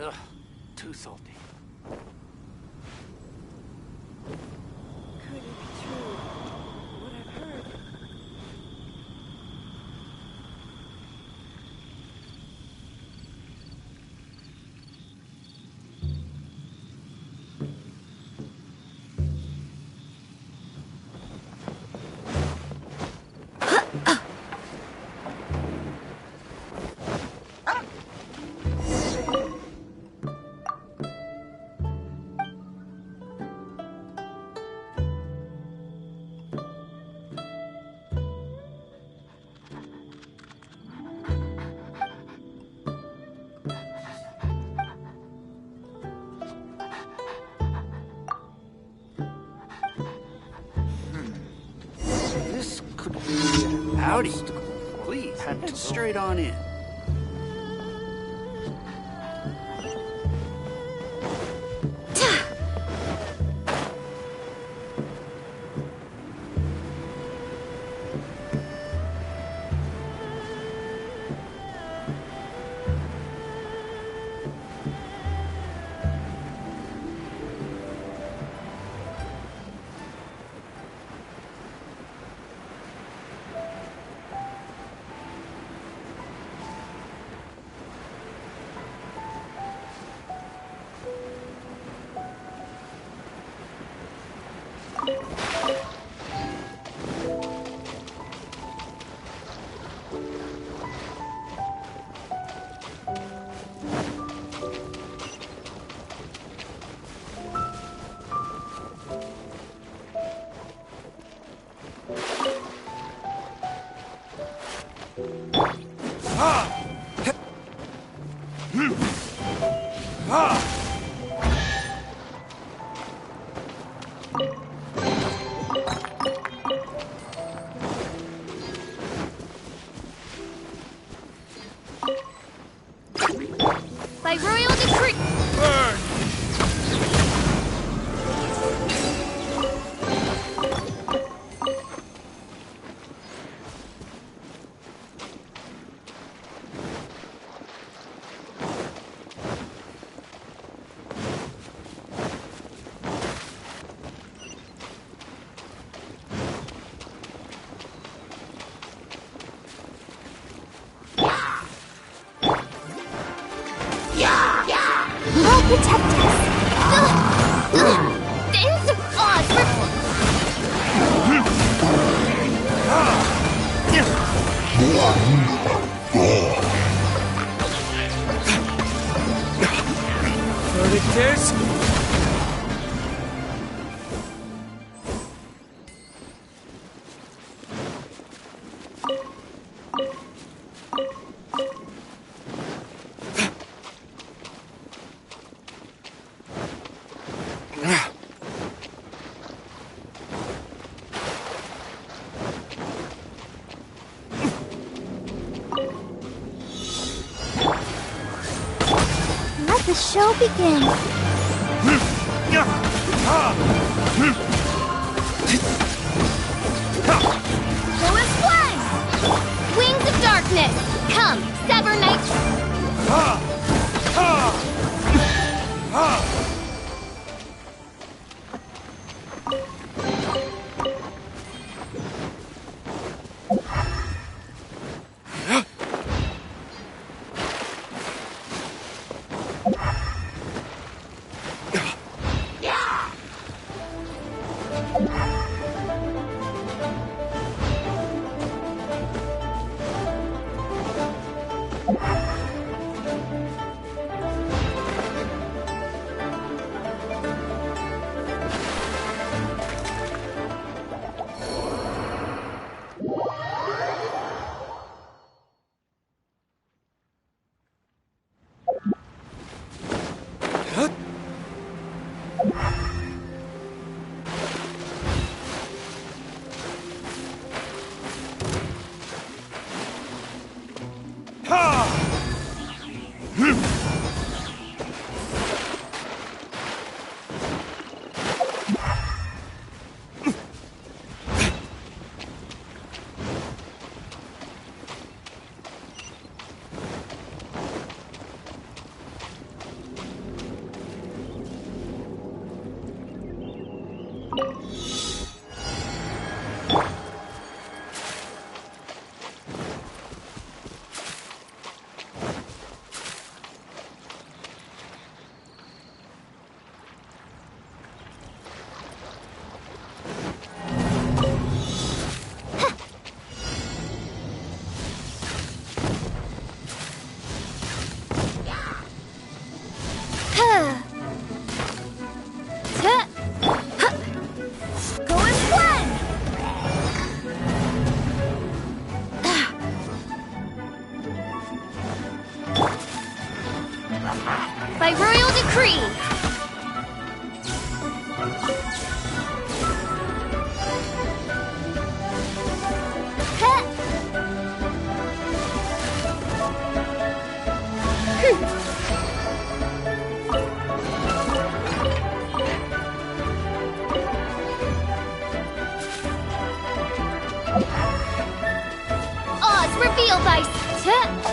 Ugh, too salty. Could it be true? What I've heard? This could be... Howdy. Please, head straight on in. By royal decree. Burn! Lord protect us. The ends of Oz Victors? Let the show begin. Go and fly! Wings of darkness! Come, sever night! Creed! Oz, reveal thyself!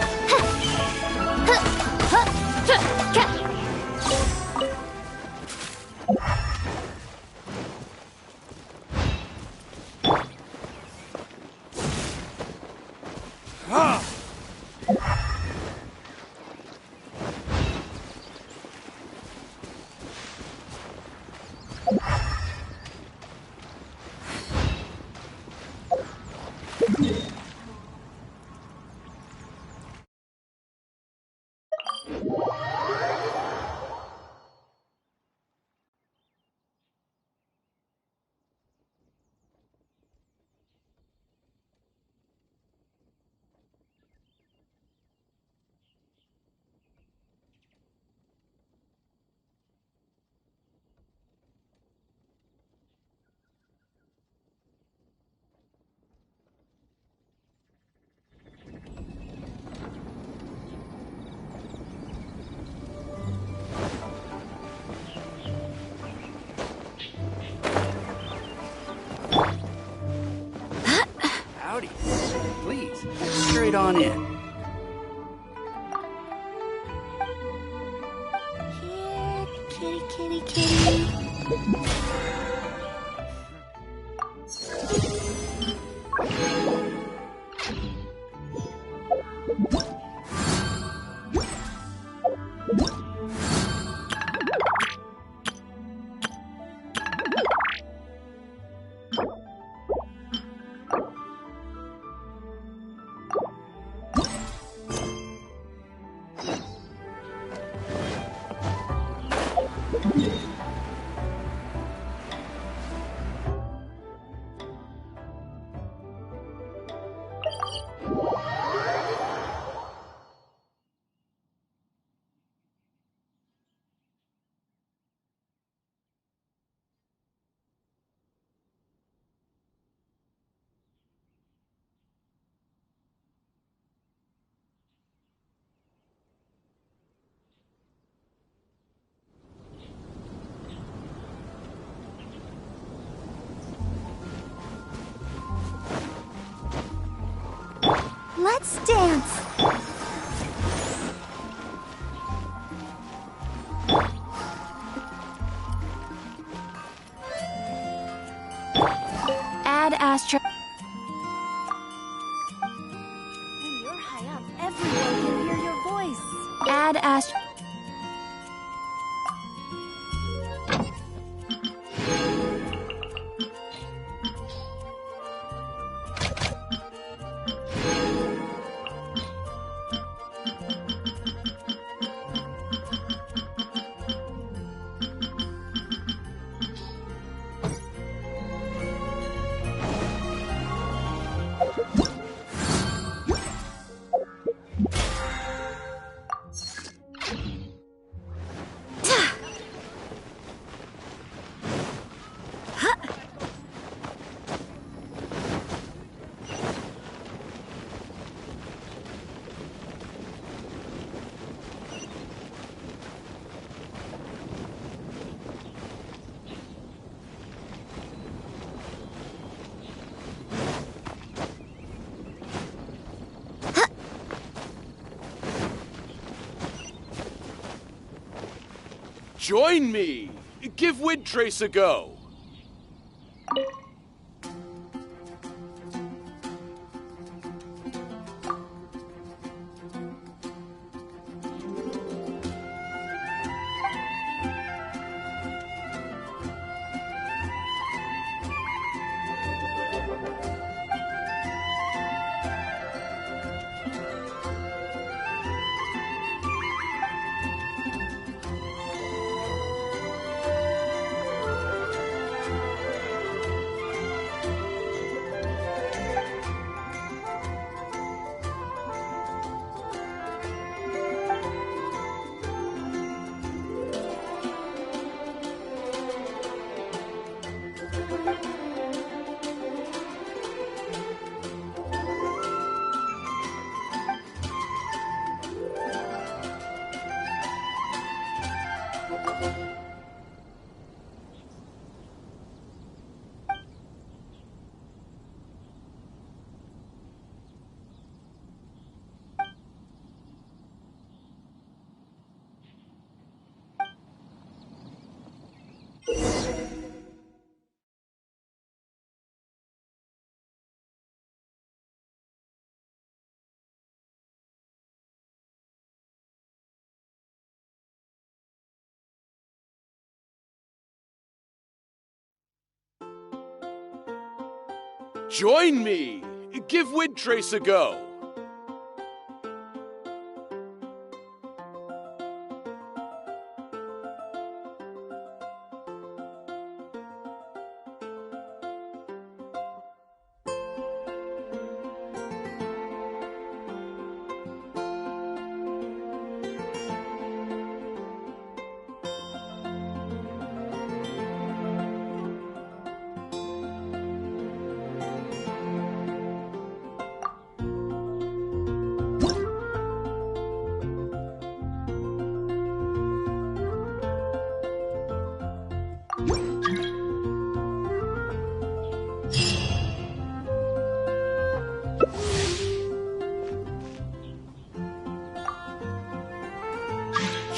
Howdy. Please, straight on in. Here, kitty, kitty, kitty. Let's dance. Add Astro. When you're high up, everyone can hear your voice. Add Astro. Join me! Give Windtrace a go! Join me! Give Windtrace a go!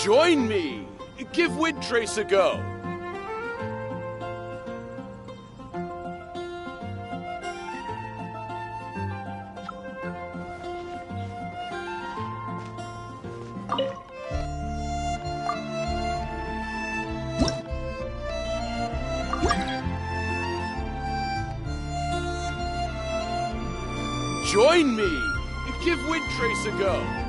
Join me! Give Windtrace a go! Join me! Give Windtrace a go!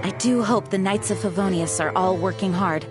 I do hope the Knights of Favonius are all working hard.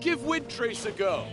Give Wind Trace a go.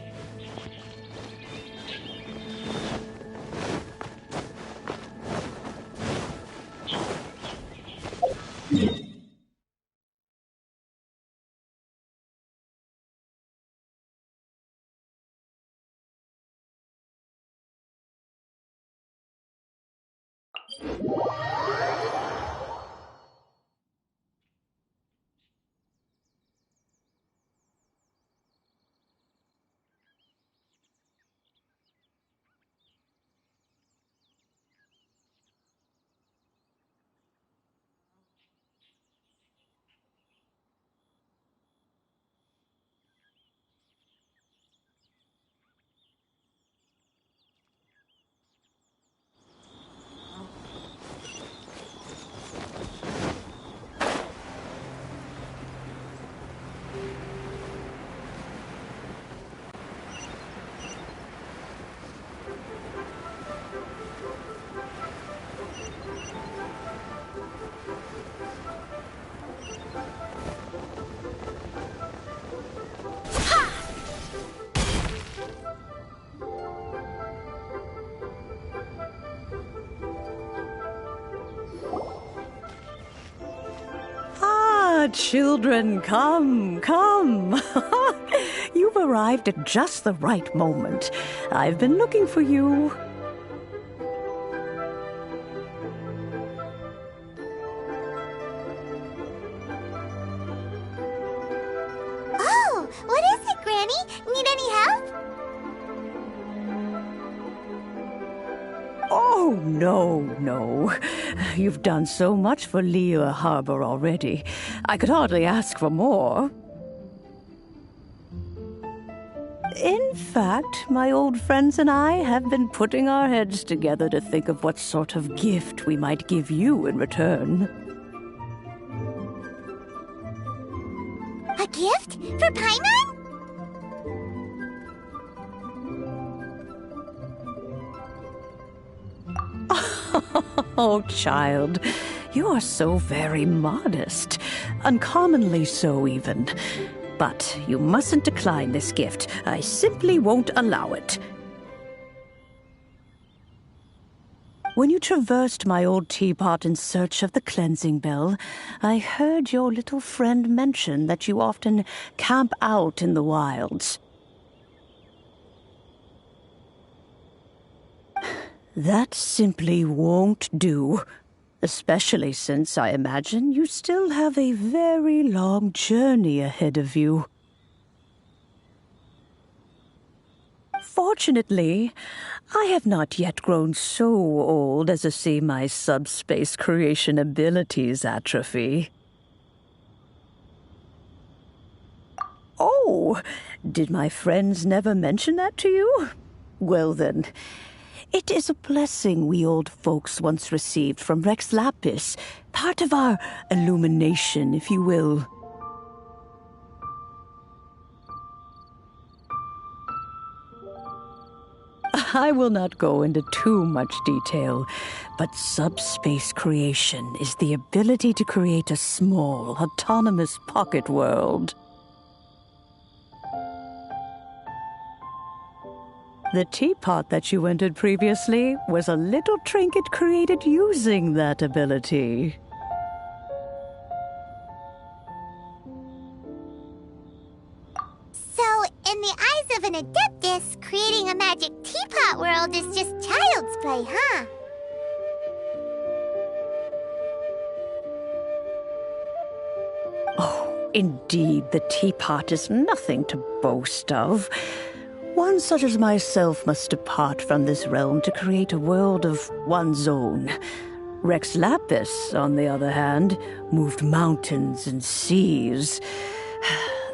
Children, come, come. You've arrived at just the right moment. I've been looking for you. Oh, what is it, Granny? Need any help? Oh, no. You've done so much for Lea Harbor already. I could hardly ask for more. In fact, my old friends and I have been putting our heads together to think of what sort of gift we might give you in return. A gift? For Paimon? Oh, child, you are so very modest. Uncommonly so, even. But you mustn't decline this gift. I simply won't allow it. When you traversed my old teapot in search of the cleansing bell, I heard your little friend mention that you often camp out in the wilds. That simply won't do, especially since I imagine you still have a very long journey ahead of you. Fortunately, I have not yet grown so old as to see my subspace creation abilities atrophy. Oh, did my friends never mention that to you? Well then, it is a blessing we old folks once received from Rex Lapis, part of our illumination, if you will. I will not go into too much detail, but subspace creation is the ability to create a small, autonomous pocket world. The teapot that you entered previously was a little trinket created using that ability. So, in the eyes of an adeptus, creating a magic teapot world is just child's play, huh? Oh, indeed, the teapot is nothing to boast of. One such as myself must depart from this realm to create a world of one's own. Rex Lapis, on the other hand, moved mountains and seas.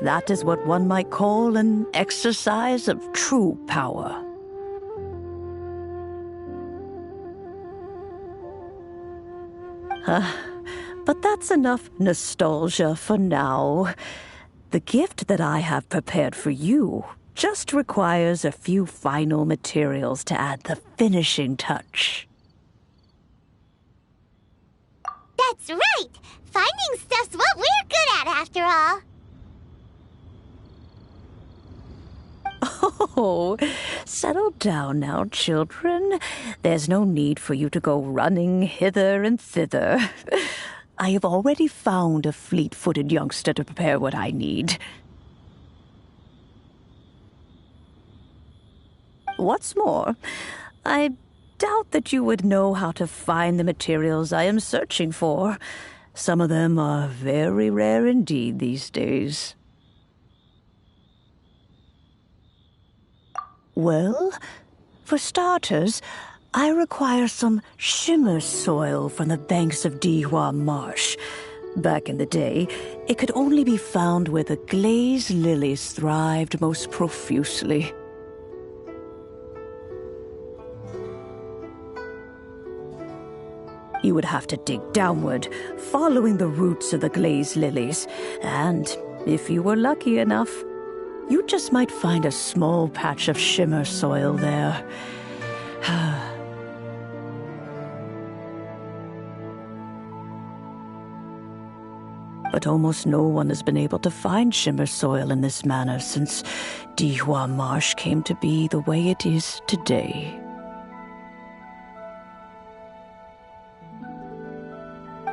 That is what one might call an exercise of true power. But that's enough nostalgia for now. The gift that I have prepared for you just requires a few final materials to add the finishing touch. That's right! Finding stuff's what we're good at, after all. Oh, settle down now, children. There's no need for you to go running hither and thither. I have already found a fleet-footed youngster to prepare what I need. What's more, I doubt that you would know how to find the materials I am searching for. Some of them are very rare indeed these days. Well, for starters, I require some shimmer soil from the banks of Dihua Marsh. Back in the day, it could only be found where the glazed lilies thrived most profusely. You would have to dig downward, following the roots of the glazed lilies, and if you were lucky enough, you just might find a small patch of shimmer soil there. But almost no one has been able to find shimmer soil in this manner since Dihua Marsh came to be the way it is today.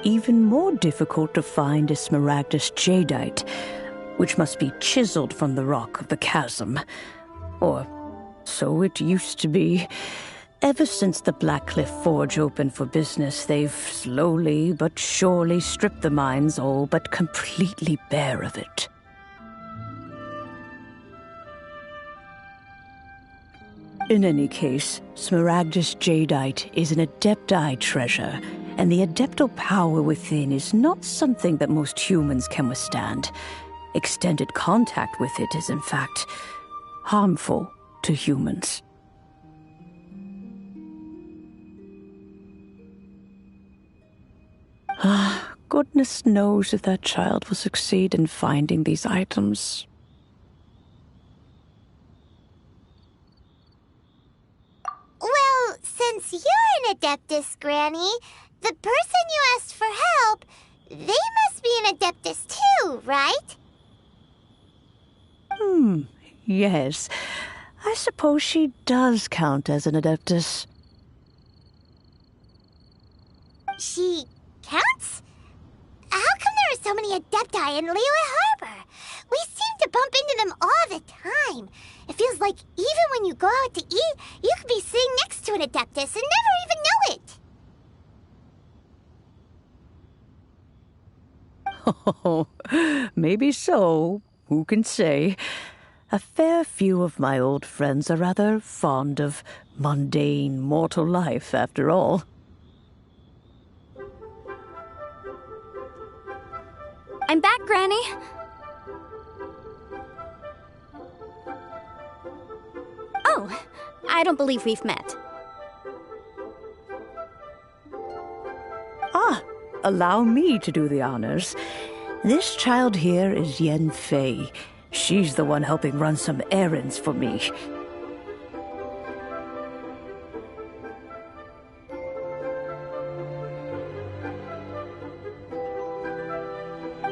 Even more difficult to find is smaragdus jadeite, which must be chiseled from the rock of the chasm. Or so it used to be. Ever since the Blackcliff Forge opened for business, they've slowly but surely stripped the mines all but completely bare of it. In any case, smaragdus jadeite is an adepti treasure, and the adeptal power within is not something that most humans can withstand. Extended contact with it is, in fact, harmful to humans. Goodness knows if that child will succeed in finding these items. Well, since you're an Adeptus, Granny, the person you asked for help, they must be an Adeptus too, right? Yes. I suppose she does count as an Adeptus. She counts? How come there are so many Adepti in Liyue Harbor? We seem to bump into them all the time. It feels like even when you go out to eat, you could be sitting next to an Adeptus and never even know it. Oh, maybe so. Who can say? A fair few of my old friends are rather fond of mundane mortal life, after all. I'm back, Granny. Oh, I don't believe we've met. Allow me to do the honors. This child here is Yen Fei. She's the one helping run some errands for me.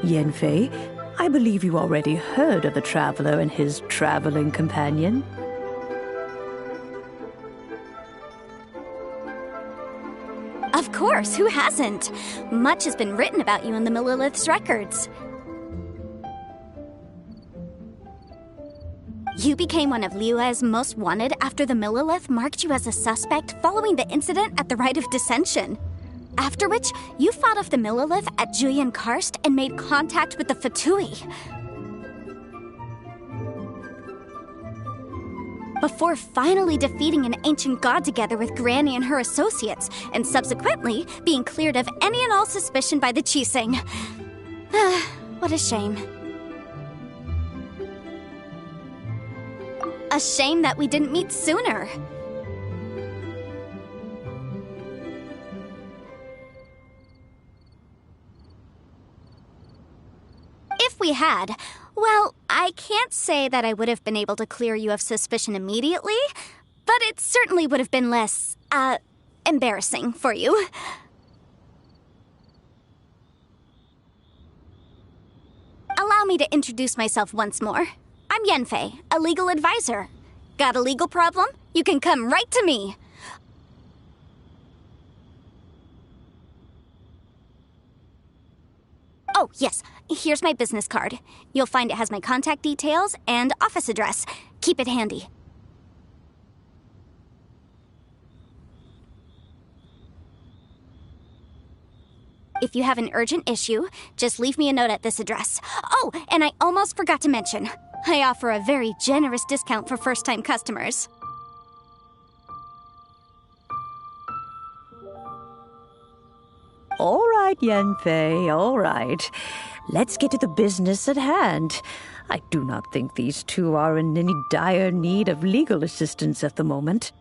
Yen Fei, I believe you already heard of the traveler and his traveling companion. Of course, who hasn't? Much has been written about you in the Millilith's records. You became one of Liyue's most wanted after the Millilith marked you as a suspect following the incident at the Rite of Dissension. After which, you fought off the Millilith at Julian Karst and made contact with the Fatui. Before finally defeating an ancient god together with Granny and her associates, and subsequently being cleared of any and all suspicion by the Qixing. What a shame. A shame that we didn't meet sooner. if we had, well, I can't say that I would have been able to clear you of suspicion immediately, but it certainly would have been less, embarrassing for you. Allow me to introduce myself once more. I'm Yanfei, a legal advisor. Got a legal problem? You can come right to me. Oh, yes. Here's my business card. You'll find it has my contact details and office address. Keep it handy. If you have an urgent issue, just leave me a note at this address. Oh, and I almost forgot to mention, I offer a very generous discount for first-time customers. All right, Yanfei, all right. Let's get to the business at hand. I do not think these two are in any dire need of legal assistance at the moment.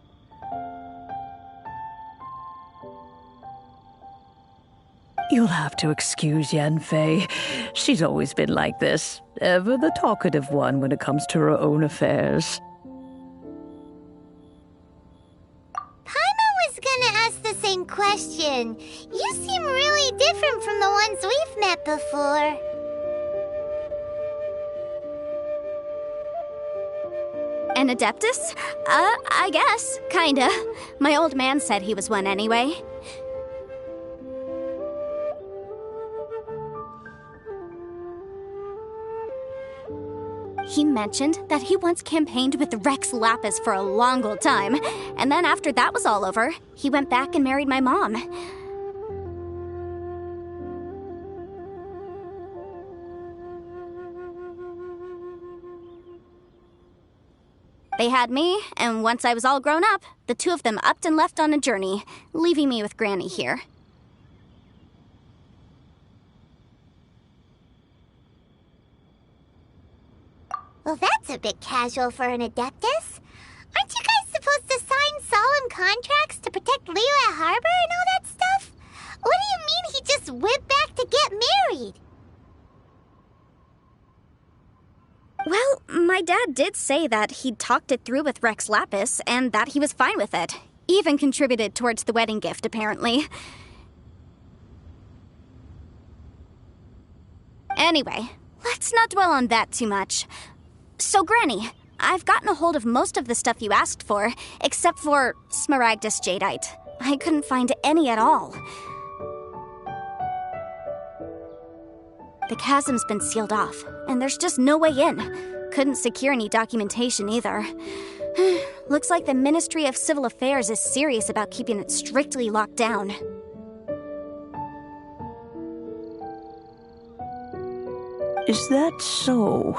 You'll have to excuse Yanfei. She's always been like this, ever the talkative one when it comes to her own affairs. Paimon was gonna ask the same question. You seem really different from the ones we've met before. An Adeptus? I guess. Kinda. My old man said he was one anyway. He mentioned that he once campaigned with Rex Lapis for a long old time, and then after that was all over, he went back and married my mom. They had me, and once I was all grown up, the two of them upped and left on a journey, leaving me with Granny here. Well, that's a bit casual for an Adeptus. Aren't you guys supposed to sign solemn contracts to protect Liyue Harbor and all that stuff? What do you mean he just went back to get married? Well, my dad did say that he'd talked it through with Rex Lapis and that he was fine with it. Even contributed towards the wedding gift, apparently. Anyway, let's not dwell on that too much. So, Granny, I've gotten a hold of most of the stuff you asked for, except for Smaragdus Jadeite. I couldn't find any at all. The chasm's been sealed off, and there's just no way in. Couldn't secure any documentation either. Looks like the Ministry of Civil Affairs is serious about keeping it strictly locked down. Is that so?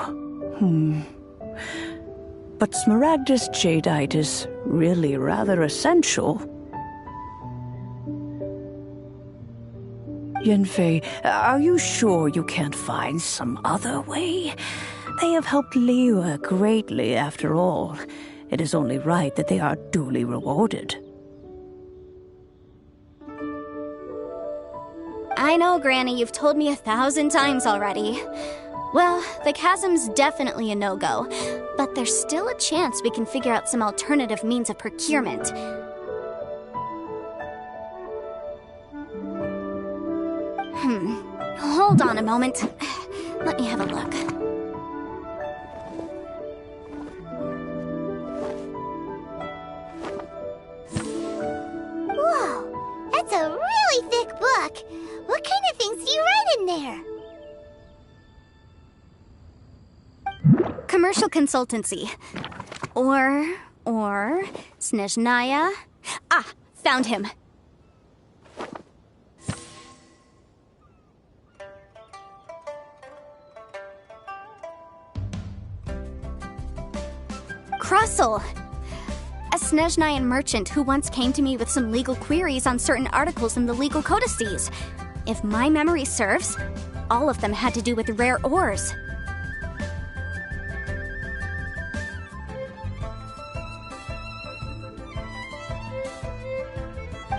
But Smaragdus Jadeite is really rather essential. Yanfei, are you sure you can't find some other way? They have helped Liyue greatly, after all. It is only right that they are duly rewarded. I know, Granny, you've told me 1,000 times already. Well, the chasm's definitely a no-go, but there's still a chance we can figure out some alternative means of procurement. Hold on a moment. Let me have a look. Whoa, that's a really thick book. What kind of things do you write in there? Commercial consultancy. Or Snezhnaya. Ah, found him. Crossel! A Snezhnayan merchant who once came to me with some legal queries on certain articles in the legal codices. If my memory serves, all of them had to do with rare ores.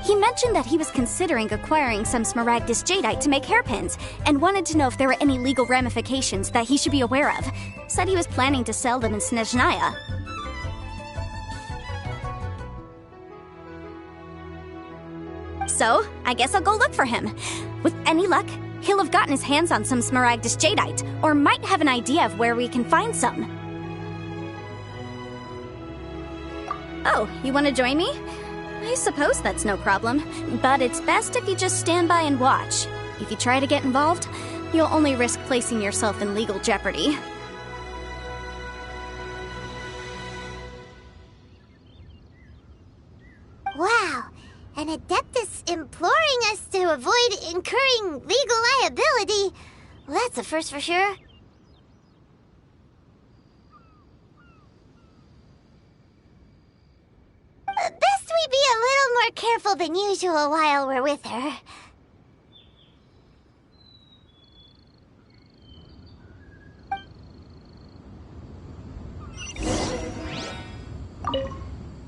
He mentioned that he was considering acquiring some smaragdus jadeite to make hairpins, and wanted to know if there were any legal ramifications that he should be aware of. Said he was planning to sell them in Snezhnaya. So, I guess I'll go look for him. With any luck, he'll have gotten his hands on some smaragdus jadeite, or might have an idea of where we can find some. Oh, you want to join me? I suppose that's no problem, but it's best if you just stand by and watch. If you try to get involved, you'll only risk placing yourself in legal jeopardy. Wow, an Adeptus imploring us to avoid incurring legal liability. Well, that's a first for sure. Best we be a little more careful than usual while we're with her.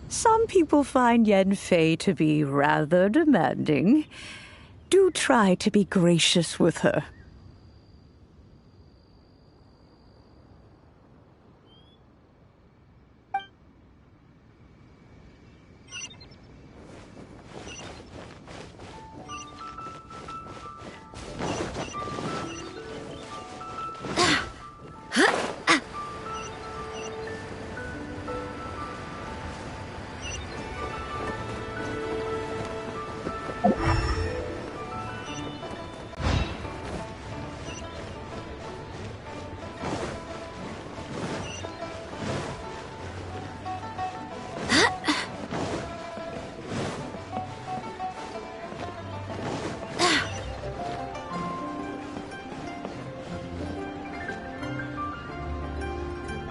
Some people find Yanfei to be rather demanding. Do try to be gracious with her.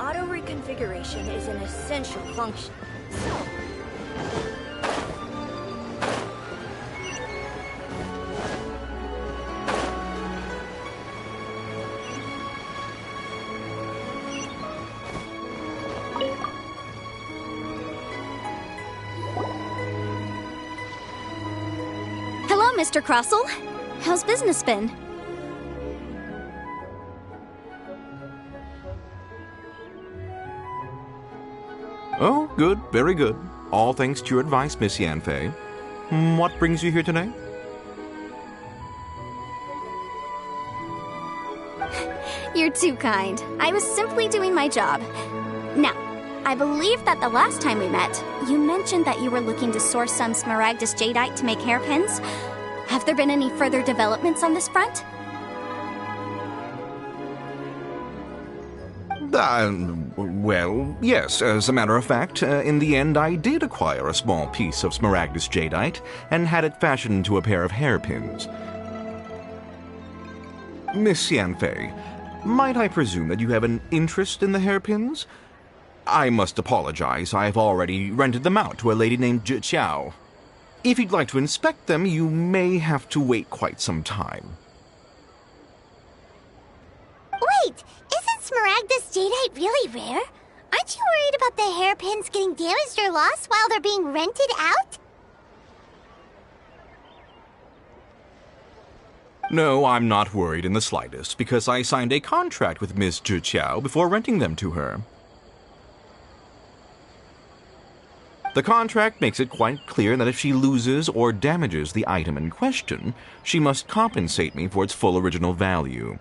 Auto-reconfiguration is an essential function. So... Hello, Mr. Crossell. How's business been? Oh, good, very good. All thanks to your advice, Miss Yanfei. What brings you here today? You're too kind. I was simply doing my job. Now, I believe that the last time we met, you mentioned that you were looking to source some smaragdus jadeite to make hairpins. Have there been any further developments on this front? Well, yes, as a matter of fact, in the end I did acquire a small piece of smaragdus jadeite and had it fashioned into a pair of hairpins. Miss Yanfei, might I presume that you have an interest in the hairpins? I must apologize, I have already rented them out to a lady named Zhi. If you'd like to inspect them, you may have to wait quite some time. Wait, isn't smaragdus jadeite really rare? Aren't you worried about the hairpins getting damaged or lost while they're being rented out? No, I'm not worried in the slightest, because I signed a contract with Miss Zhi before renting them to her. The contract makes it quite clear that if she loses or damages the item in question, she must compensate me for its full original value.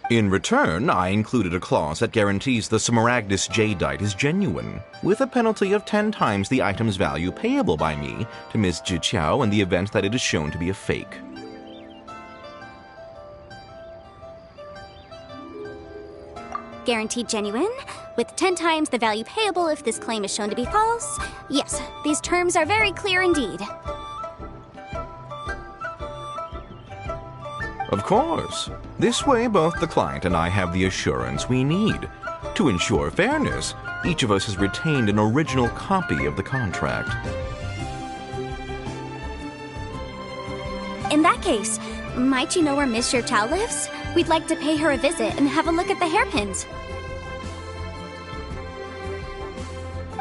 In return, I included a clause that guarantees the smaragdus jadeite is genuine, with a penalty of 10 times the item's value payable by me to Miss Zhi in the event that it is shown to be a fake. Guaranteed genuine, with 10 times the value payable if this claim is shown to be false. Yes, these terms are very clear indeed. Of course. This way, both the client and I have the assurance we need. To ensure fairness, each of us has retained an original copy of the contract. In that case, might you know where Miss Zhi lives? We'd like to pay her a visit and have a look at the hairpins.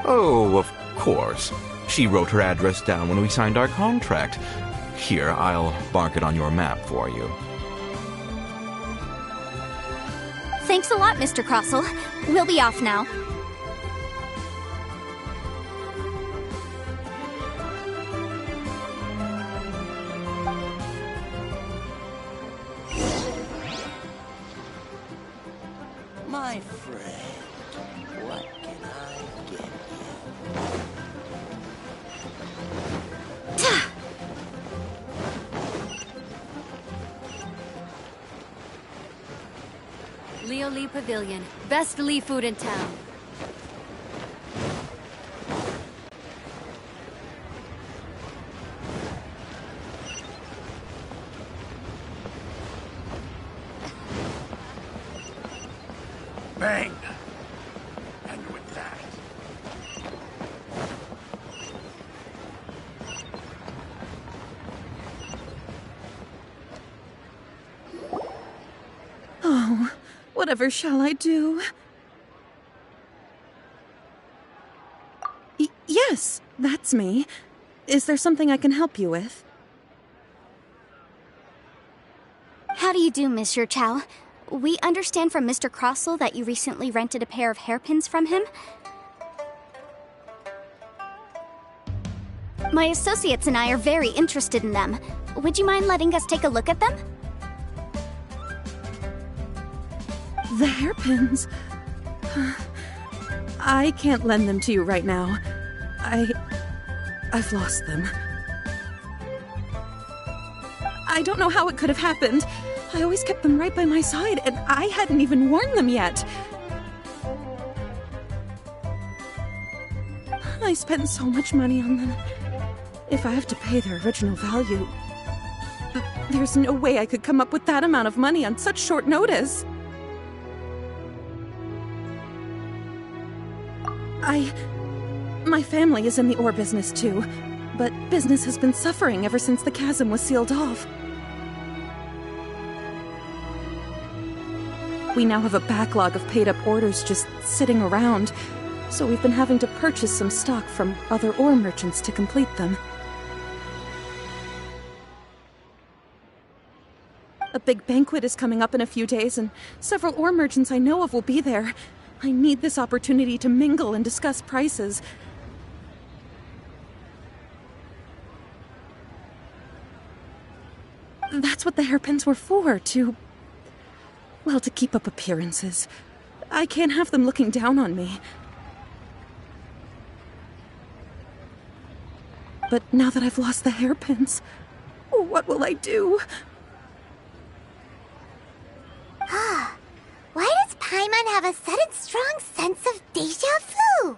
Oh, of course. She wrote her address down when we signed our contract. Here, I'll mark it on your map for you. Thanks a lot, Mr. Crossell. We'll be off now. My friend, what can I get you? Leo Lee Pavilion. Best Lee food in town. Bang! And with that... Oh, whatever shall I do? Yes, that's me. Is there something I can help you with? How do you do, Monsieur Chow? We understand from Mr. Crossell that you recently rented a pair of hairpins from him. My associates and I are very interested in them. Would you mind letting us take a look at them? The hairpins? I can't lend them to you right now. I've lost them. I don't know how it could have happened. I always kept them right by my side, and I hadn't even worn them yet. I spent so much money on them. If I have to pay their original value, there's no way I could come up with that amount of money on such short notice. My family is in the ore business too, but business has been suffering ever since the chasm was sealed off. We now have a backlog of paid-up orders just sitting around, so we've been having to purchase some stock from other ore merchants to complete them. A big banquet is coming up in a few days, and several ore merchants I know of will be there. I need this opportunity to mingle and discuss prices. That's what the hairpins were for, to keep up appearances. I can't have them looking down on me. But now that I've lost the hairpins, what will I do? Why does Paimon have a sudden strong sense of deja vu?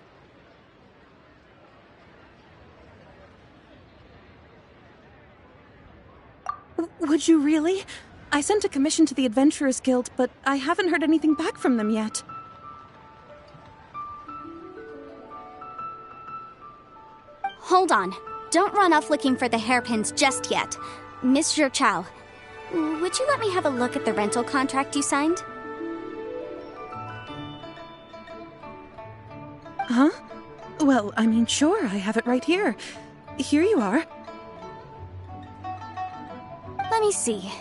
Would you really? I sent a commission to the Adventurers Guild, but I haven't heard anything back from them yet. Hold on. Don't run off looking for the hairpins just yet. Monsieur Chow, would you let me have a look at the rental contract you signed? Huh? Well, I mean, sure, I have it right here. Here you are. Let me see.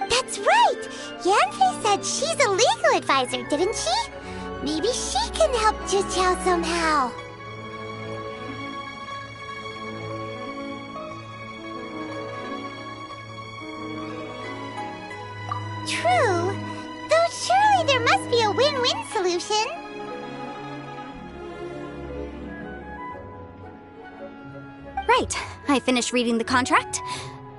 That's right! Yanfei said she's a legal advisor, didn't she? Maybe she can help Jiqiao somehow. True, though surely there must be a win-win solution. Right. I finished reading the contract.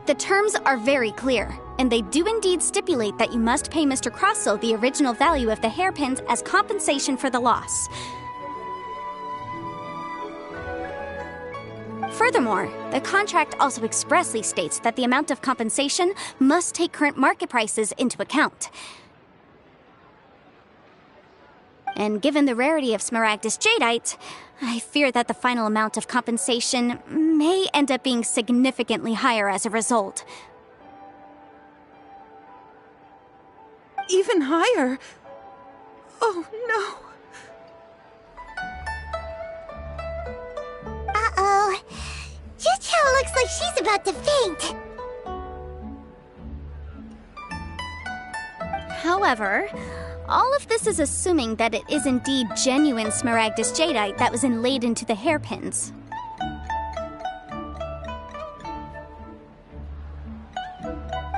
The terms are very clear, and they do indeed stipulate that you must pay Mr. Crossell the original value of the hairpins as compensation for the loss. Furthermore, the contract also expressly states that the amount of compensation must take current market prices into account. And given the rarity of Smaragdus jadeite, I fear that the final amount of compensation may end up being significantly higher as a result. Even higher? Oh, no. Uh-oh. Chicho looks like she's about to faint. However, all of this is assuming that it is indeed genuine Smaragdus jadeite that was inlaid into the hairpins.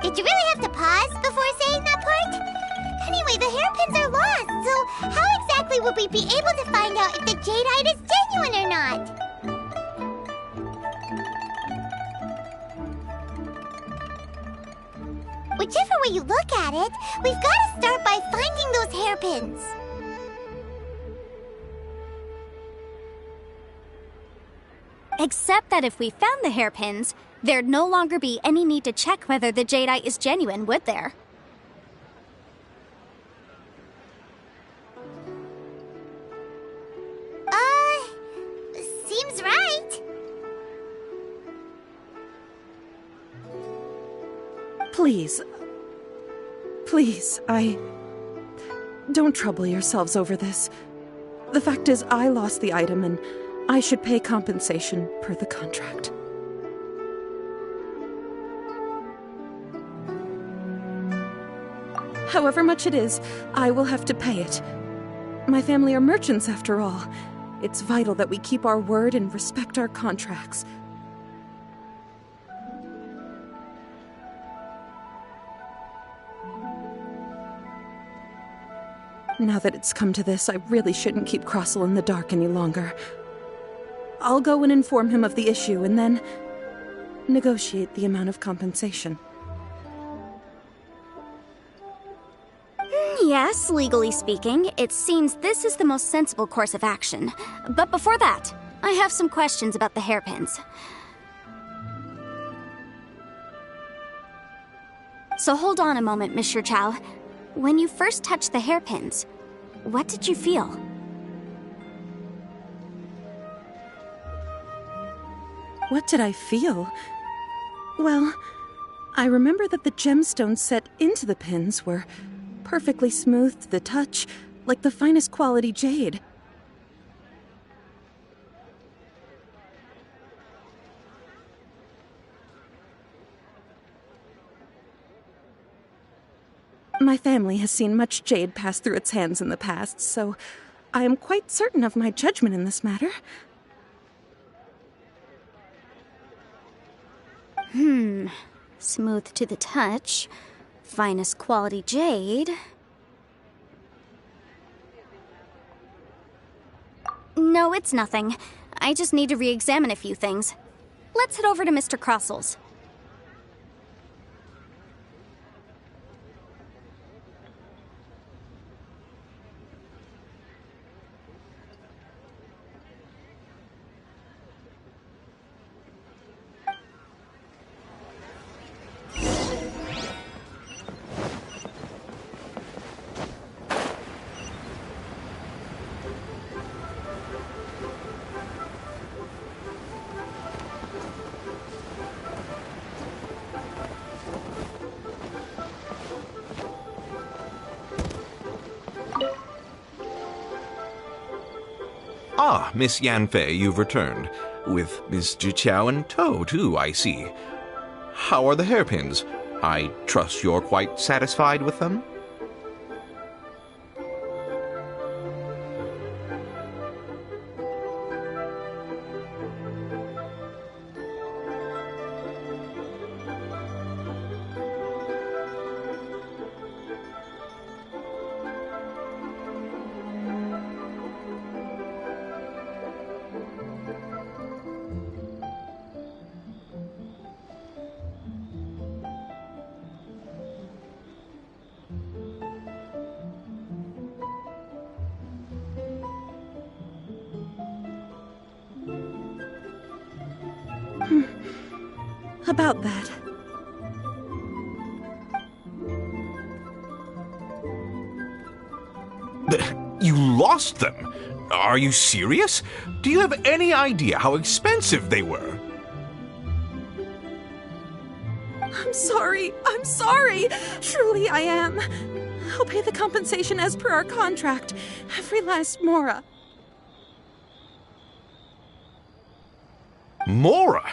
Did you really have to pause before saying that part? Anyway, the hairpins are lost, so how exactly would we be able to find out if the jadeite is genuine or not? Whichever way you look at it, we've got to start by finding those hairpins. Except that if we found the hairpins, there'd no longer be any need to check whether the jadeite is genuine, would there? Seems right. Please. Please, don't trouble yourselves over this. The fact is, I lost the item and I should pay compensation per the contract. However much it is, I will have to pay it. My family are merchants, after all. It's vital that we keep our word and respect our contracts. Now that it's come to this, I really shouldn't keep Crossel in the dark any longer. I'll go and inform him of the issue and then negotiate the amount of compensation. Yes, legally speaking, it seems this is the most sensible course of action. But before that, I have some questions about the hairpins. So hold on a moment, Monsieur Chow. When you first touched the hairpins, what did you feel? What did I feel? Well, I remember that the gemstones set into the pins were perfectly smooth to the touch, like the finest quality jade. My family has seen much jade pass through its hands in the past, so I am quite certain of my judgment in this matter. Smooth to the touch. Finest quality jade. No, it's nothing. I just need to re-examine a few things. Let's head over to Mr. Crossel's. Ah, Miss Yanfei, you've returned. With Miss Jiqiao in tow, too, I see. How are the hairpins? I trust you're quite satisfied with them? About that. You lost them? Are you serious? Do you have any idea how expensive they were? I'm sorry. I'm sorry. Truly I am. I'll pay the compensation as per our contract. Every last mora. Mora?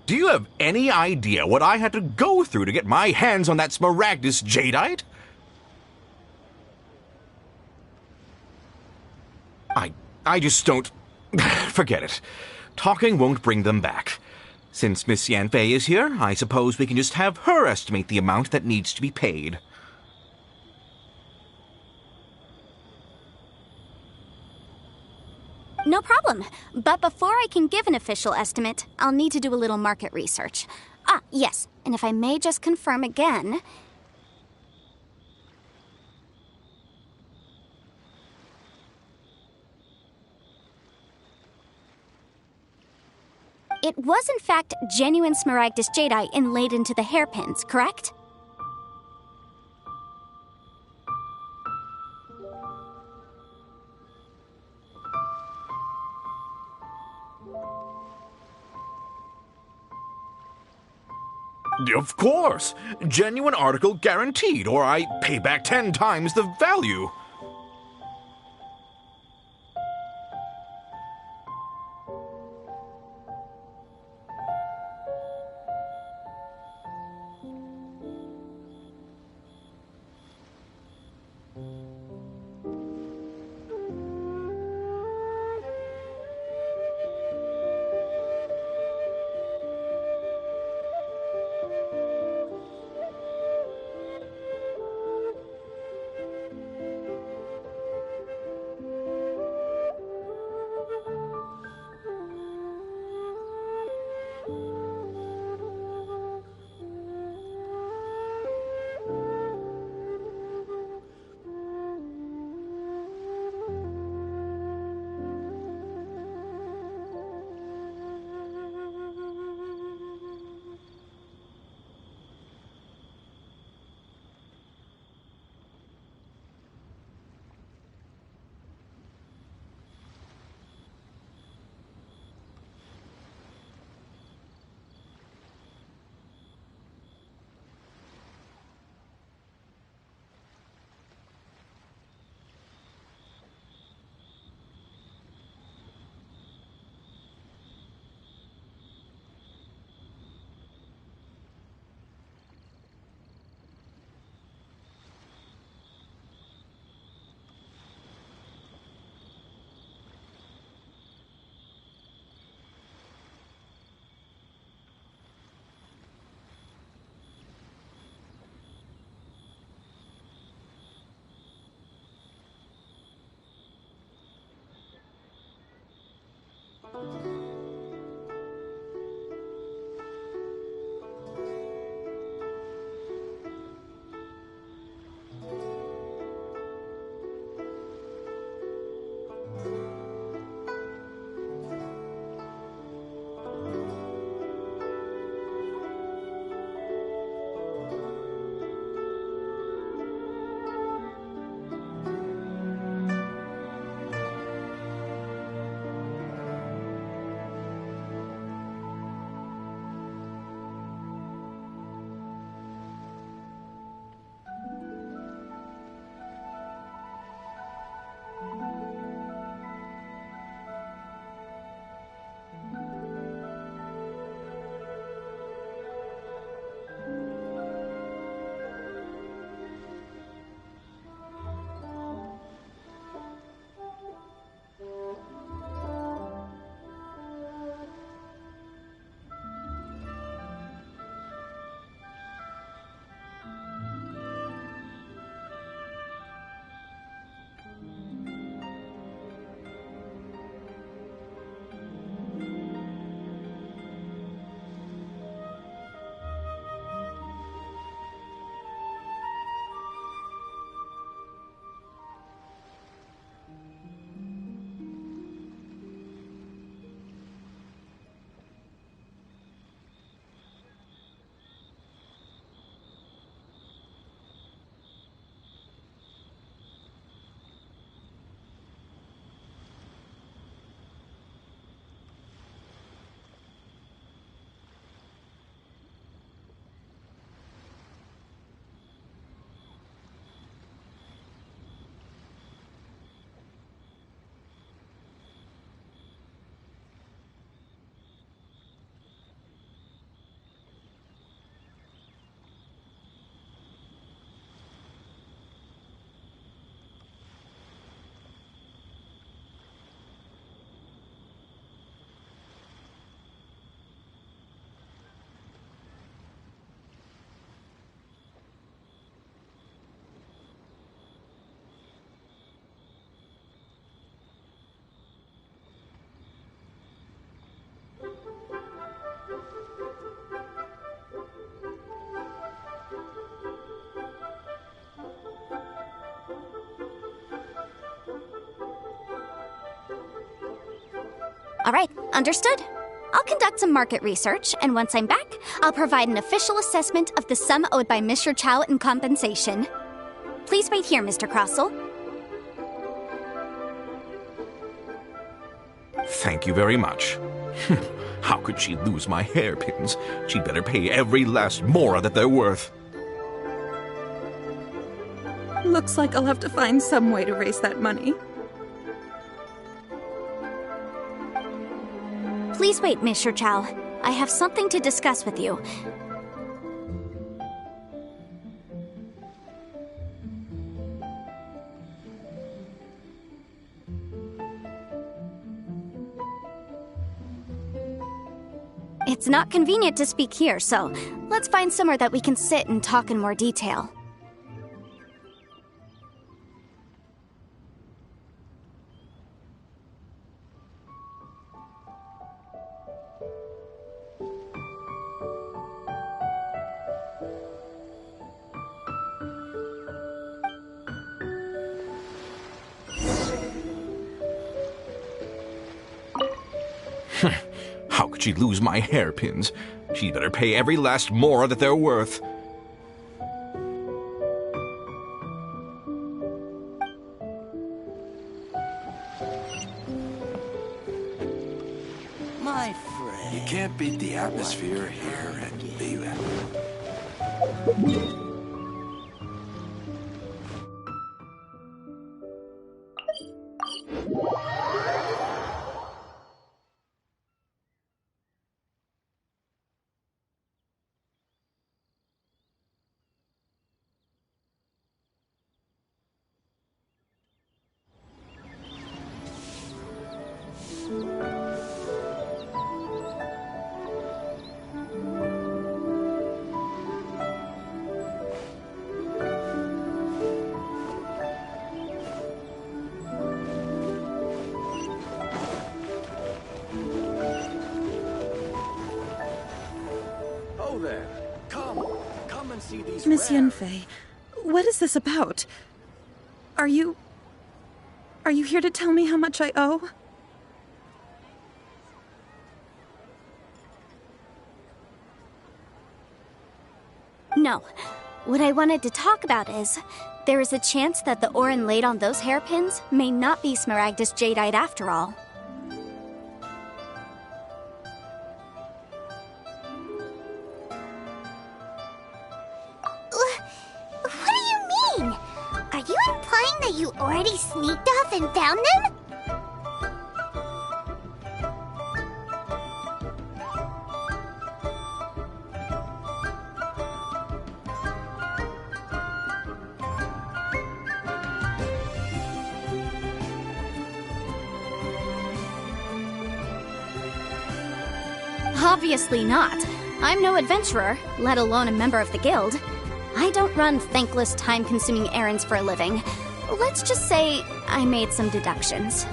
Do you have any idea what I had to go through to get my hands on that smaragdus jadeite? I just don't... Forget it. Talking won't bring them back. Since Miss Yanfei is here, I suppose we can just have her estimate the amount that needs to be paid. No problem. But before I can give an official estimate, I'll need to do a little market research. Ah, yes. And if I may just confirm again... It was, in fact, genuine smaragdus jadeite inlaid into the hairpins, correct? Of course! Genuine article guaranteed, or I pay back 10 times the value. All right, understood. I'll conduct some market research, and once I'm back, I'll provide an official assessment of the sum owed by Mr. Chow in compensation. Please wait here, Mr. Crossell. Thank you very much. How could she lose my hairpins? She'd better pay every last mora that they're worth. Looks like I'll have to find some way to raise that money. Please wait, Mr. Chow. I have something to discuss with you. It's not convenient to speak here, so let's find somewhere that we can sit and talk in more detail. How could she lose my hairpins? She'd better pay every last mora that they're worth. My friend. You can't beat the atmosphere here at Liyue. There. Come and see these. Miss Yunfei, what is this about? Are you here to tell me how much I owe? No. What I wanted to talk about is, there is a chance that the Orin laid on those hairpins may not be Smaragdus jadeite after all. What do you mean? Are you implying that you already sneaked off and found them? Obviously not. I'm no adventurer, let alone a member of the guild. I don't run thankless, time-consuming errands for a living. Let's just say I made some deductions.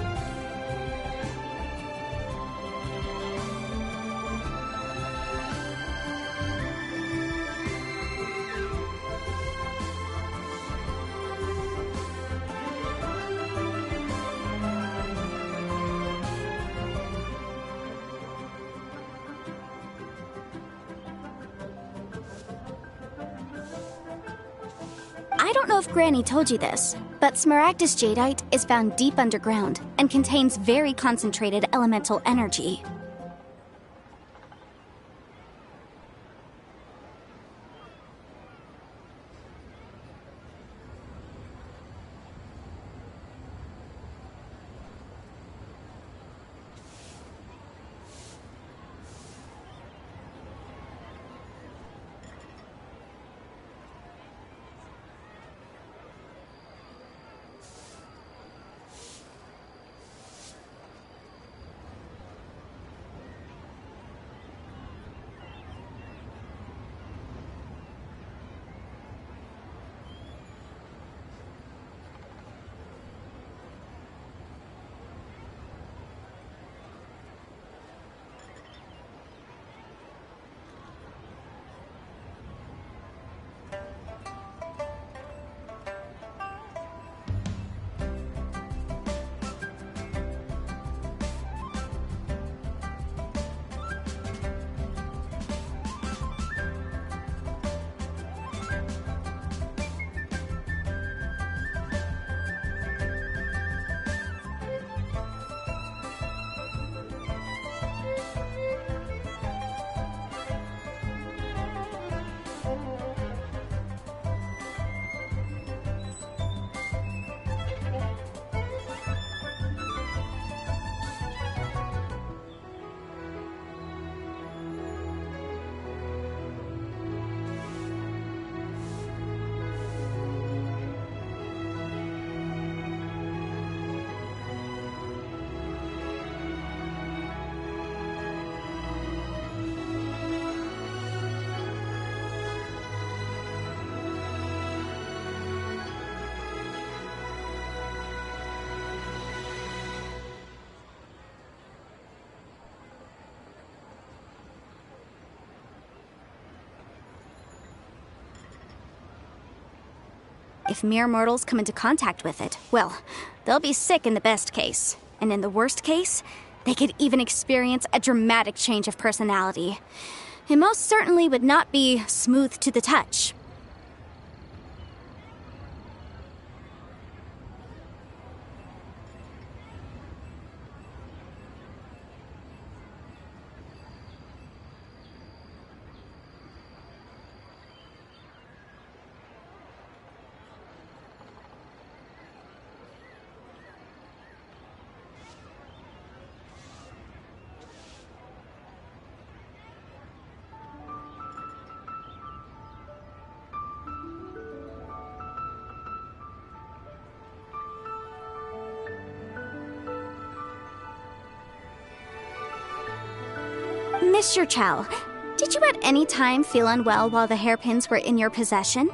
I don't know if Granny told you this, but Smaragdus jadeite is found deep underground and contains very concentrated elemental energy. If mere mortals come into contact with it, well, they'll be sick in the best case. And in the worst case, they could even experience a dramatic change of personality. It most certainly would not be smooth to the touch. Mr. Chow, did you at any time feel unwell while the hairpins were in your possession?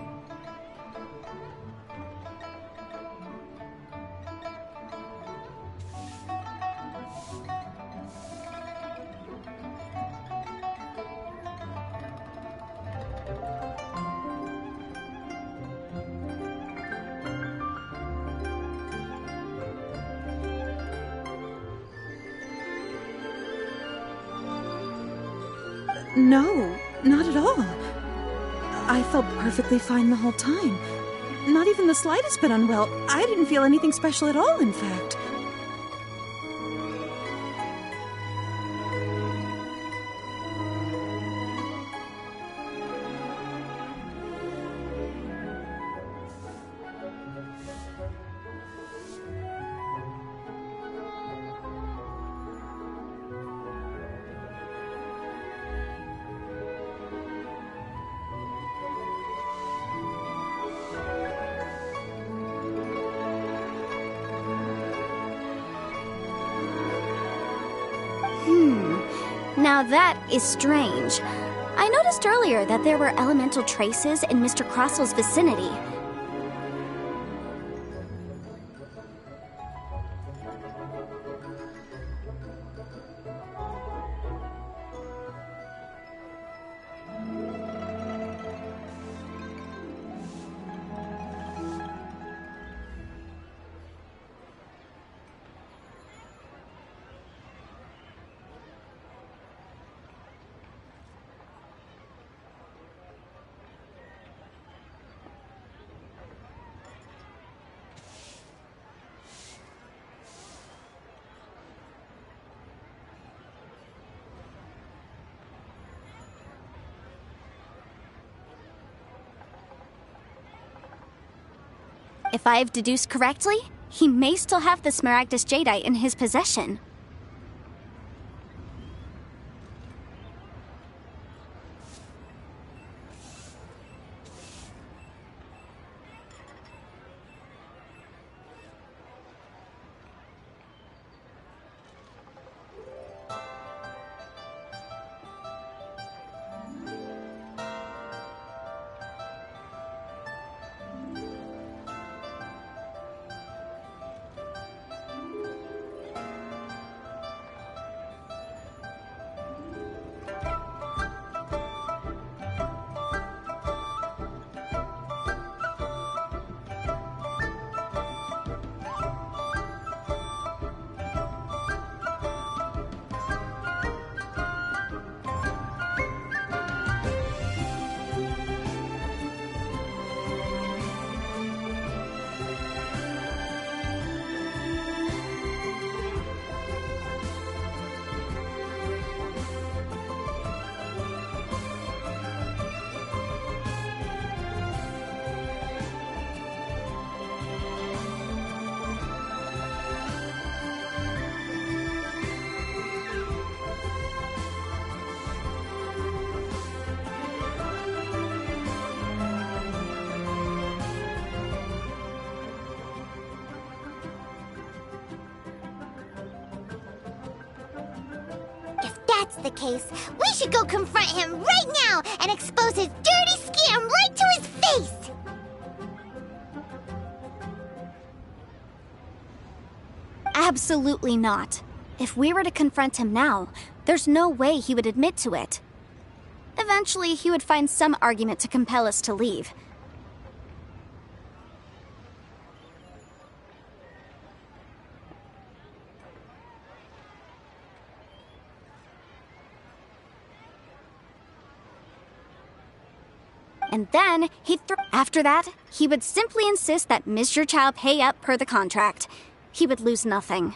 No, not at all. I felt perfectly fine the whole time. Not even the slightest bit unwell. I didn't feel anything special at all, in fact. Now that is strange. I noticed earlier that there were elemental traces in Mr. Crossel's vicinity. If I've deduced correctly, he may still have the Smaragdus Jadeite in his possession. That's the case. We should go confront him right now and expose his dirty scam right to his face! Absolutely not. If we were to confront him now, there's no way he would admit to it. Eventually, he would find some argument to compel us to leave. and then after that, he would simply insist that Mr. Chow pay up per the contract. He would lose nothing.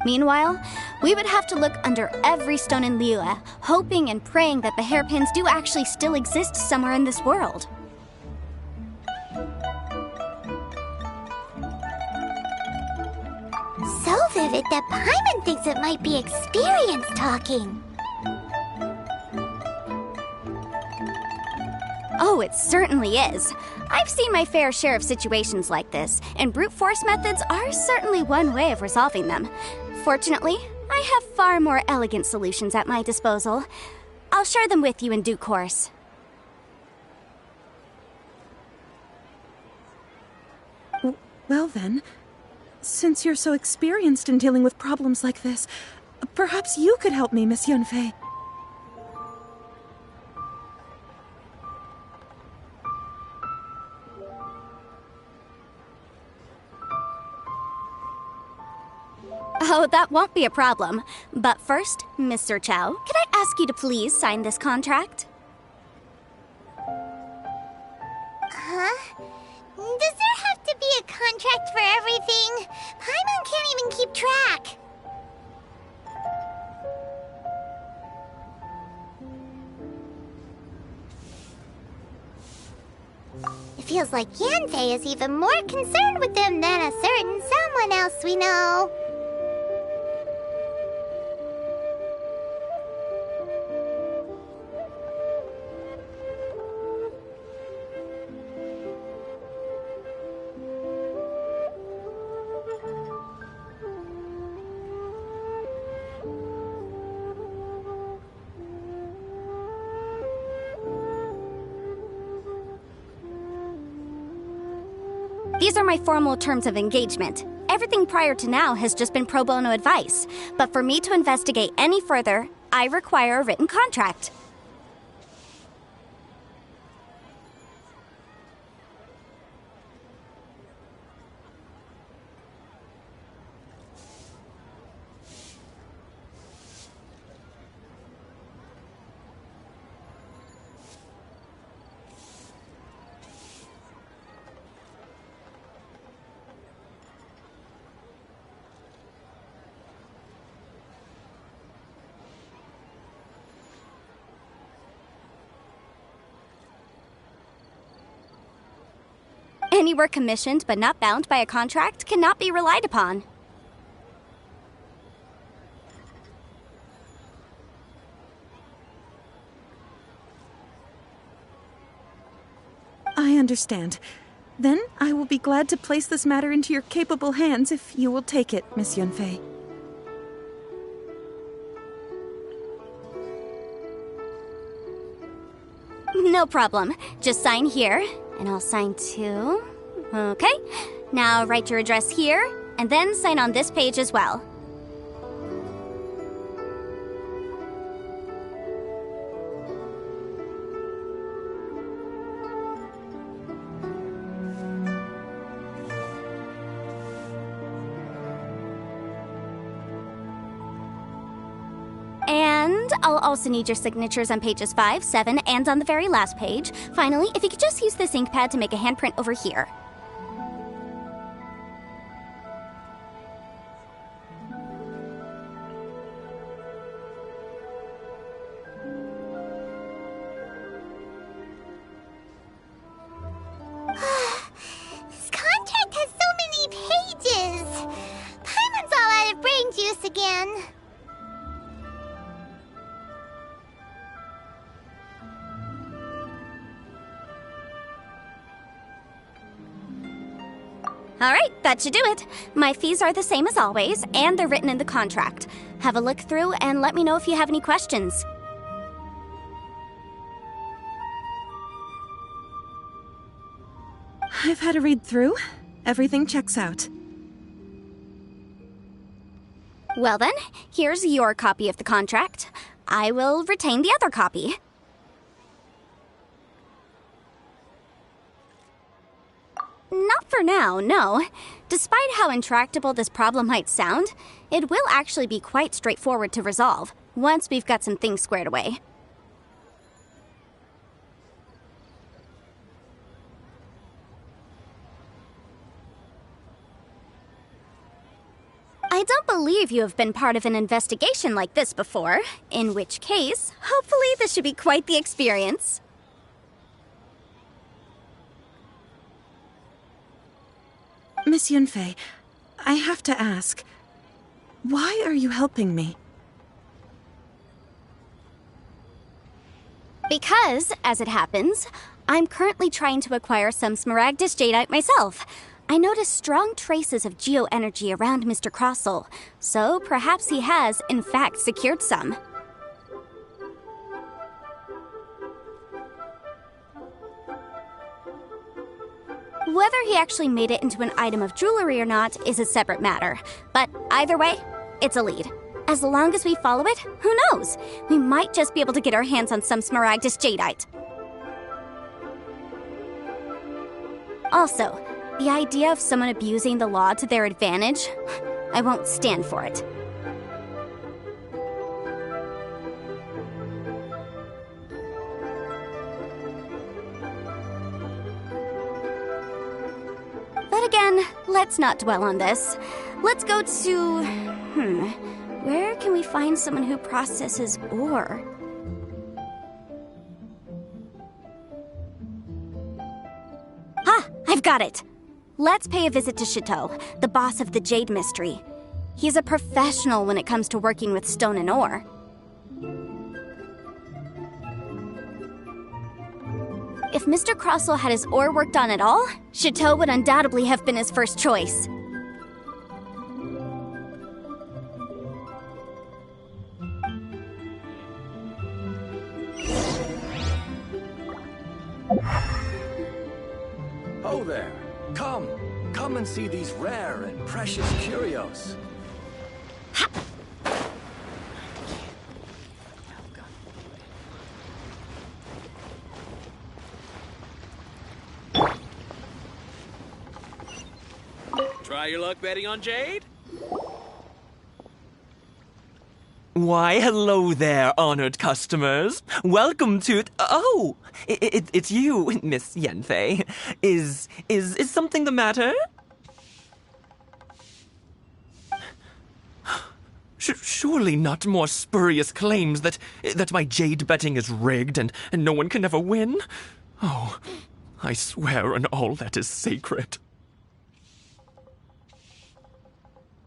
Meanwhile, we would have to look under every stone in Liyue, hoping and praying that the hairpins do actually still exist somewhere in this world. So vivid that Paimon thinks it might be experience talking. Oh, it certainly is. I've seen my fair share of situations like this, and brute force methods are certainly one way of resolving them. Fortunately, I have far more elegant solutions at my disposal. I'll share them with you in due course. Well then, since you're so experienced in dealing with problems like this, perhaps you could help me, Miss Yunfei. Oh, that won't be a problem. But first, Mr. Chow, could I ask you to please sign this contract? Huh? Does there have to be a contract for everything? Paimon can't even keep track. It feels like Yanfei is even more concerned with them than a certain someone else we know. These are my formal terms of engagement. Everything prior to now has just been pro bono advice. But for me to investigate any further, I require a written contract. Any work commissioned but not bound by a contract cannot be relied upon. I understand. Then I will be glad to place this matter into your capable hands if you will take it, Miss Yunfei. No problem. Just sign here, and I'll sign too. Okay. Now write your address here, and then sign on this page as well. And I'll also need your signatures on pages 5, 7, and on the very last page. Finally, if you could just use this ink pad to make a handprint over here. This contract has so many pages. Paimon's all out of brain juice again. Alright, that should do it. My fees are the same as always, and they're written in the contract. Have a look through and let me know if you have any questions. I've had a read through. Everything checks out. Well then, here's your copy of the contract. I will retain the other copy. Not for now, no. Despite how intractable this problem might sound, it will actually be quite straightforward to resolve, once we've got some things squared away. I don't believe you have been part of an investigation like this before, in which case, hopefully this should be quite the experience. Miss Yunfei, I have to ask, why are you helping me? Because, as it happens, I'm currently trying to acquire some smaragdus jadeite myself. I noticed strong traces of geo-energy around Mr. Crossell, so perhaps he has, in fact, secured some. Whether he actually made it into an item of jewelry or not is a separate matter, but either way, it's a lead. As long as we follow it, who knows? We might just be able to get our hands on some smaragdus jadeite. Also, the idea of someone abusing the law to their advantage, I won't stand for it. But again, let's not dwell on this. Let's go to... where can we find someone who processes ore? I've got it! Let's pay a visit to Chateau, the boss of the Jade Mystery. He's a professional when it comes to working with stone and ore. If Mr. Crossell had his ore worked on at all, Chateau would undoubtedly have been his first choice. Oh there! Come and see these rare and precious curios. Try your luck betting on Jade? Why, hello there, honored customers. Welcome to... Oh, it's you, Miss Yunfei. Is something the matter? Surely not more spurious claims that my jade betting is rigged and no one can ever win? Oh, I swear on all that is sacred.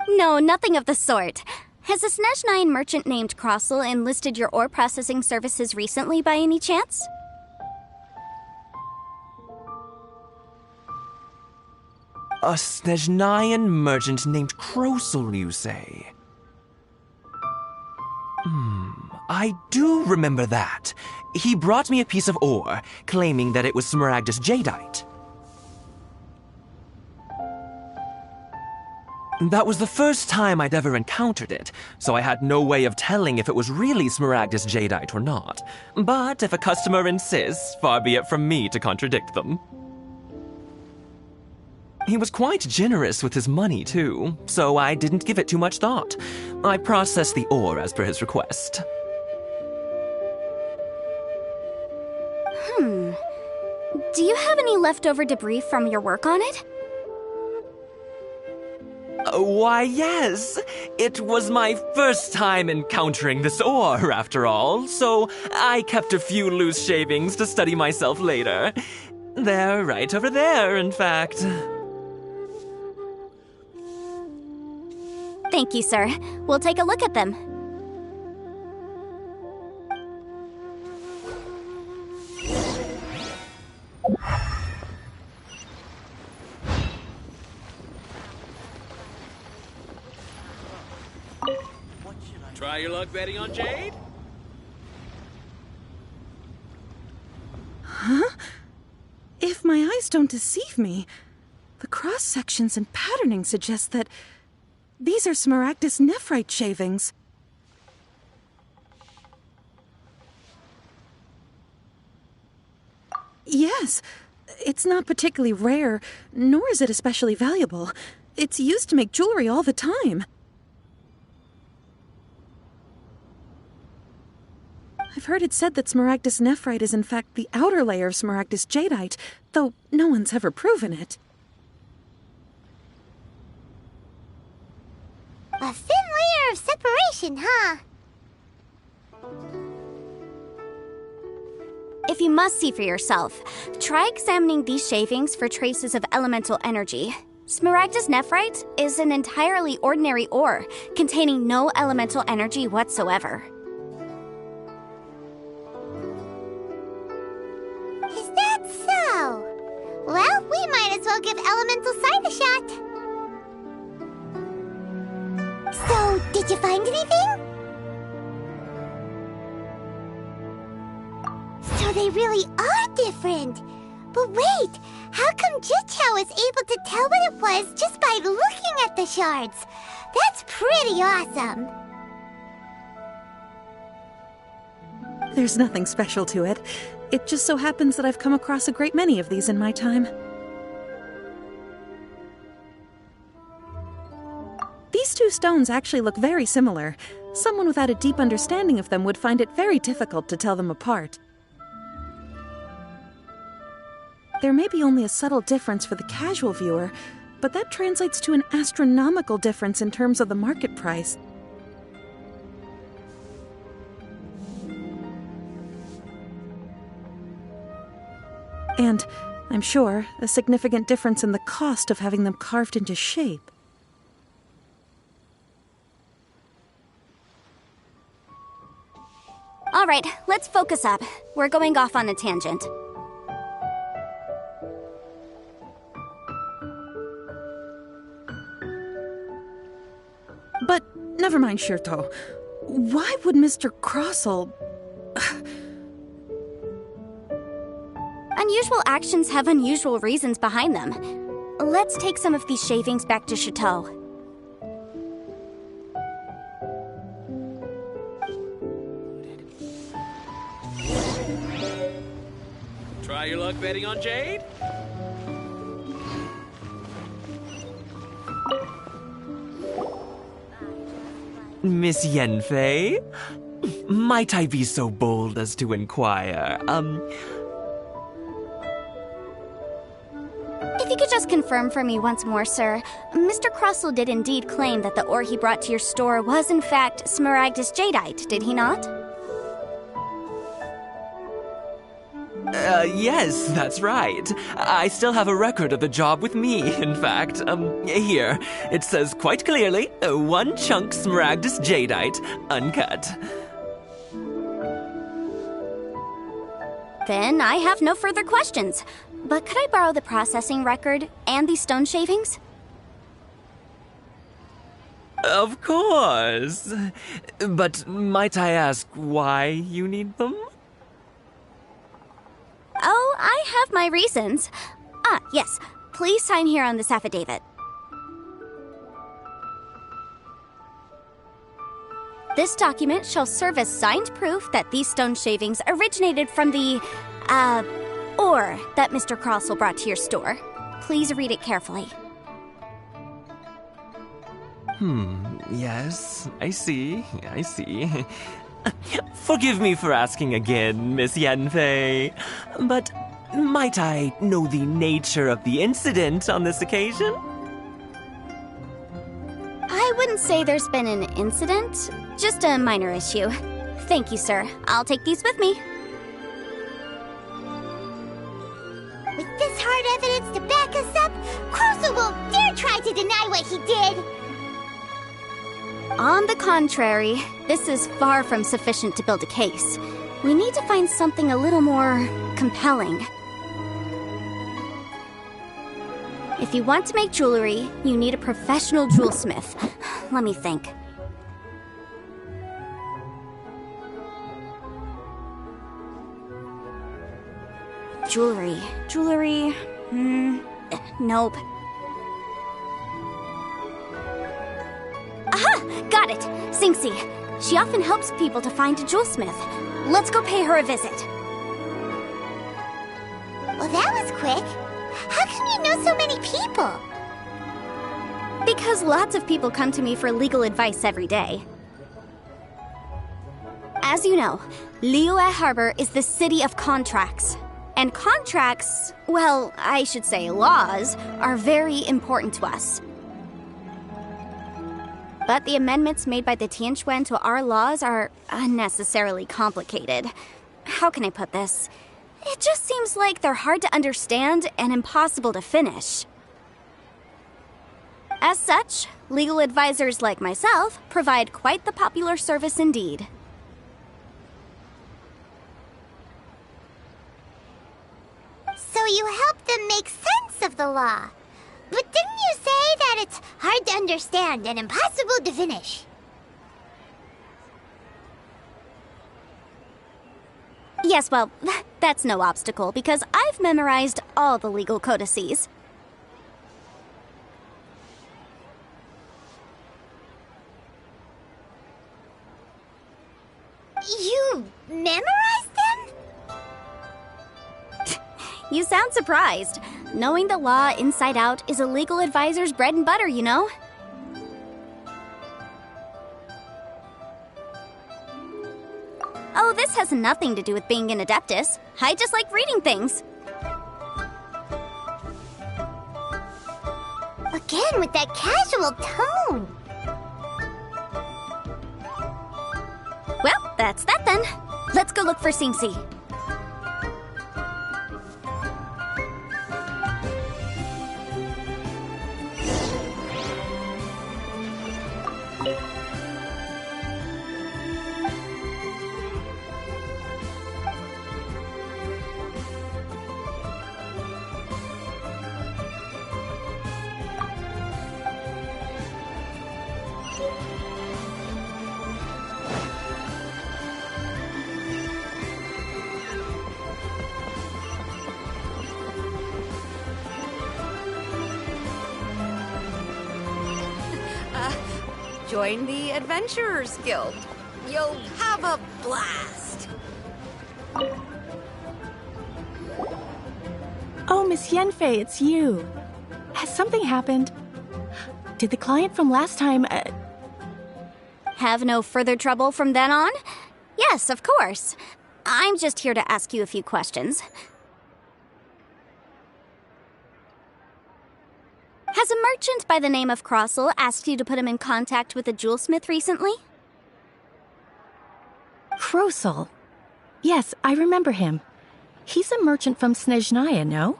No, nothing of the sort. Has a Snezhnine merchant named Crossel enlisted your ore processing services recently by any chance? A Snezhnine merchant named Crossel, you say? I do remember that. He brought me a piece of ore, claiming that it was Smaragdus jadeite. That was the first time I'd ever encountered it, so I had no way of telling if it was really Smaragdus jadeite or not. But if a customer insists, far be it from me to contradict them. He was quite generous with his money, too, so I didn't give it too much thought. I processed the ore as per his request. Do you have any leftover debris from your work on it? Why, yes. It was my first time encountering this ore, after all, so I kept a few loose shavings to study myself later. They're right over there, in fact. Thank you, sir. We'll take a look at them. Try your luck betting on Jade? Huh? If my eyes don't deceive me, the cross-sections and patterning suggest that these are Smaragdus nephrite shavings. Yes, it's not particularly rare, nor is it especially valuable. It's used to make jewelry all the time. I've heard it said that Smaragdus nephrite is in fact the outer layer of Smaragdus jadeite, though no one's ever proven it. A thin layer of separation, huh? If you must see for yourself, try examining these shavings for traces of elemental energy. Smaragdus nephrite is an entirely ordinary ore, containing no elemental energy whatsoever. Is that so? Well, we might as well give elemental sight a shot. So, did you find anything? So they really are different. But wait, how come Jichao was able to tell what it was just by looking at the shards? That's pretty awesome. There's nothing special to it. It just so happens that I've come across a great many of these in my time. These two stones actually look very similar. Someone without a deep understanding of them would find it very difficult to tell them apart. There may be only a subtle difference for the casual viewer, but that translates to an astronomical difference in terms of the market price. And, I'm sure, a significant difference in the cost of having them carved into shape. All right, let's focus up. We're going off on a tangent. But never mind, Shirto. Why would Mr. Crossel... Unusual actions have unusual reasons behind them. Let's take some of these shavings back to Chateau. Try your luck betting on Jade? Miss Yanfei? Might I be so bold as to inquire, If you could just confirm for me once more, sir, Mr. Crossel did indeed claim that the ore he brought to your store was in fact Smaragdus jadeite, did he not? Yes, that's right. I still have a record of the job with me, in fact. Here. It says quite clearly, 1 chunk smaragdus jadeite, uncut. Then I have no further questions. But could I borrow the processing record and these stone shavings? Of course. But might I ask why you need them? Oh, I have my reasons. Yes. Please sign here on this affidavit. This document shall serve as signed proof that these stone shavings originated from the, ore that Mr. Crossell brought to your store. Please read it carefully. Yes, I see. Forgive me for asking again, Miss Yanfei, but might I know the nature of the incident on this occasion? I wouldn't say there's been an incident, just a minor issue. Thank you, sir. I'll take these with me. With this hard evidence to back us up, Crossell won't dare try to deny what he did! On the contrary, this is far from sufficient to build a case. We need to find something a little more compelling. If you want to make jewelry, you need a professional jewelsmith. Let me think. Jewelry, nope. Aha! Got it! Singxi. She often helps people to find a jewelsmith. Let's go pay her a visit. Well, that was quick. How come you know so many people? Because lots of people come to me for legal advice every day. As you know, Liyue Harbor is the city of contracts. And contracts, well, I should say laws, are very important to us. But the amendments made by the Tianquan to our laws are unnecessarily complicated. How can I put this? It just seems like they're hard to understand and impossible to finish. As such, legal advisors like myself provide quite the popular service indeed. So you help them make sense of the law. But didn't you say that it's hard to understand and impossible to finish? Yes, well, that's no obstacle because I've memorized all the legal codices. You memorized them? You sound surprised. Knowing the law inside out is a legal advisor's bread and butter, you know? Oh, this has nothing to do with being an adeptus. I just like reading things. Again, with that casual tone. Well, that's that then. Let's go look for Singxi. Join the Adventurers Guild. You'll have a blast. Oh, Miss Yanfei, it's you. Has something happened? Did the client from last time, Have no further trouble from then on? Yes, of course. I'm just here to ask you a few questions. Has a merchant by the name of Crossell asked you to put him in contact with a jewelsmith recently? Crossell? Yes, I remember him. He's a merchant from Snezhnaya, no?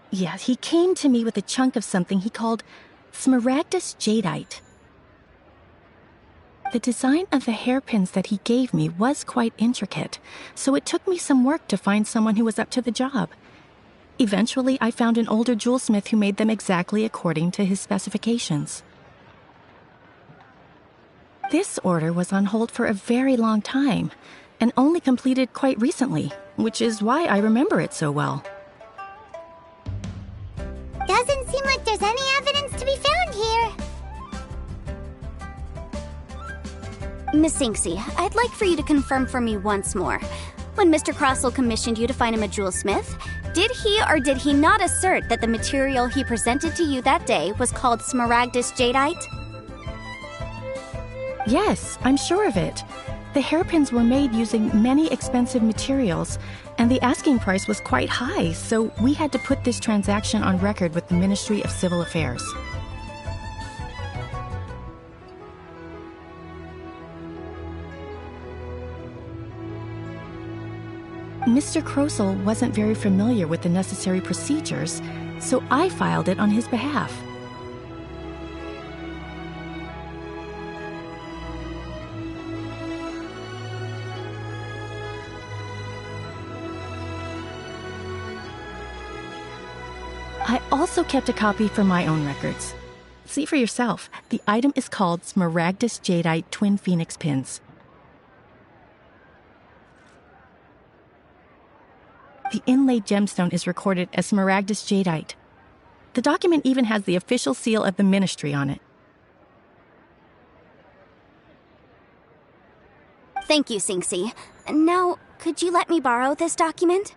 Yeah, he came to me with a chunk of something he called smaragdus jadeite. The design of the hairpins that he gave me was quite intricate, so it took me some work to find someone who was up to the job. Eventually, I found an older jewelsmith who made them exactly according to his specifications. This order was on hold for a very long time, and only completed quite recently, which is why I remember it so well. Doesn't seem like there's any evidence to be found here. Miss Inksy, I'd like for you to confirm for me once more. When Mr. Crossell commissioned you to find him a jewelsmith, did he or did he not assert that the material he presented to you that day was called smaragdus jadeite? Yes, I'm sure of it. The hairpins were made using many expensive materials, and the asking price was quite high, so we had to put this transaction on record with the Ministry of Civil Affairs. Mr. Crossell wasn't very familiar with the necessary procedures, so I filed it on his behalf. I also kept a copy for my own records. See for yourself, the item is called Smaragdus Jadeite Twin Phoenix Pins. The inlaid gemstone is recorded as Smaragdus Jadeite. The document even has the official seal of the ministry on it. Thank you, Sinksy. Now, could you let me borrow this document?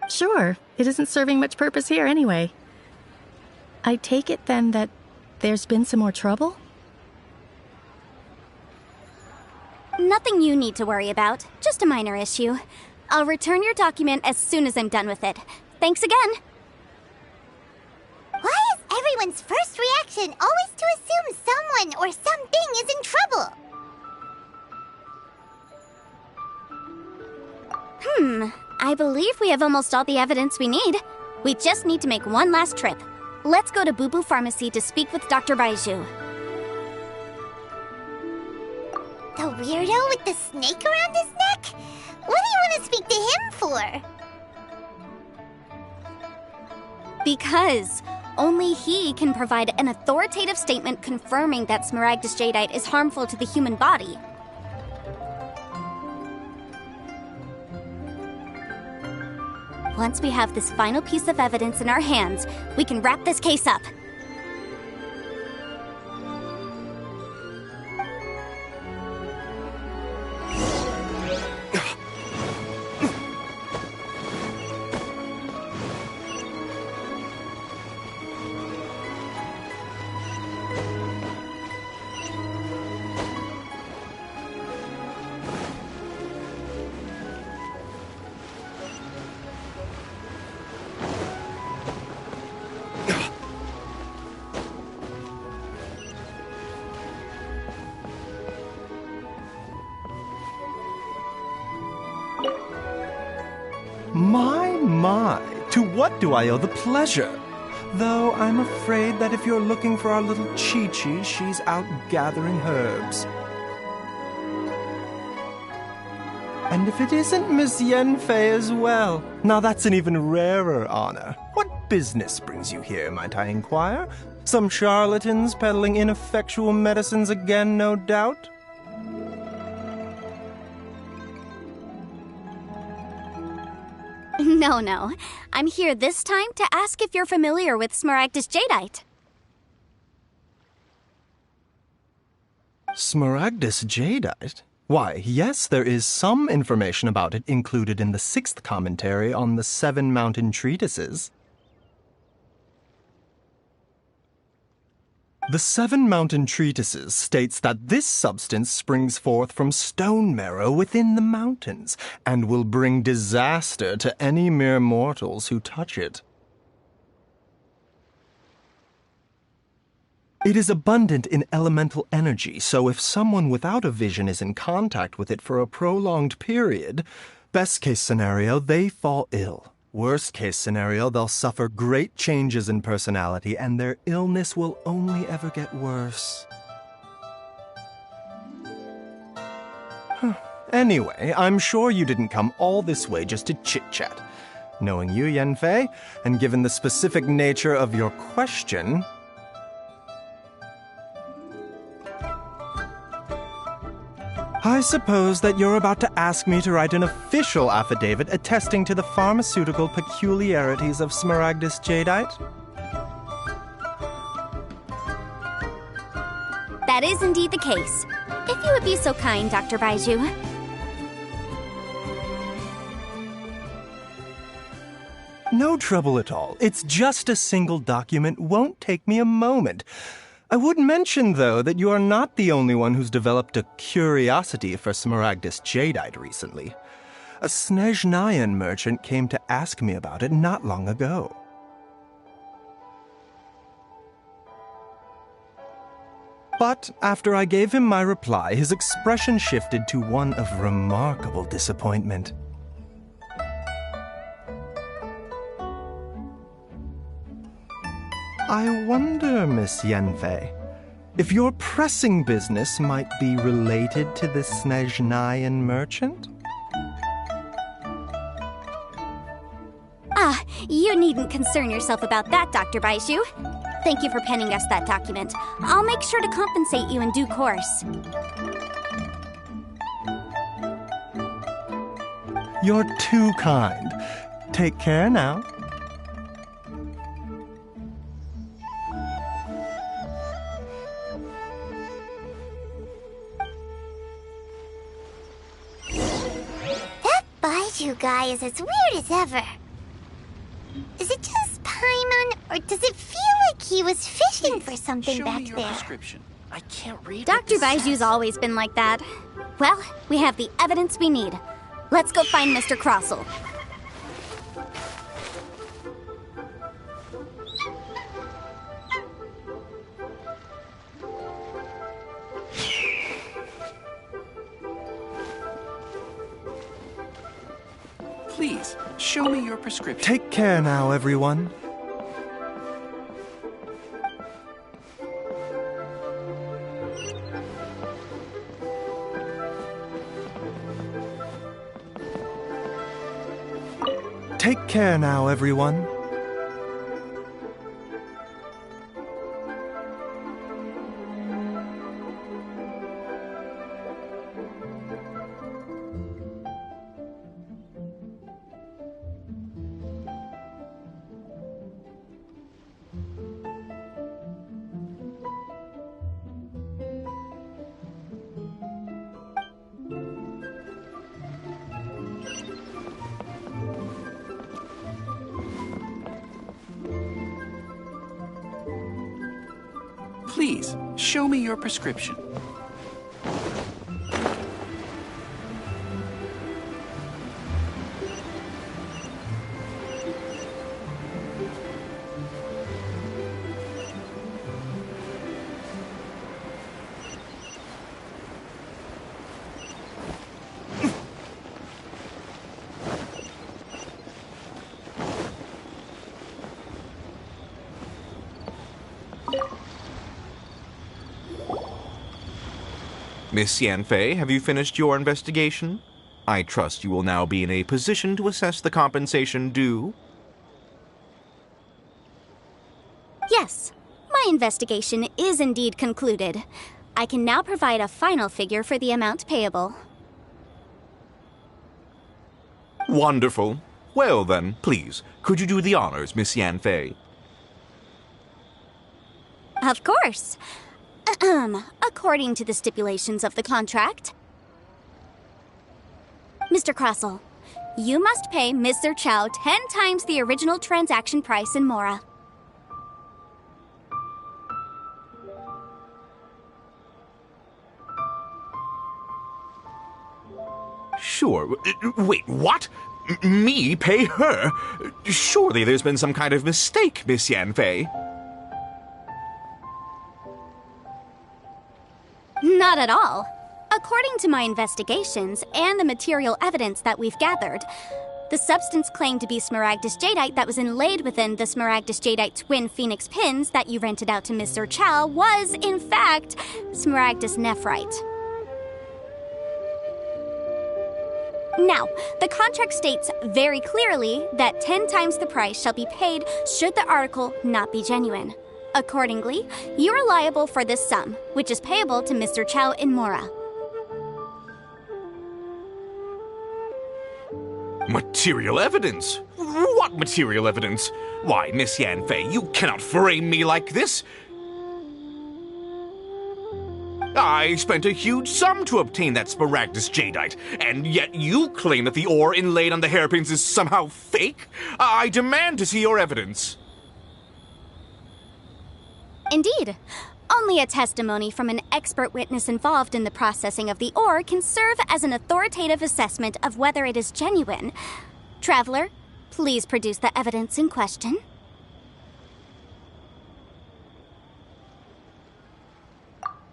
Sure, it isn't serving much purpose here anyway. I take it then that there's been some more trouble? Nothing you need to worry about, just a minor issue. I'll return your document as soon as I'm done with it. Thanks again! Why is everyone's first reaction always to assume someone or something is in trouble? I believe we have almost all the evidence we need. We just need to make one last trip. Let's go to Boo Boo Pharmacy to speak with Dr. Baiju. The weirdo with the snake around his neck? What do you want to speak to him for? Because only he can provide an authoritative statement confirming that smaragdus jadeite is harmful to the human body. Once we have this final piece of evidence in our hands, we can wrap this case up. My, to what do I owe the pleasure? Though I'm afraid that if you're looking for our little Chi-Chi, she's out gathering herbs. And if it isn't Miss Yanfei as well, now that's an even rarer honor. What business brings you here, might I inquire? Some charlatans peddling ineffectual medicines again, no doubt? No. I'm here this time to ask if you're familiar with smaragdus jadeite. Smaragdus jadeite? Why, yes, there is some information about it included in the 6th commentary on the 7 Mountain Treatises. The 7 Mountain Treatises states that this substance springs forth from stone marrow within the mountains, and will bring disaster to any mere mortals who touch it. It is abundant in elemental energy, so if someone without a vision is in contact with it for a prolonged period, best case scenario, they fall ill. Worst case scenario, they'll suffer great changes in personality and their illness will only ever get worse. Anyway, I'm sure you didn't come all this way just to chit-chat. Knowing you, Yanfei, and given the specific nature of your question, I suppose that you're about to ask me to write an official affidavit attesting to the pharmaceutical peculiarities of Smaragdus jadeite? That is indeed the case. If you would be so kind, Dr. Baiju. No trouble at all. It's just a single document. Won't take me a moment. I would mention, though, that you are not the only one who's developed a curiosity for Smaragdus jadeite recently. A Snezhnayan merchant came to ask me about it not long ago. But after I gave him my reply, his expression shifted to one of remarkable disappointment. I wonder, Miss Yanfei, if your pressing business might be related to the Snezhnayan merchant? Ah, you needn't concern yourself about that, Dr. Baiju. Thank you for penning us that document. I'll make sure to compensate you in due course. You're too kind. Take care now. You guy is as weird as ever. Is it just Paimon, or does it feel like he was fishing for something back there? Prescription. I can't read. Dr. Baiju's always been like that. Well, we have the evidence we need. Let's go find Mr. Crossell. Please, show me your prescription. Take care now, everyone. Take care now, everyone. Please, show me your prescription. Miss Yanfei, have you finished your investigation? I trust you will now be in a position to assess the compensation due. Yes, my investigation is indeed concluded. I can now provide a final figure for the amount payable. Wonderful. Well then, please, could you do the honors, Miss Yanfei? Of course. According to the stipulations of the contract. Mr. Crossell, you must pay Mr. Chow 10 times the original transaction price in Mora. Sure. Wait, what? Me pay her? Surely there's been some kind of mistake, Miss Yanfei. Not at all. According to my investigations and the material evidence that we've gathered, the substance claimed to be smaragdus jadeite that was inlaid within the smaragdus jadeite twin phoenix pins that you rented out to Mr. Chow was, in fact, smaragdus nephrite. Now, the contract states very clearly that 10 times the price shall be paid should the article not be genuine. Accordingly, you are liable for this sum, which is payable to Mr. Chow in Mora. Material evidence? What material evidence? Why, Miss Yanfei, you cannot frame me like this. I spent a huge sum to obtain that smaragdus jadeite, and yet you claim that the ore inlaid on the hairpins is somehow fake? I demand to see your evidence. Indeed. Only a testimony from an expert witness involved in the processing of the ore can serve as an authoritative assessment of whether it is genuine. Traveler, please produce the evidence in question.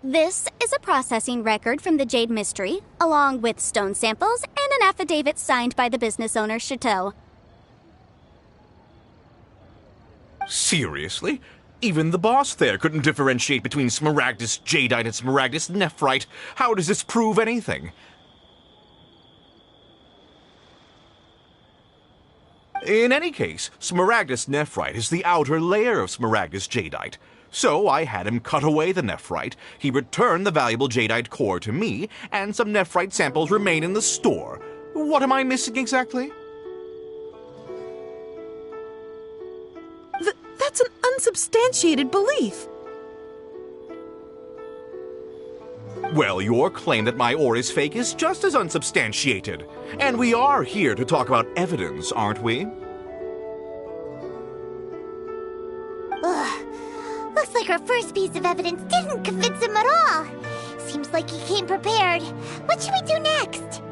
This is a processing record from the Jade Mystery, along with stone samples and an affidavit signed by the business owner, Chateau. Seriously? Even the boss there couldn't differentiate between smaragdus jadeite and smaragdus nephrite. How does this prove anything? In any case, smaragdus nephrite is the outer layer of smaragdus jadeite. So I had him cut away the nephrite, he returned the valuable jadeite core to me, and some nephrite samples remain in the store. What am I missing exactly? That's an unsubstantiated belief. Well, your claim that my ore is fake is just as unsubstantiated. And we are here to talk about evidence, aren't we? Ugh. Looks like our first piece of evidence didn't convince him at all. Seems like he came prepared. What should we do next?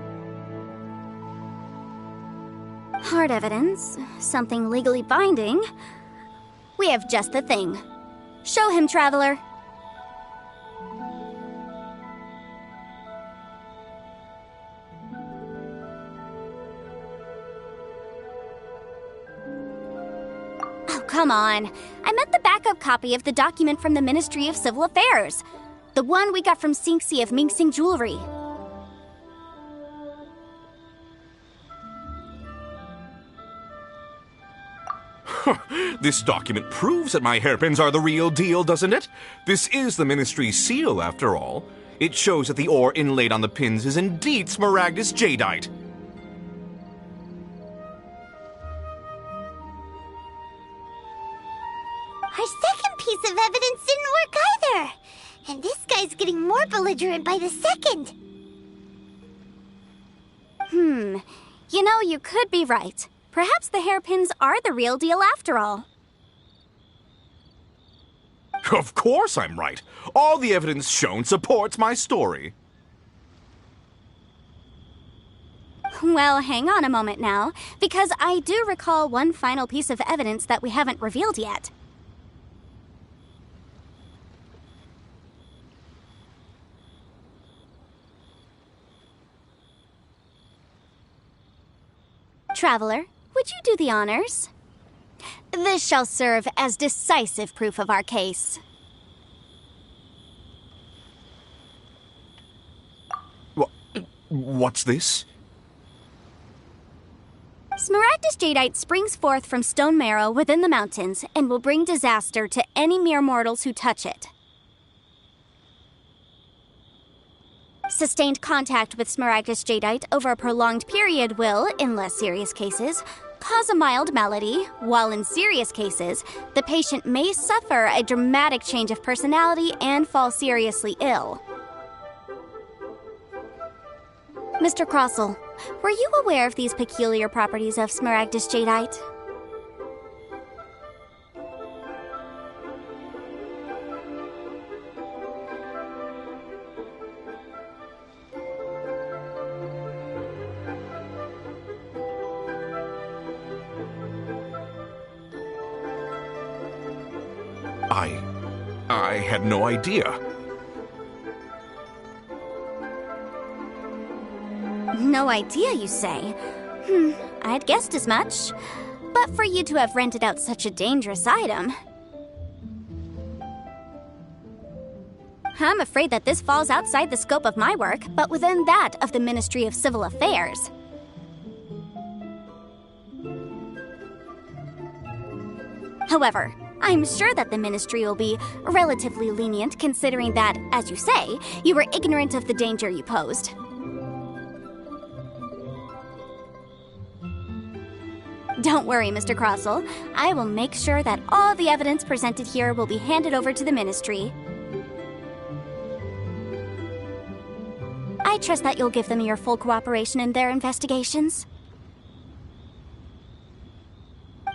Hard evidence, something legally binding. We have just the thing. Show him, Traveler. Oh, come on. I meant the backup copy of the document from the Ministry of Civil Affairs. The one we got from Xingxi of Mingxing Jewelry. This document proves that my hairpins are the real deal, doesn't it? This is the Ministry's seal, after all. It shows that the ore inlaid on the pins is indeed smaragdus jadeite. Our second piece of evidence didn't work either. And this guy's getting more belligerent by the second. You know, you could be right. Perhaps the hairpins are the real deal after all. Of course I'm right. All the evidence shown supports my story. Well, hang on a moment now, because I do recall one final piece of evidence that we haven't revealed yet. Traveler, would you do the honors? This shall serve as decisive proof of our case. What's this? Smaragdus jadeite springs forth from stone marrow within the mountains and will bring disaster to any mere mortals who touch it. Sustained contact with smaragdus jadeite over a prolonged period will, in less serious cases, cause a mild malady, while in serious cases, the patient may suffer a dramatic change of personality and fall seriously ill. Mr. Crossell, were you aware of these peculiar properties of smaragdus jadeite? I had no idea. no idea, you say? I'd guessed as much. But for you to have rented out such a dangerous item... I'm afraid that this falls outside the scope of my work, but within that of the Ministry of Civil Affairs. However, I'm sure that the Ministry will be relatively lenient considering that, as you say, you were ignorant of the danger you posed. Don't worry, Mr. Crossell. I will make sure that all the evidence presented here will be handed over to the Ministry. I trust that you'll give them your full cooperation in their investigations.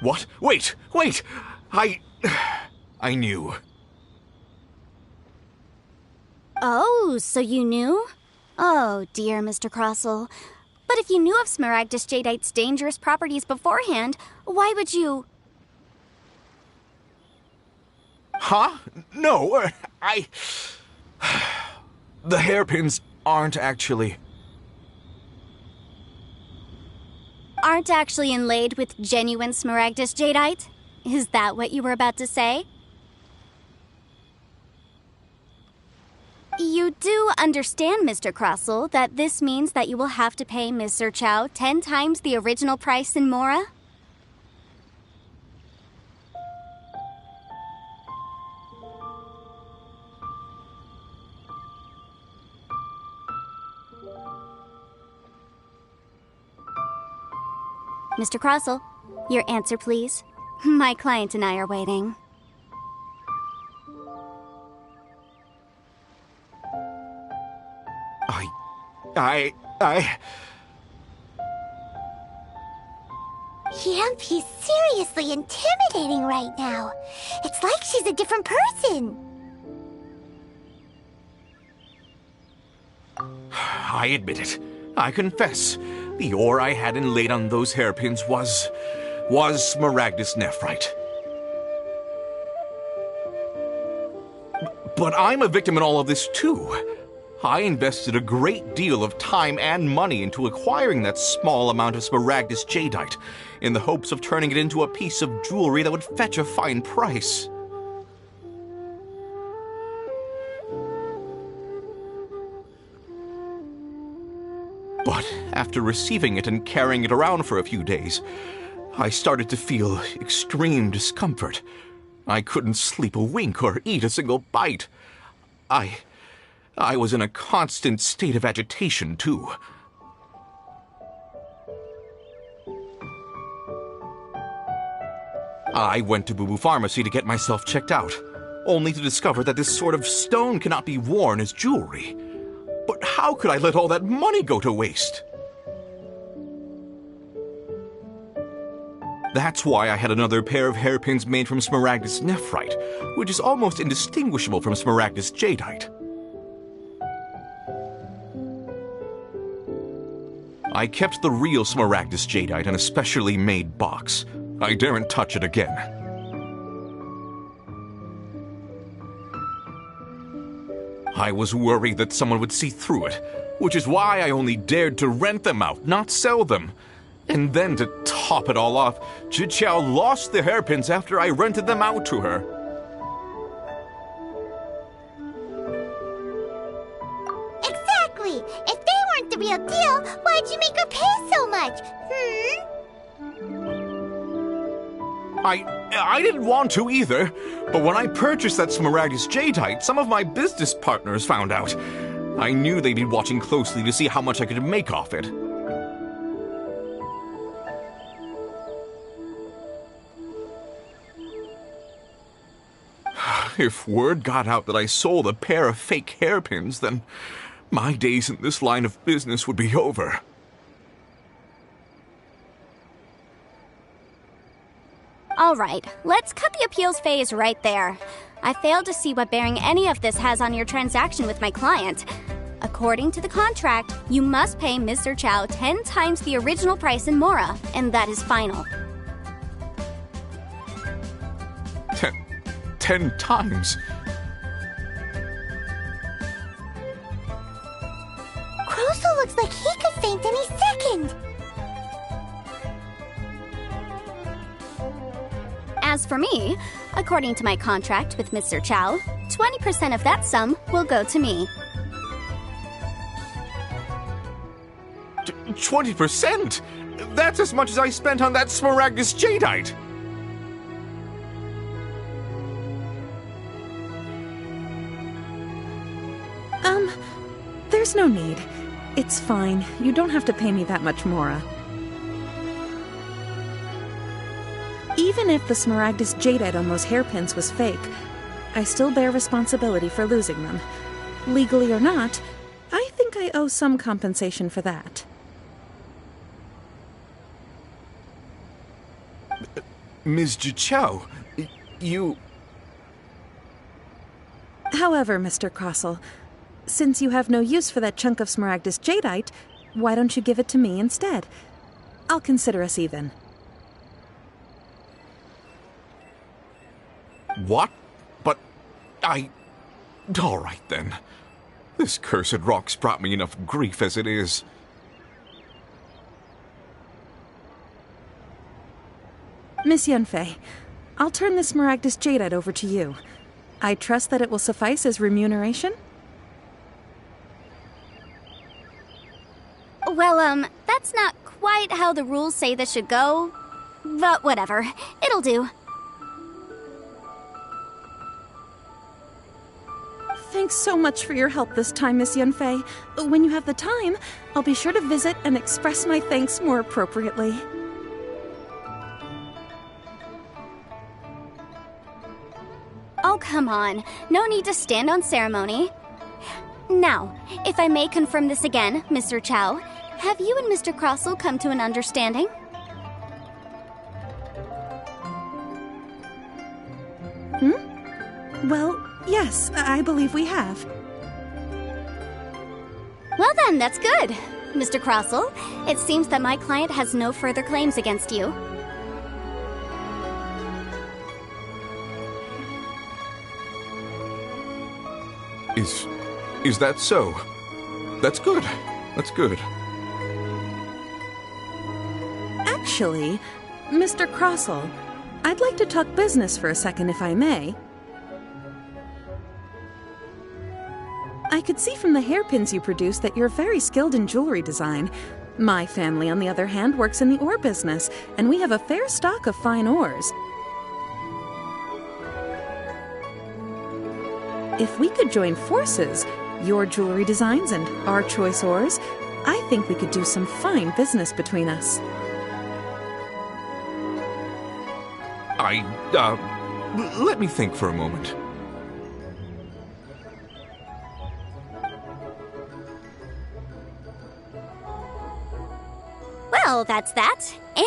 What? Wait! I knew. Oh, so you knew? Oh, dear, Mr. Crossell. But if you knew of Smaragdus Jadeite's dangerous properties beforehand, why would you... Huh? No, The hairpins aren't actually inlaid with genuine Smaragdus Jadeite? Is that what you were about to say? You do understand, Mr. Crossell, that this means that you will have to pay Ms. Zerchow 10 times the original price in Mora? Mr. Crossell, your answer, please. My client and I are waiting. Yep, he's seriously intimidating right now. It's like she's a different person. I admit it. I confess. The ore I had inlaid on those hairpins was Smaragdus nephrite. But I'm a victim in all of this too. I invested a great deal of time and money into acquiring that small amount of Smaragdus Jadeite, in the hopes of turning it into a piece of jewelry that would fetch a fine price. But after receiving it and carrying it around for a few days, I started to feel extreme discomfort. I couldn't sleep a wink or eat a single bite. I was in a constant state of agitation, too. I went to Boo Boo Pharmacy to get myself checked out, only to discover that this sort of stone cannot be worn as jewelry. But how could I let all that money go to waste? That's why I had another pair of hairpins made from Smaragdus nephrite, which is almost indistinguishable from Smaragdus Jadeite. I kept the real Smaragdus Jadeite in a specially made box. I daren't touch it again. I was worried that someone would see through it, which is why I only dared to rent them out, not sell them. And then to top it all off, Zhiqiao lost the hairpins after I rented them out to her. Exactly! If they weren't the real deal, why'd you make her pay so much? I didn't want to either, but when I purchased that Smaragdus Jadeite, some of my business partners found out. I knew they'd be watching closely to see how much I could make off it. If word got out that I sold a pair of fake hairpins, then my days in this line of business would be over. All right, let's cut the appeals phase right there. I failed to see what bearing any of this has on your transaction with my client. According to the contract, you must pay Ms. Zerchow 10 times the original price in Mora, and that is final. 10 times? Crossell looks like he could faint any second. As for me, according to my contract with Mr. Chow, 20% of that sum will go to me. 20%? That's as much as I spent on that Smaragdus jadeite! There's no need. It's fine. You don't have to pay me that much, Mora. Even if the Smaragdus jadeite on those hairpins was fake, I still bear responsibility for losing them. Legally or not, I think I owe some compensation for that. Ms. Chow, you... However, Mr. Crossell, since you have no use for that chunk of Smaragdus jadeite, why don't you give it to me instead? I'll consider us even. What? But all right, then. This cursed rock's brought me enough grief as it is. Miss Yunfei, I'll turn the Smaragdus jadeite over to you. I trust that it will suffice as remuneration? Well, that's not quite how the rules say this should go. But whatever. It'll do. Thanks so much for your help this time, Miss Yunfei. When you have the time, I'll be sure to visit and express my thanks more appropriately. Oh, come on. No need to stand on ceremony. Now, if I may confirm this again, Mr. Chow, have you and Mr. Crossell come to an understanding? Well, yes, I believe we have. Well then, that's good. Mr. Crossell, it seems that my client has no further claims against you. Is that so? That's good. That's good. Actually, Mr. Crossell, I'd like to talk business for a second, if I may. I could see from the hairpins you produce that you're very skilled in jewelry design. My family, on the other hand, works in the ore business, and we have a fair stock of fine ores. If we could join forces, your jewelry designs and our choice ores, I think we could do some fine business between us. Let me think for a moment. Well, that's that.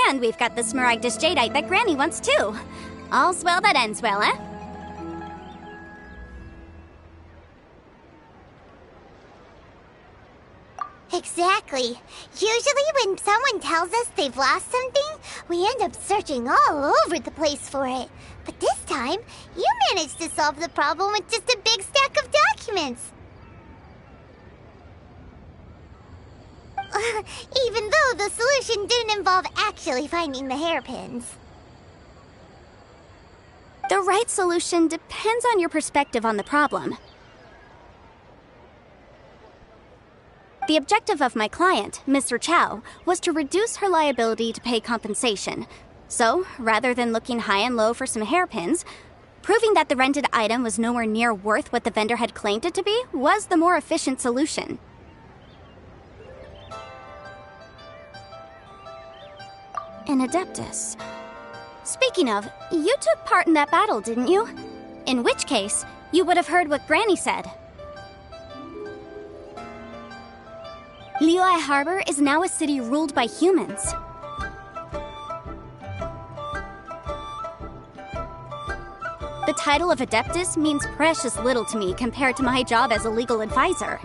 And we've got the Smaragdus jadeite that Granny wants too. All's well that ends well, eh? Exactly. Usually when someone tells us they've lost something, we end up searching all over the place for it. But this time, you managed to solve the problem with just a big stack of documents. Even though the solution didn't involve actually finding the hairpins. The right solution depends on your perspective on the problem. The objective of my client, Mr. Chow, was to reduce her liability to pay compensation. So, rather than looking high and low for some hairpins, proving that the rented item was nowhere near worth what the vendor had claimed it to be was the more efficient solution. An Adeptus. Speaking of, you took part in that battle, didn't you? In which case, you would have heard what Granny said. Liyue Harbor is now a city ruled by humans. The title of Adeptus means precious little to me compared to my job as a legal advisor.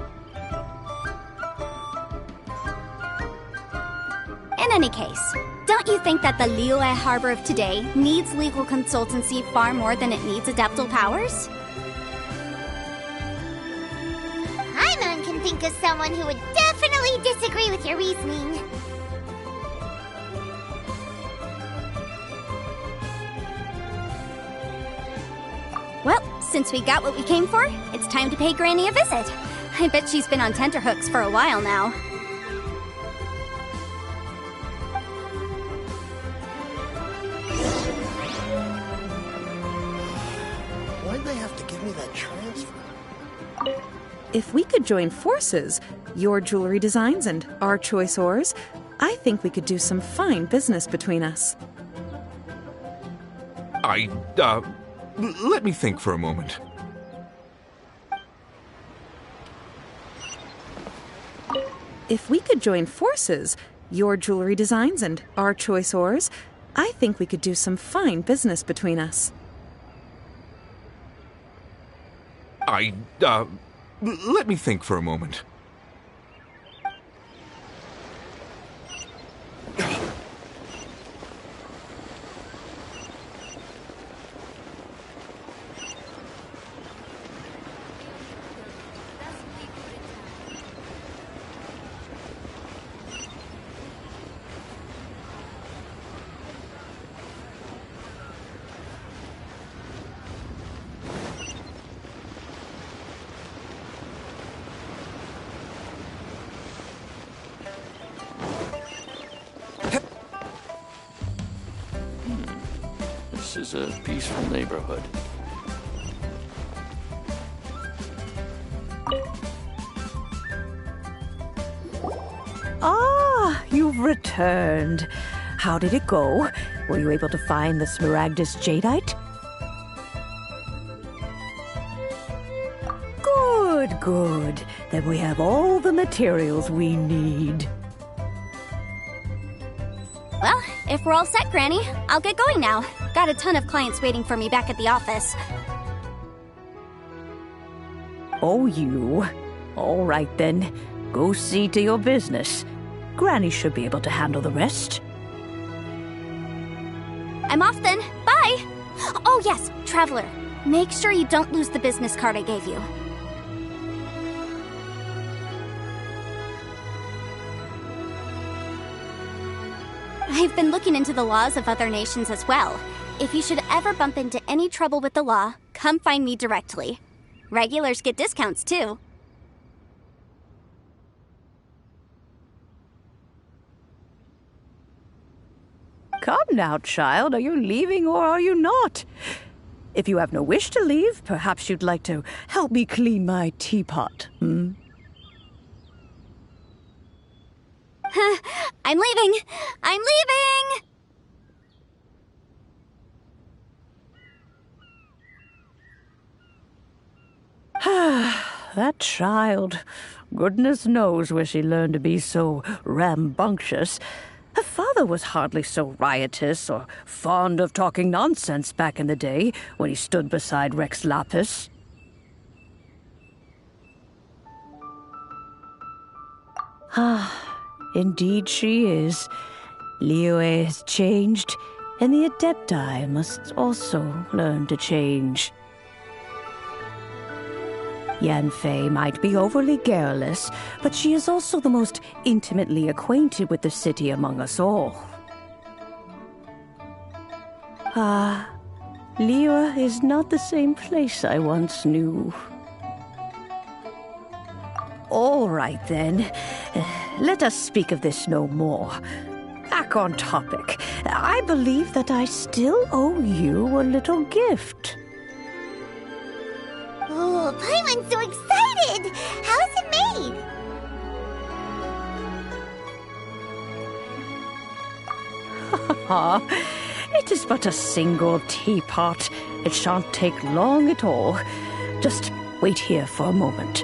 In any case, don't you think that the Liyue Harbor of today needs legal consultancy far more than it needs adeptal powers? Paimon can think of someone who would definitely disagree agree with your reasoning. Well, since we got what we came for, it's time to pay Granny a visit. I bet she's been on tenterhooks for a while now. Why'd they have to give me that transfer? If we could join forces, your jewelry designs and our choice ores, I think we could do some fine business between us. Let me think for a moment. If we could join forces, your jewelry designs and our choice ores, I think we could do some fine business between us. Let me think for a moment. This is a peaceful neighborhood. Ah, you've returned. How did it go? Were you able to find the Smaragdus Jadeite? Good, good. Then we have all the materials we need. Well, if we're all set, Granny, I'll get going now. Got a ton of clients waiting for me back at the office. Oh, you. All right, then. Go see to your business. Granny should be able to handle the rest. I'm off then. Bye! Oh yes, Traveler. Make sure you don't lose the business card I gave you. I've been looking into the laws of other nations as well. If you should ever bump into any trouble with the law, come find me directly. Regulars get discounts too. Come now, child. Are you leaving or are you not? If you have no wish to leave, perhaps you'd like to help me clean my teapot, hmm? I'm leaving! I'm leaving! That child. Goodness knows where she learned to be so rambunctious. Her father was hardly so riotous or fond of talking nonsense back in the day when he stood beside Rex Lapis. Indeed she is. Liyue has changed, and the Adepti must also learn to change. Yanfei might be overly garrulous, but she is also the most intimately acquainted with the city among us all. Liyue is not the same place I once knew. All right, then. Let us speak of this no more. Back on topic. I believe that I still owe you a little gift. Oh, Paimon's so excited! How is it made? It is but a single teapot. It shan't take long at all. Just wait here for a moment.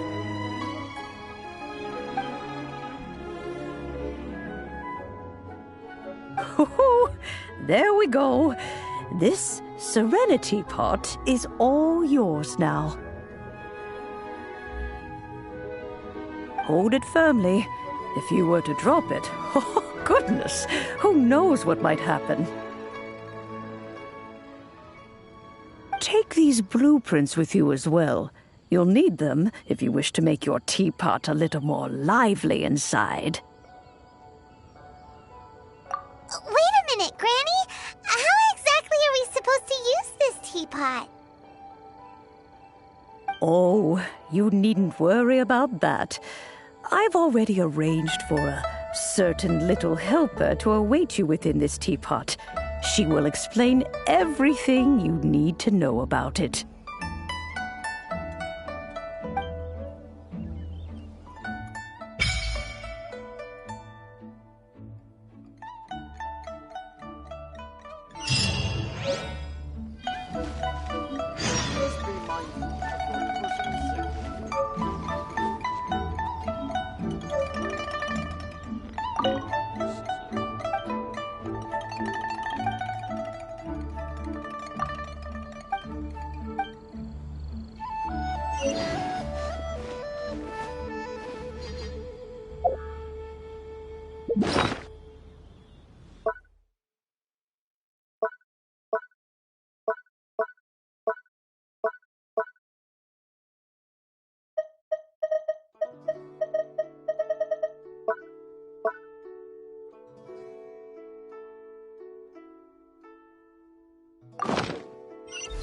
There we go. This Serenity Pot is all yours now. Hold it firmly. If you were to drop it, oh goodness, who knows what might happen. Take these blueprints with you as well. You'll need them if you wish to make your teapot a little more lively inside. minute, Granny. How exactly are we supposed to use this teapot? Oh, you needn't worry about that. I've already arranged for a certain little helper to await you within this teapot. She will explain everything you need to know about it.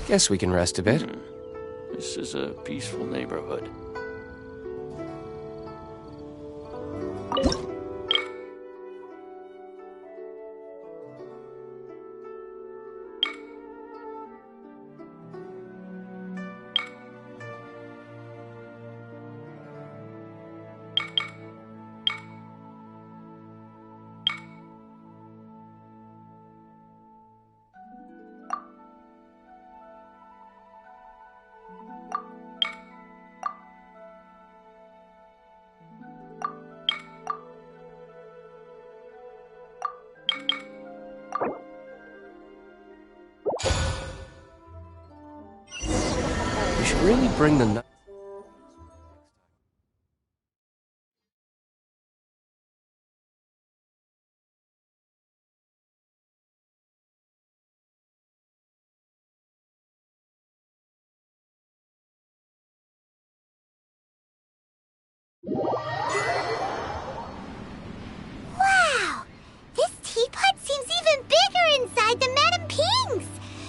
Guess we can rest a bit. This is a peaceful neighborhood. We should really bring the... Wow! This teapot seems even bigger inside than Madame Ping's!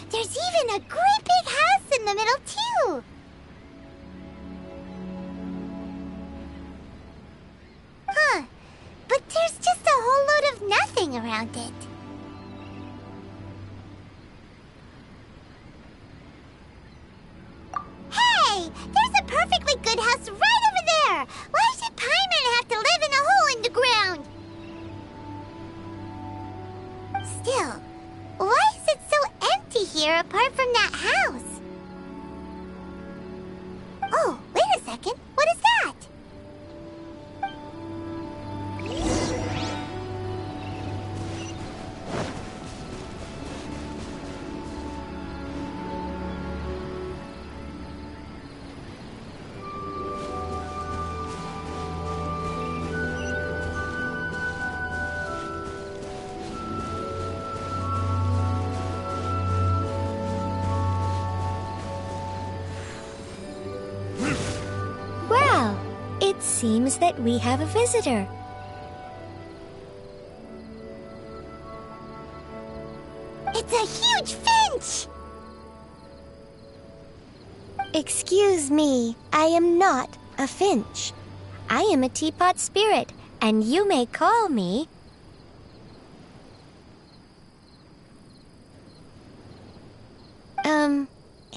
There's even a great big house in the middle, too! Huh. But there's just a whole load of nothing around it. Hey! There's a perfectly good house right over there! Why should Paimon have to live in a hole in the ground? Still, why is it so empty here apart from that house? Oh, wait a second. What is that? Well, it seems that we have a visitor. It's a huge finch! Excuse me, I am not a finch. I am a teapot spirit, and you may call me...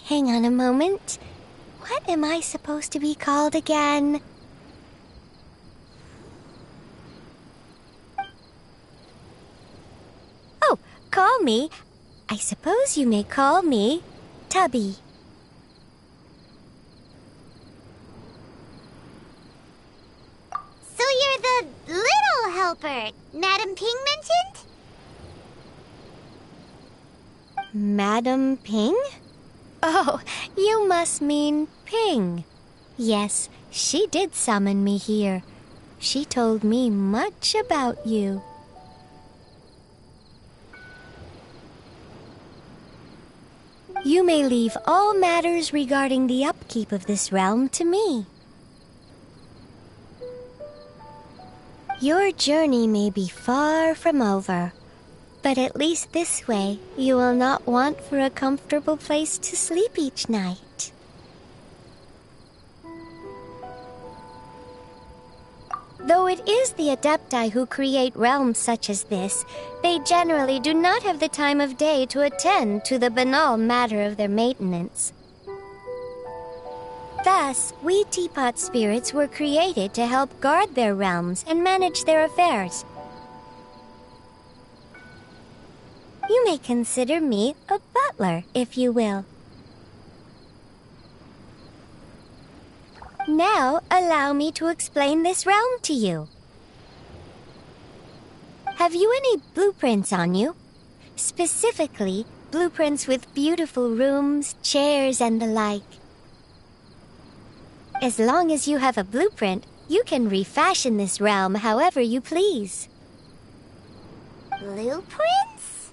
hang on a moment. What am I supposed to be called again? Oh, call me. I suppose you may call me Tubby. So you're the little helper Madame Ping mentioned? Madam Ping? Oh, you must mean Ping. Yes, she did summon me here. She told me much about you. You may leave all matters regarding the upkeep of this realm to me. Your journey may be far from over, But at least this way, you will not want for a comfortable place to sleep each night. Though it is the Adepti who create realms such as this, they generally do not have the time of day to attend to the banal matter of their maintenance. Thus, we teapot spirits were created to help guard their realms and manage their affairs. You may consider me a butler, if you will. Now, allow me to explain this realm to you. Have you any blueprints on you? Specifically, blueprints with beautiful rooms, chairs, and the like. As long as you have a blueprint, you can refashion this realm however you please. Blueprints?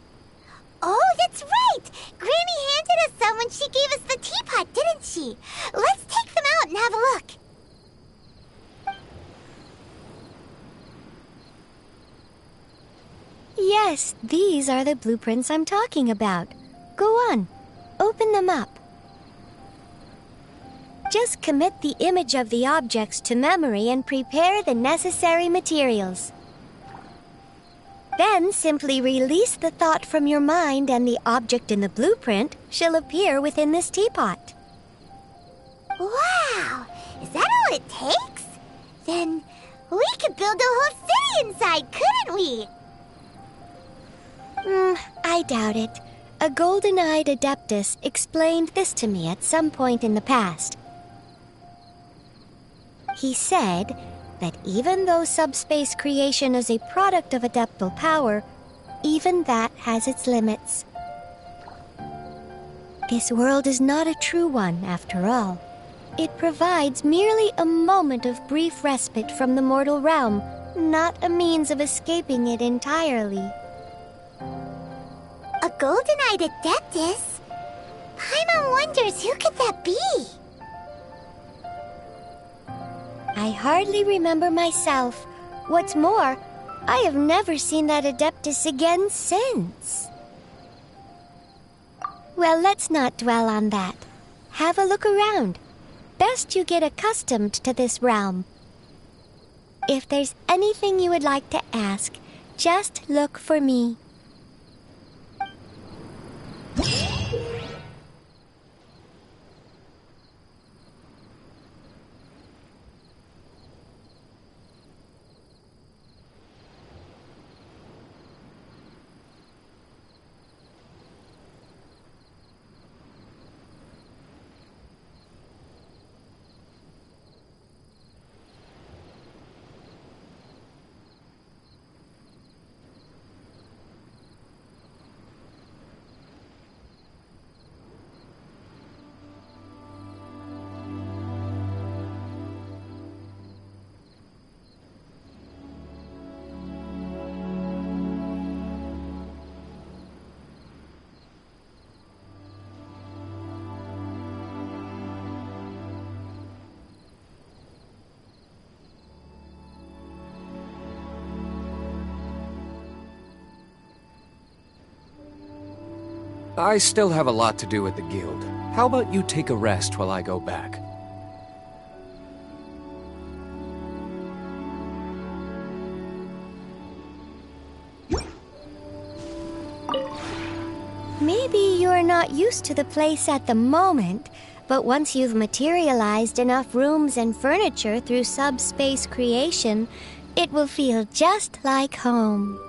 Oh, that's right! Granny handed us some when she gave us the teapot, didn't she? Let's take them out and have a look. Yes, these are the blueprints I'm talking about. Go on, open them up. Just commit the image of the objects to memory and prepare the necessary materials. Then simply release the thought from your mind and the object in the blueprint shall appear within this teapot. Wow! Is that all it takes? Then we could build a whole city inside, couldn't we? I doubt it. A golden-eyed adeptus explained this to me at some point in the past. He said that even though subspace creation is a product of adeptal power, even that has its limits. This world is not a true one, after all. It provides merely a moment of brief respite from the mortal realm, not a means of escaping it entirely. A golden-eyed adeptus? Paimon wonders who could that be? I hardly remember myself. What's more, I have never seen that adeptus again since. Well, let's not dwell on that. Have a look around. Best you get accustomed to this realm. If there's anything you would like to ask, just look for me. I still have a lot to do at the guild. How about you take a rest while I go back? Maybe you're not used to the place at the moment, but once you've materialized enough rooms and furniture through subspace creation, it will feel just like home.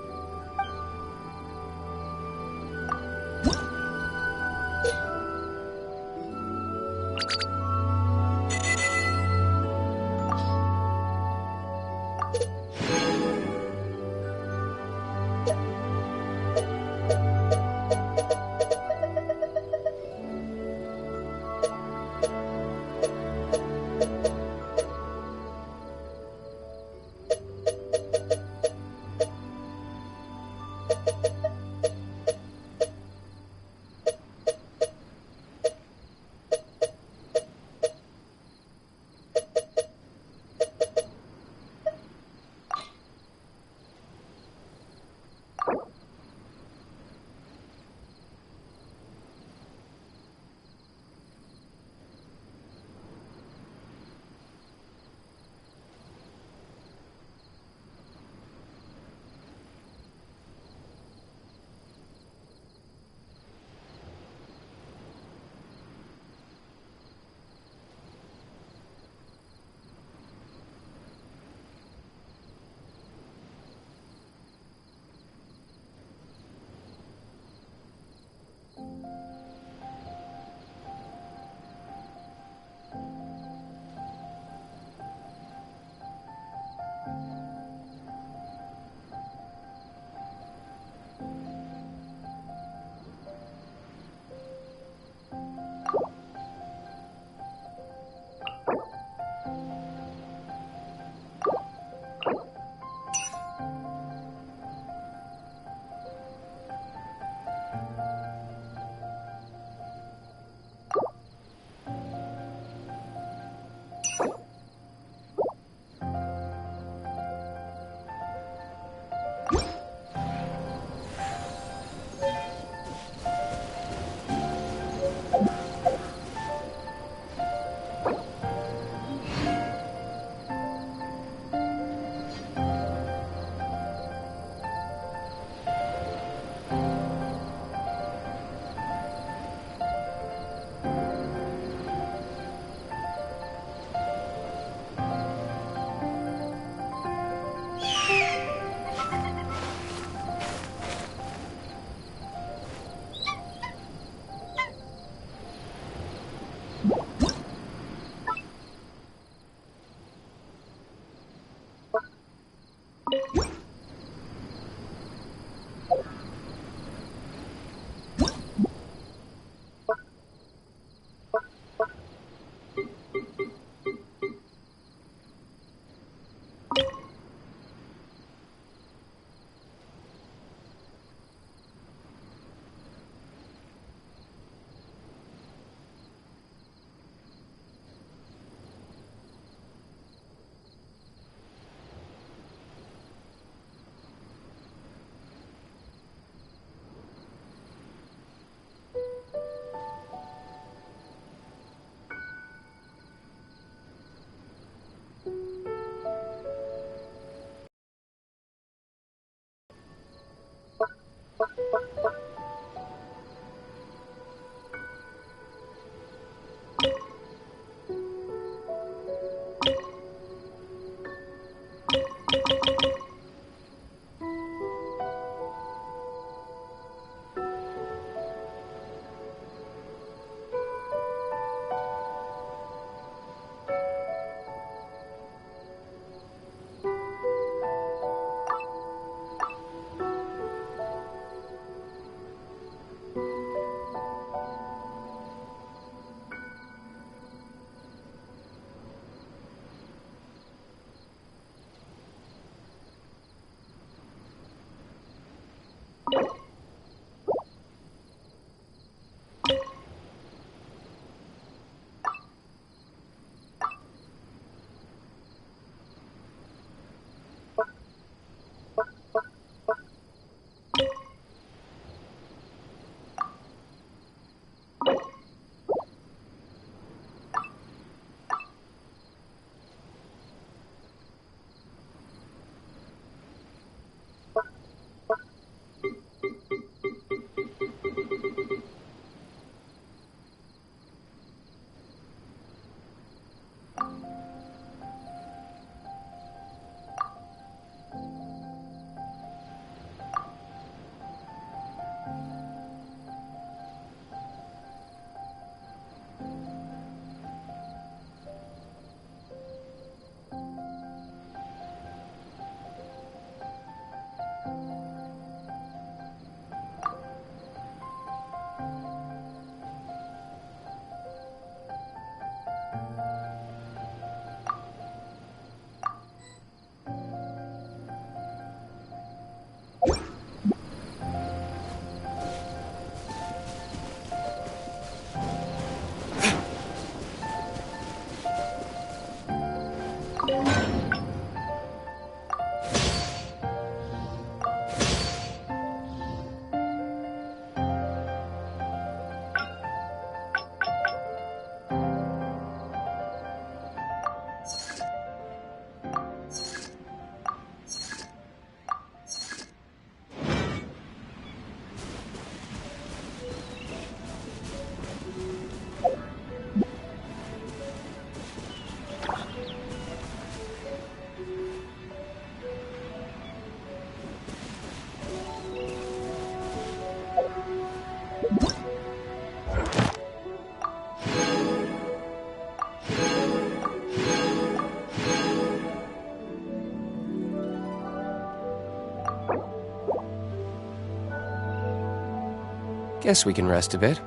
Guess we can rest a bit.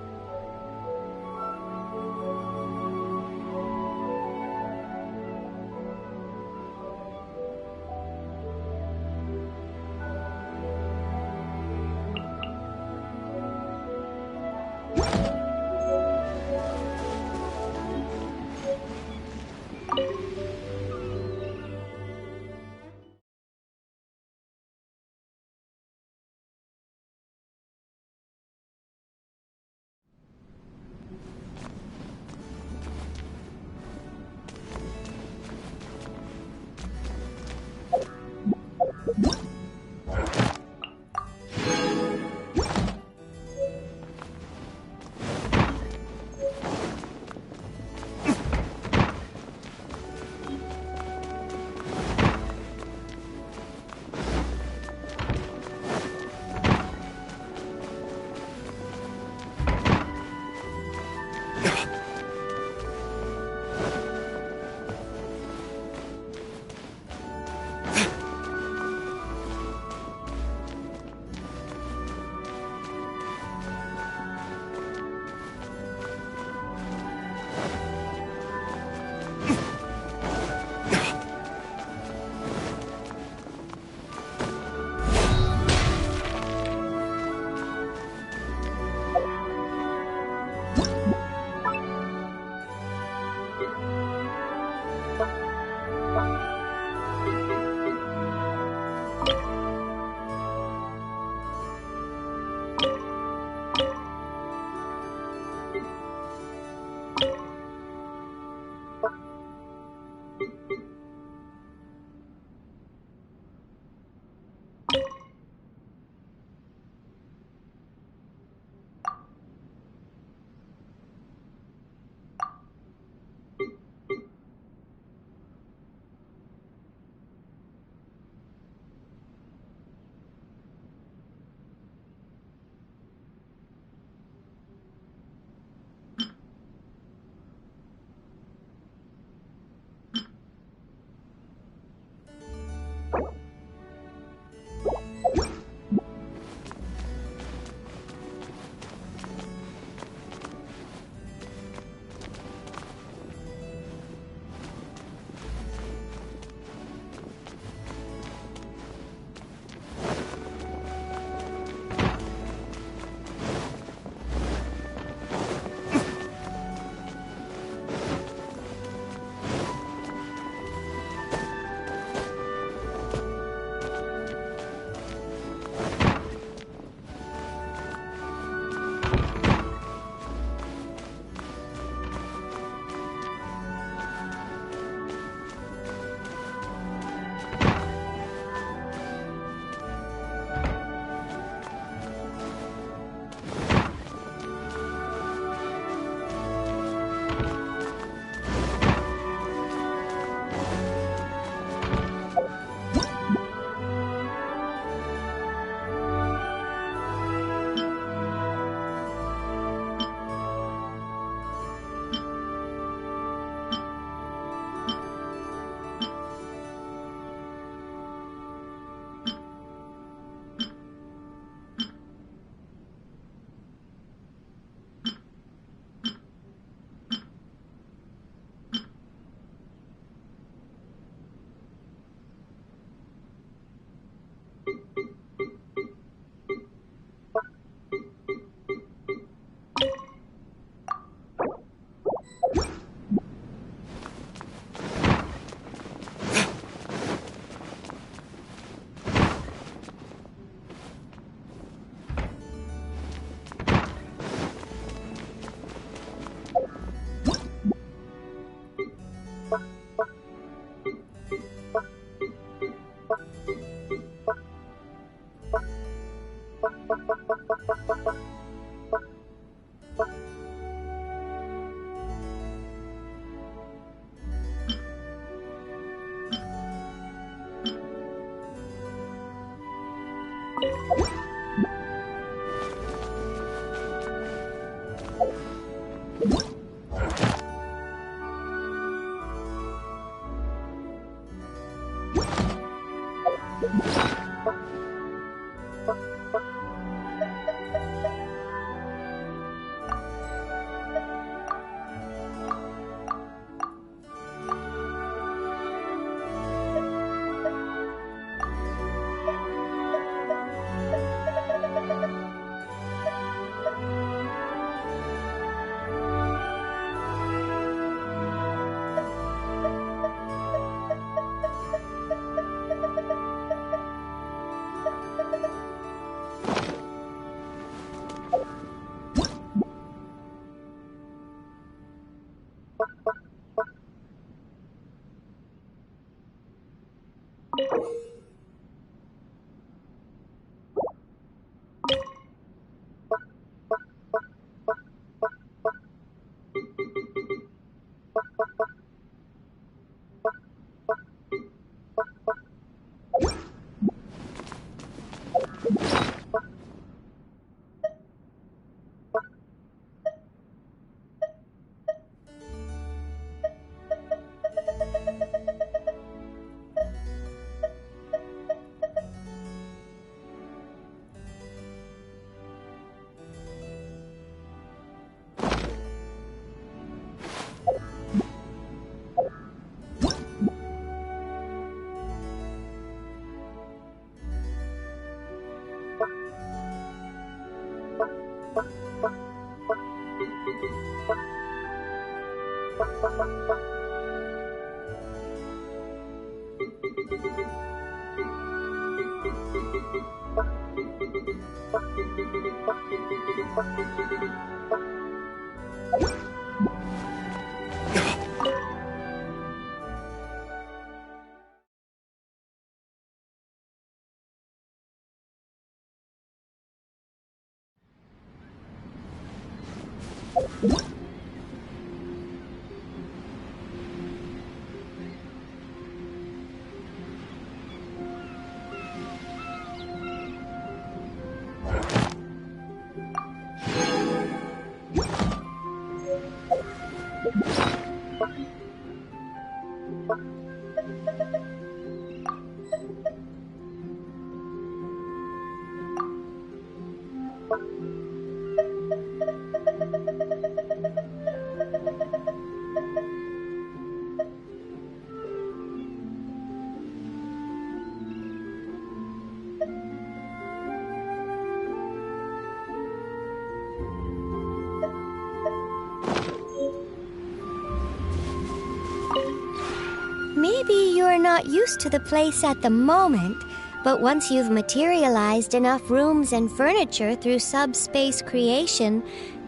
Maybe you're not used to the place at the moment, but once you've materialized enough rooms and furniture through subspace creation,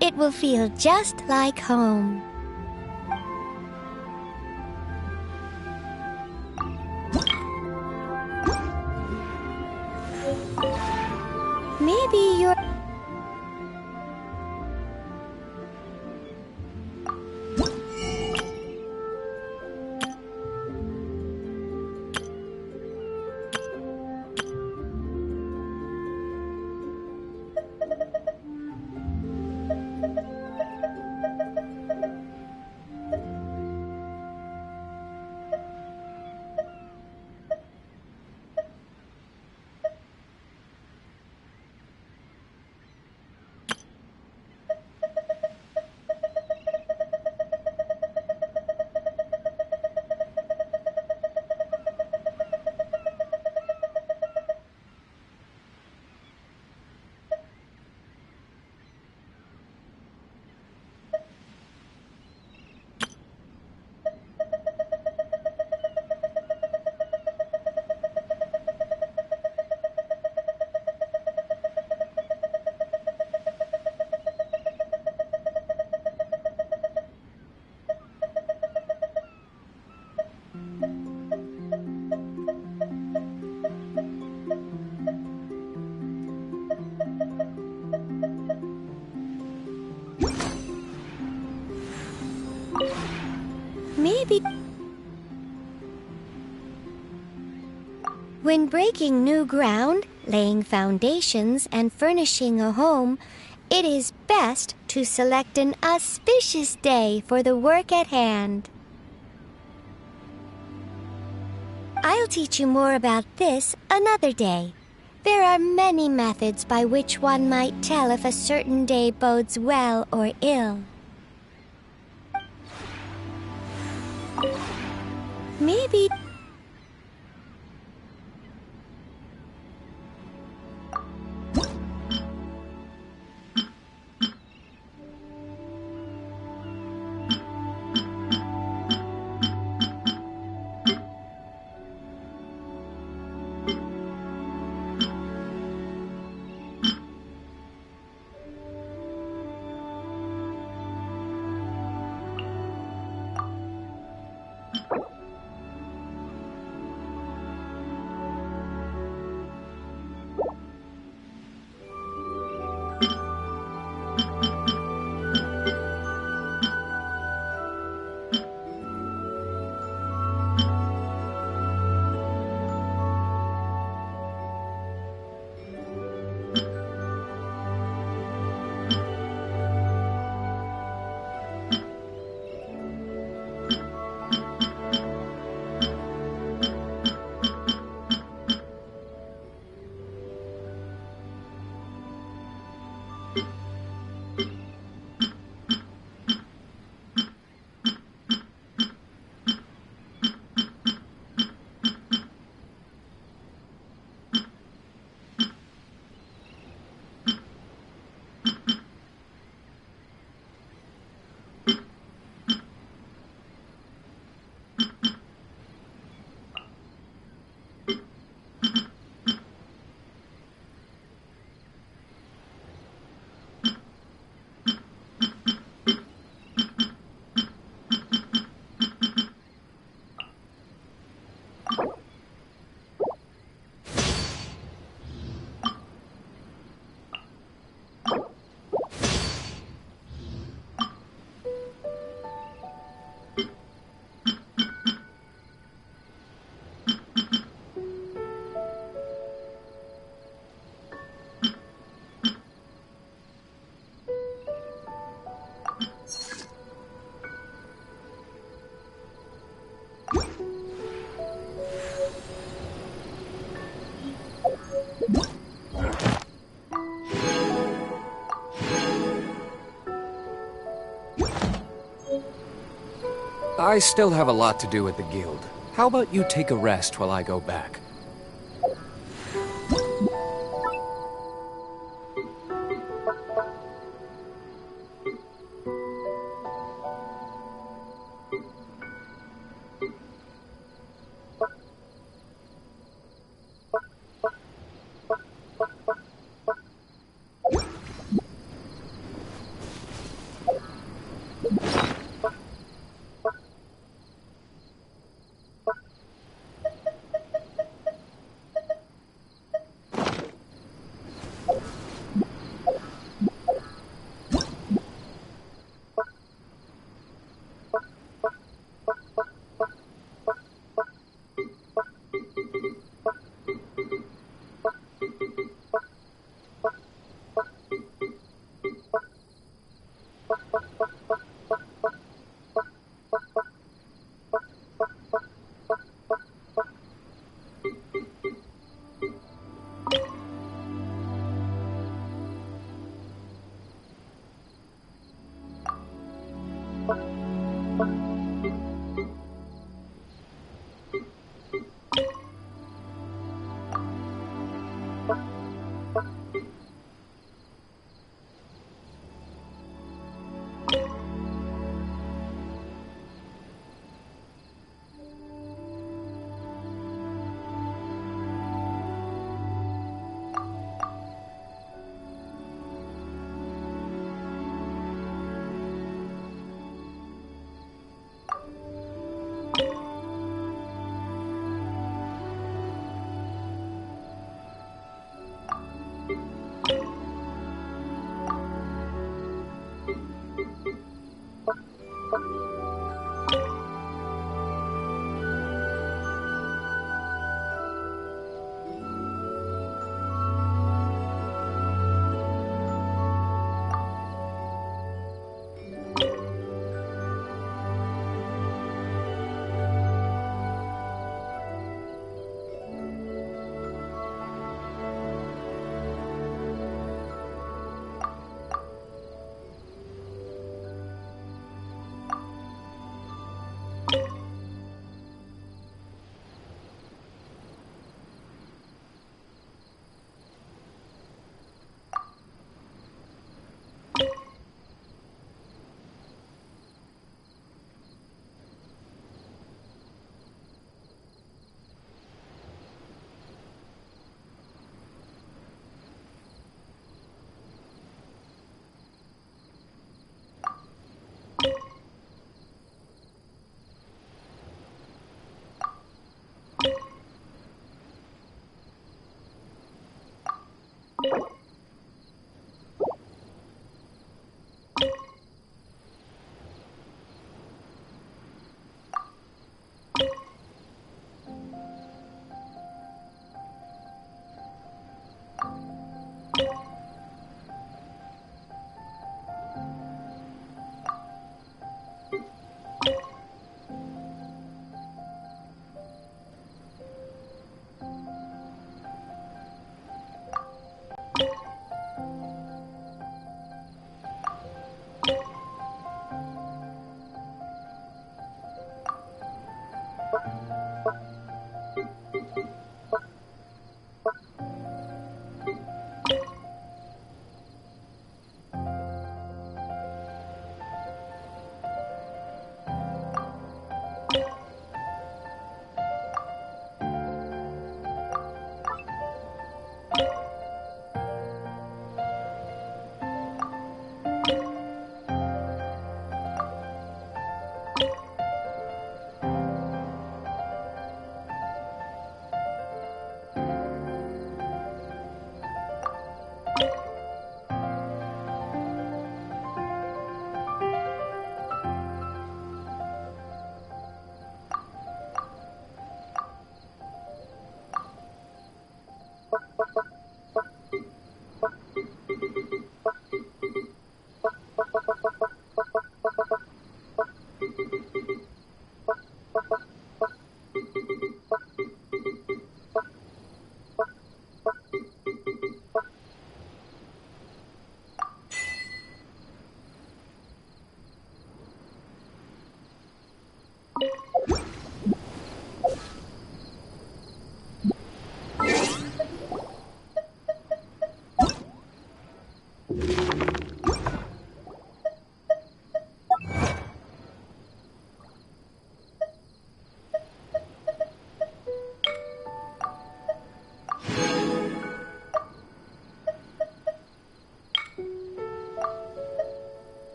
it will feel just like home. Maybe you're... Maybe... When breaking new ground, laying foundations, and furnishing a home, it is best to select an auspicious day for the work at hand. I'll teach you more about this another day. There are many methods by which one might tell if a certain day bodes well or ill. Maybe... I still have a lot to do at the guild. How about you take a rest while I go back?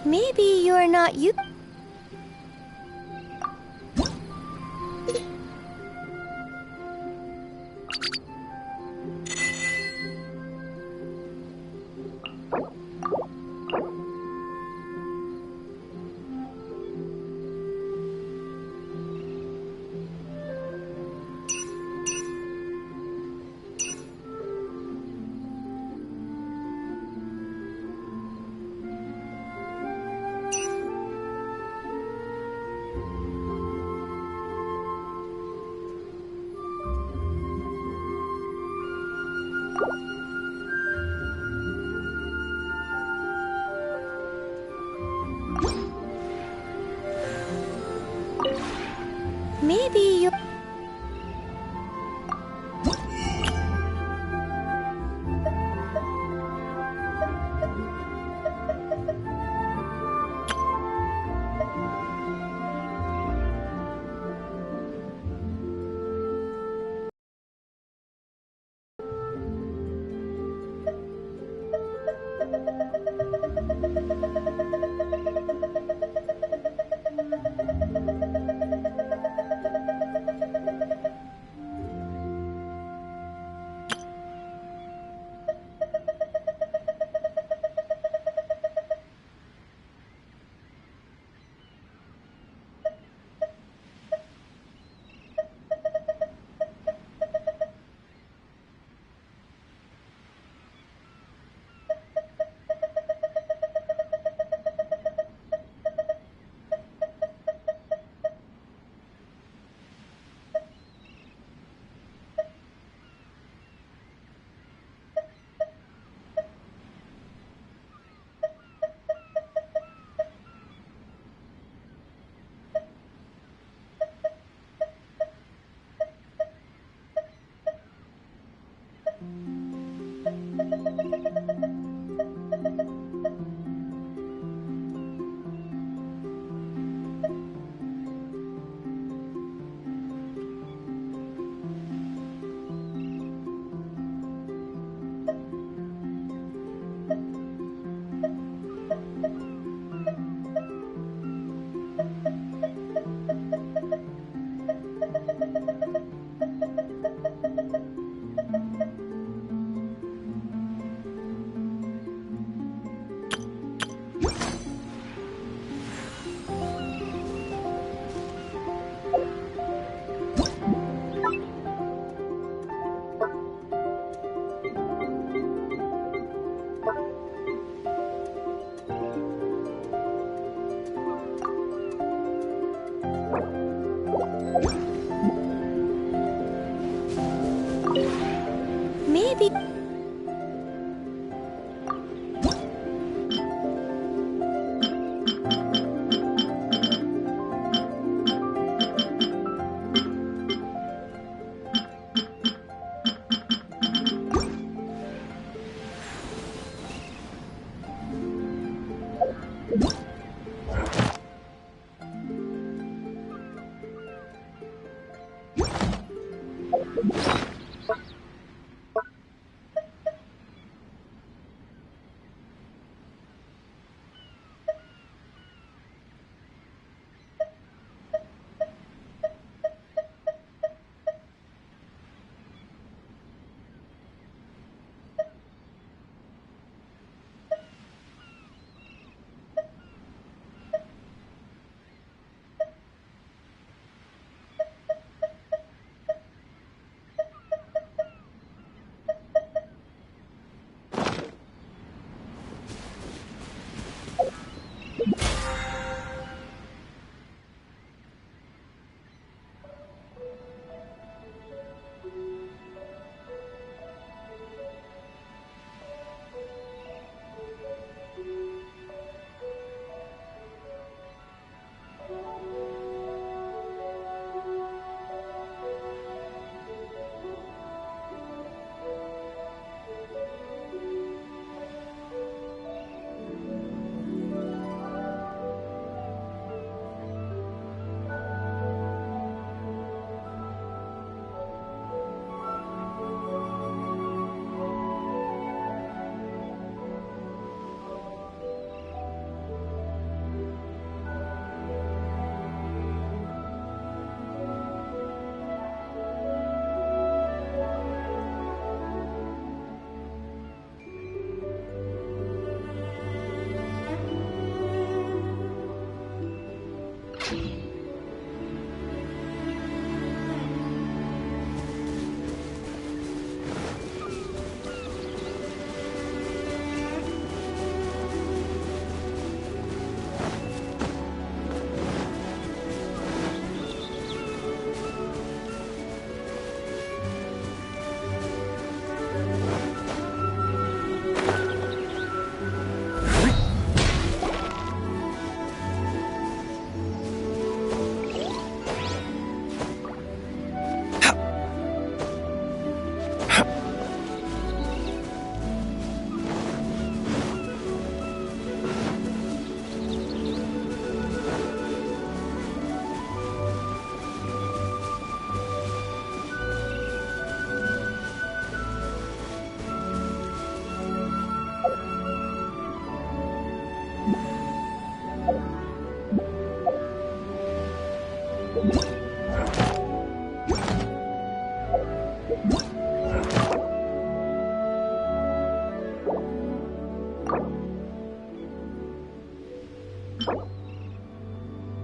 Maybe you're not you. maybe...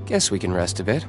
Guess we can rest a bit.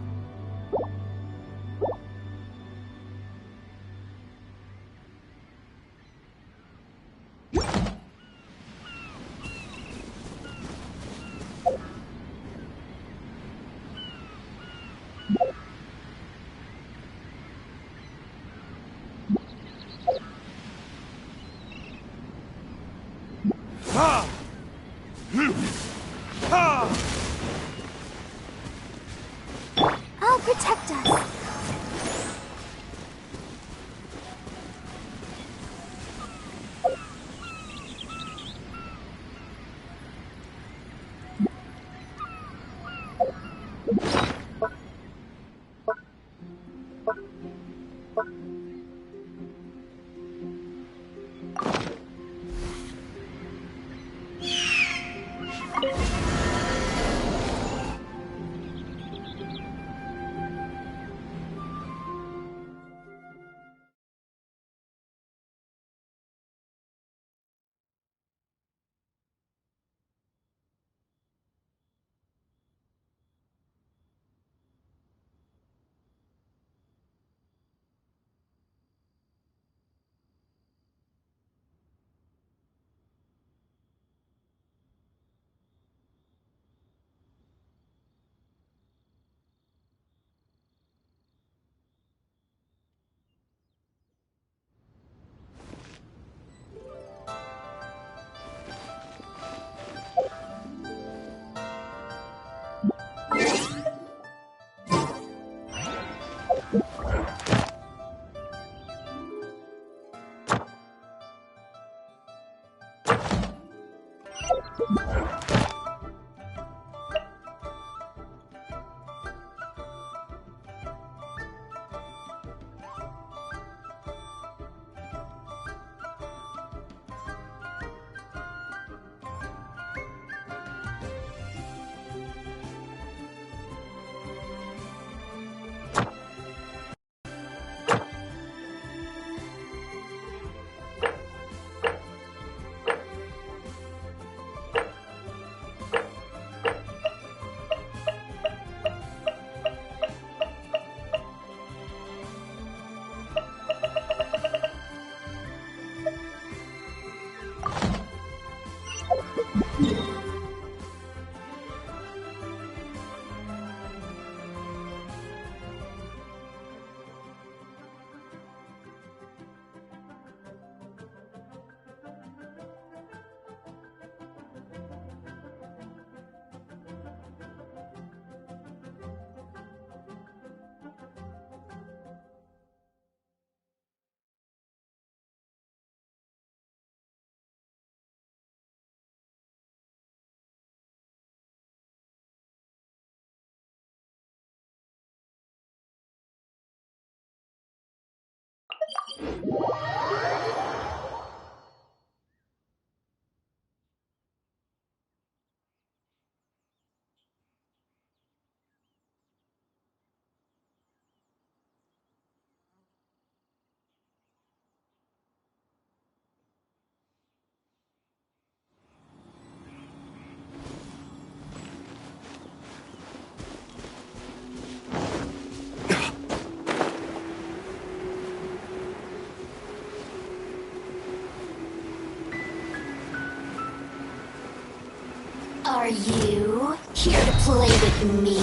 Are you here to play with me?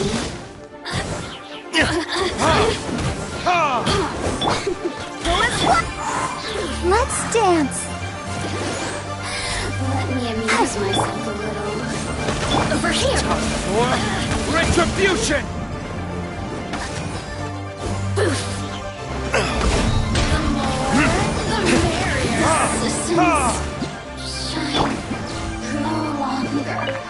Let's dance. Let me amuse myself a little. Over here. For retribution! The merrier. Systems shine no longer.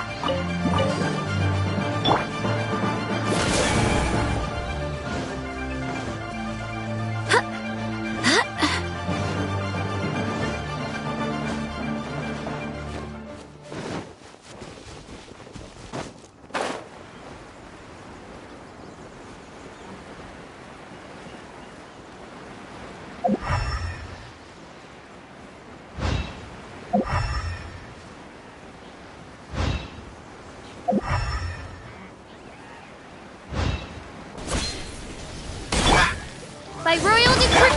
By royal decree.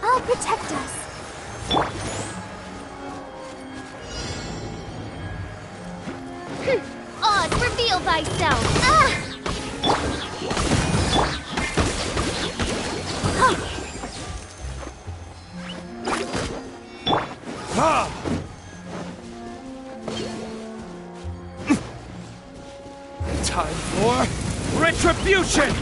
I'll protect us. Oz, reveal thyself. Time for retribution!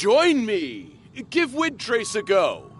Join me! Give Windtrace a go!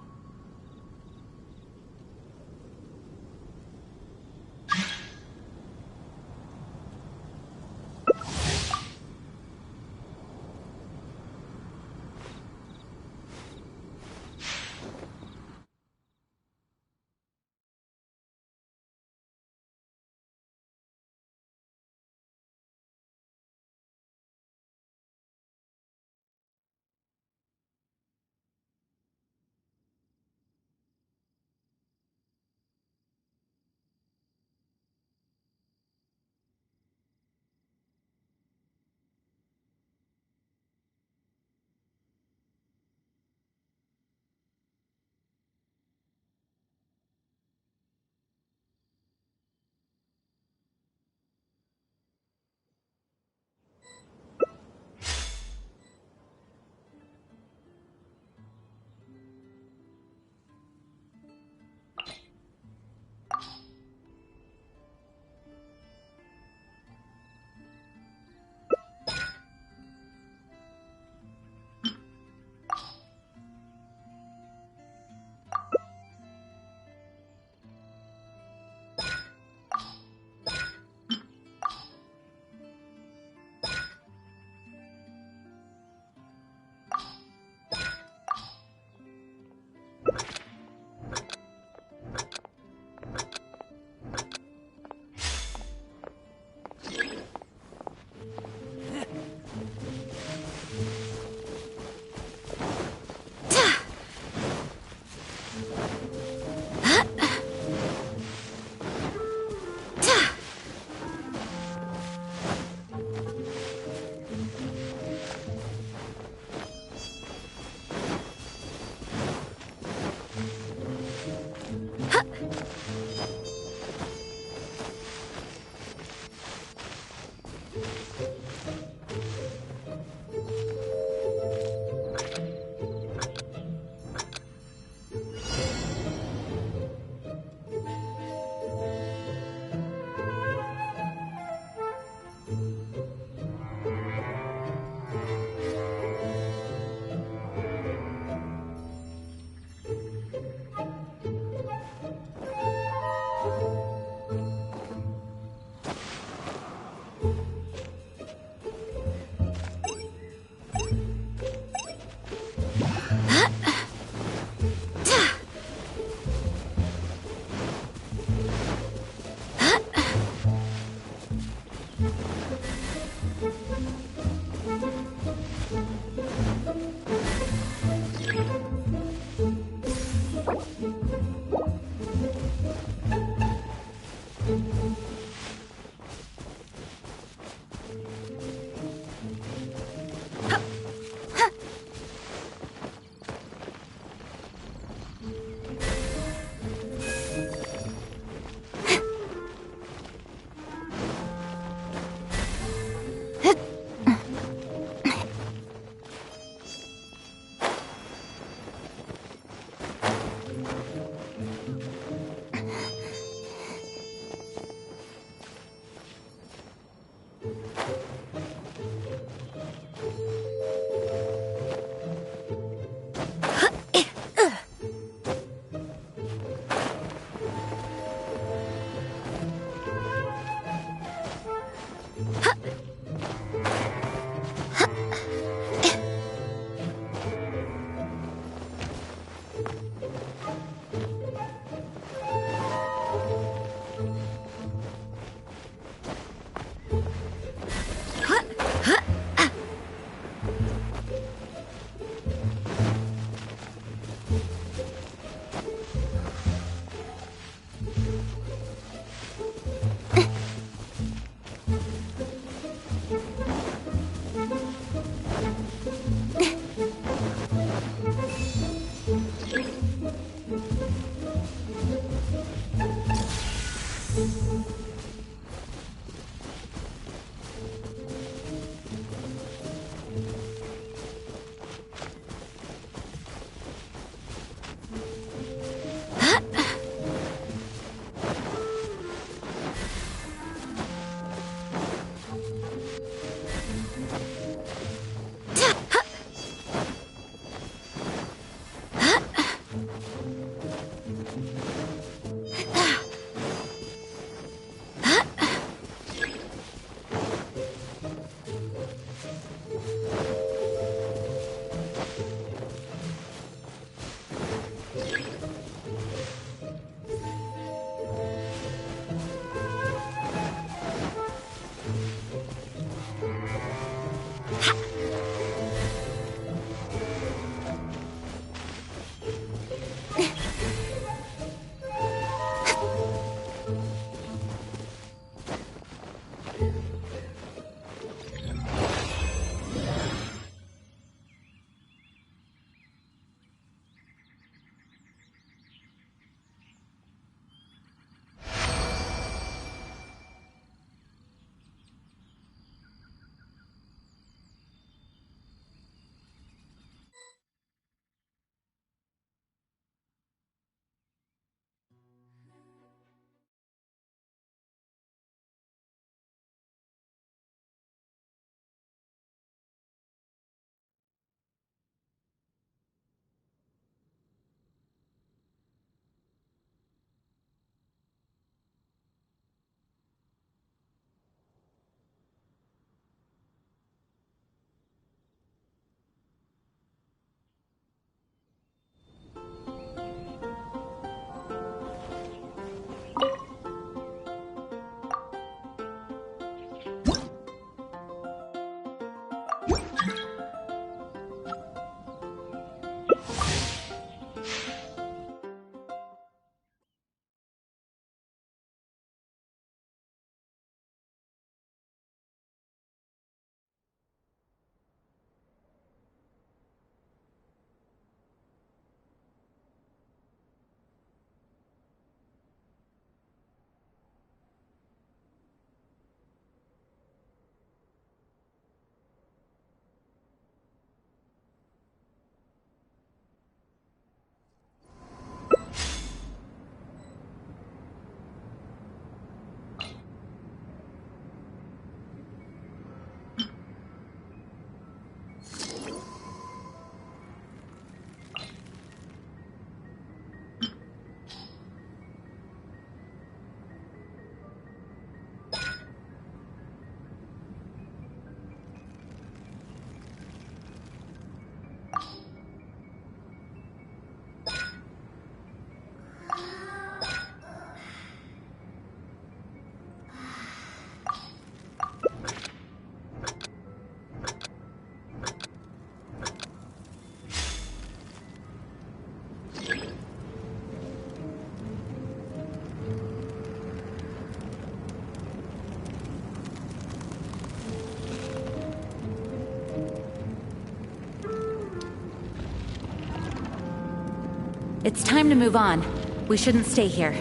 It's time to move on. We shouldn't stay here.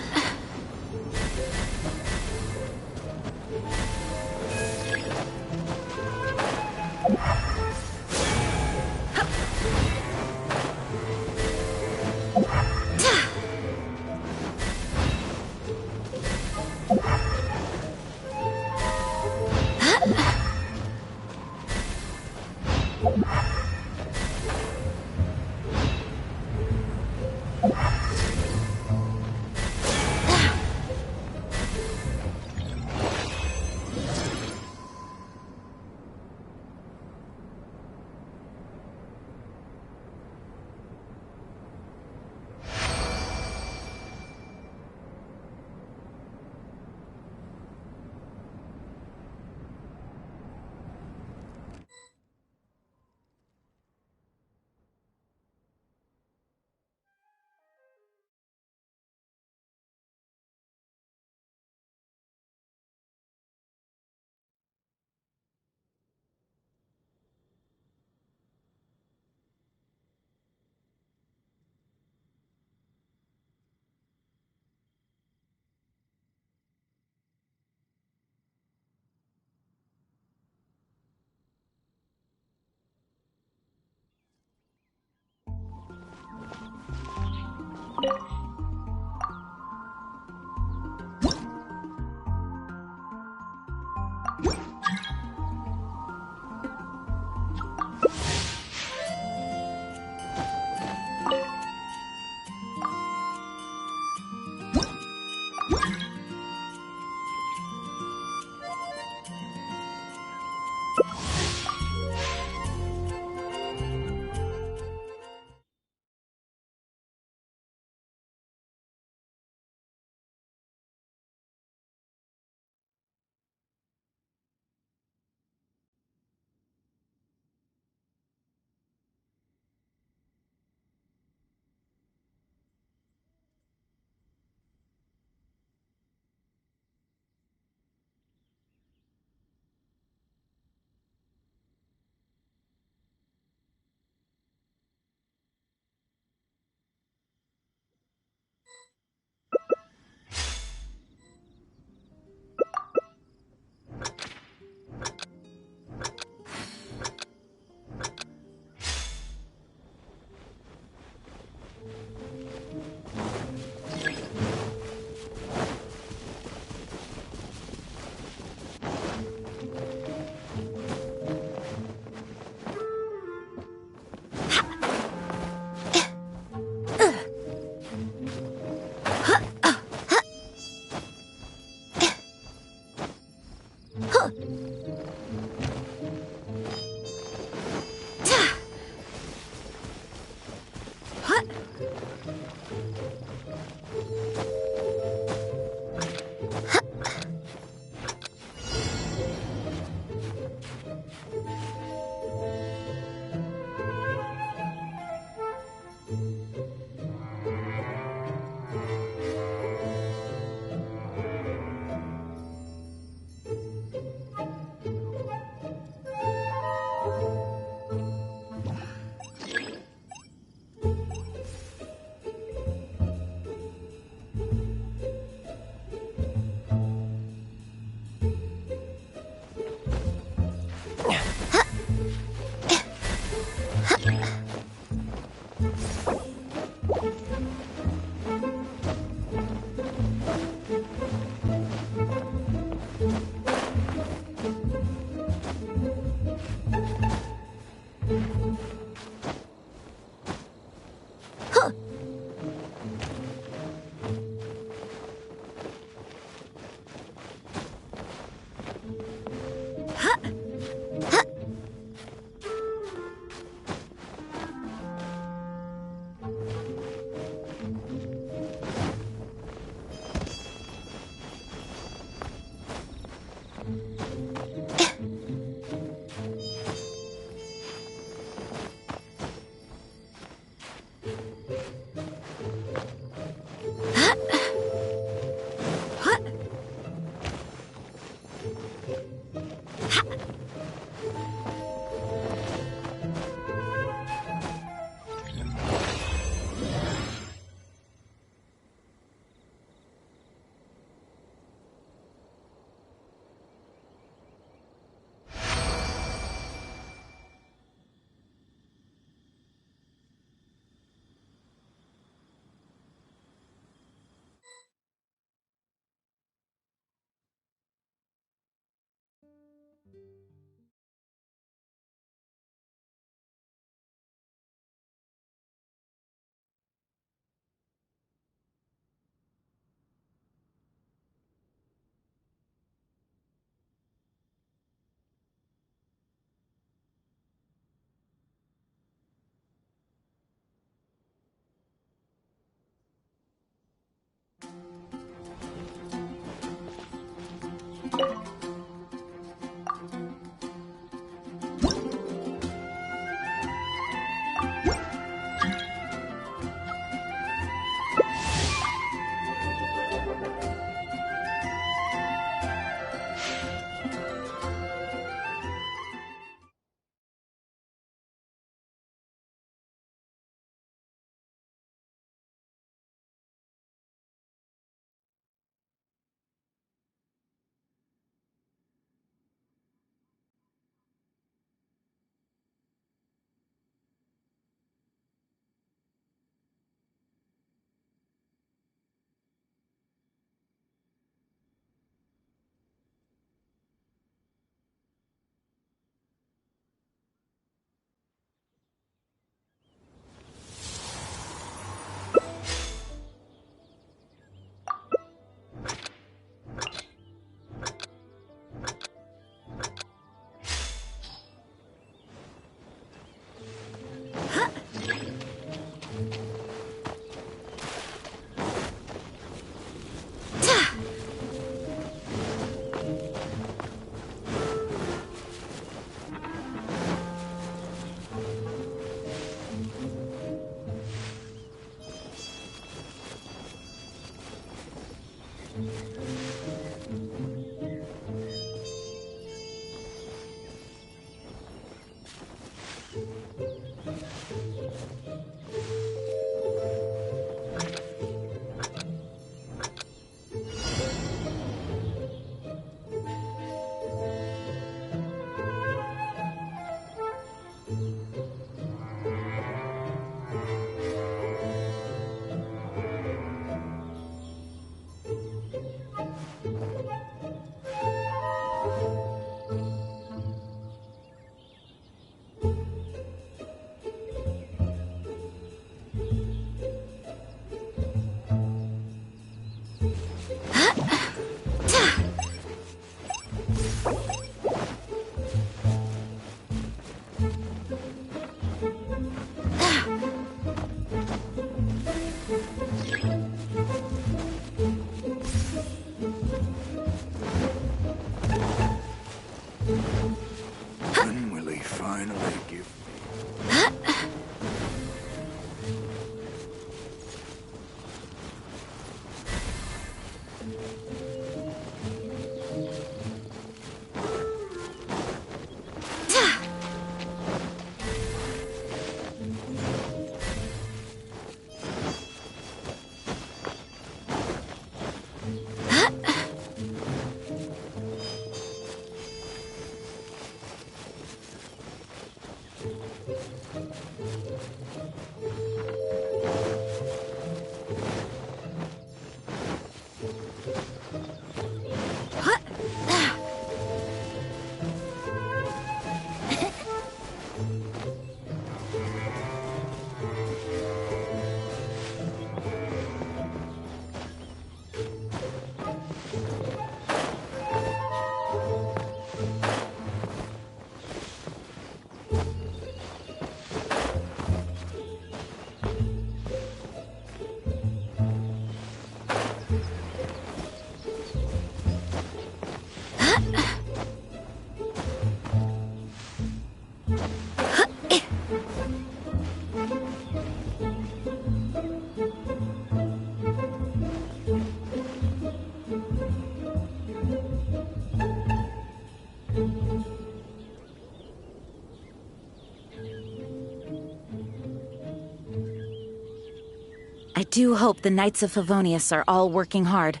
I do hope the Knights of Favonius are all working hard.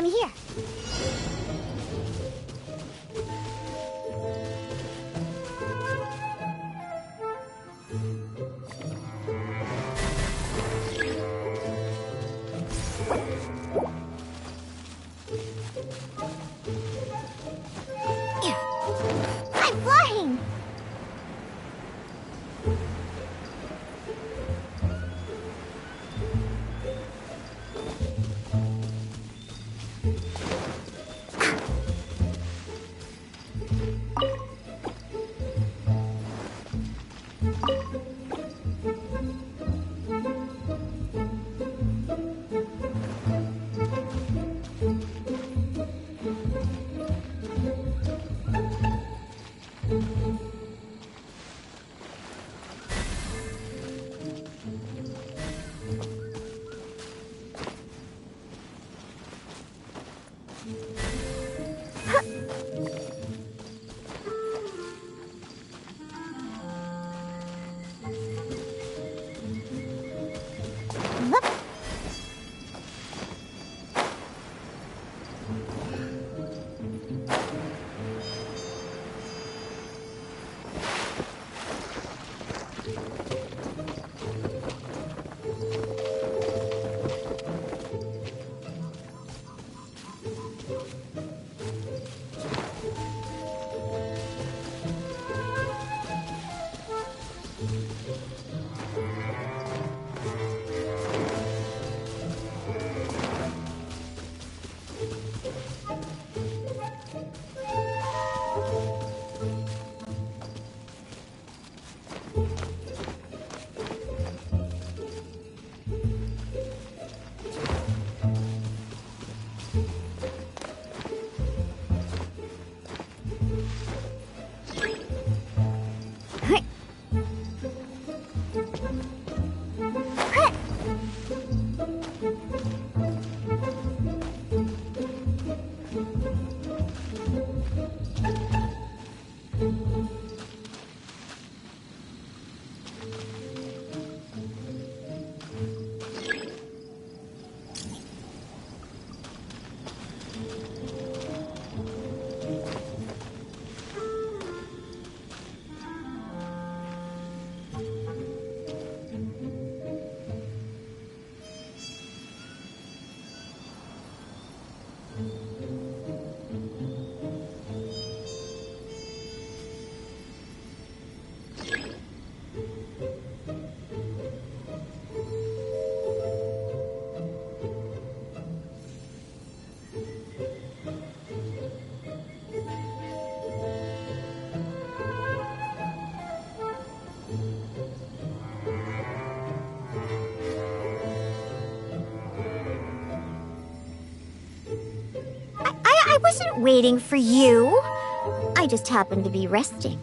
I'm here. I'm flying! wasn't waiting for you. I just happened to be resting.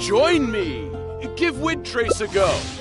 Join me! Give Windtrace a go!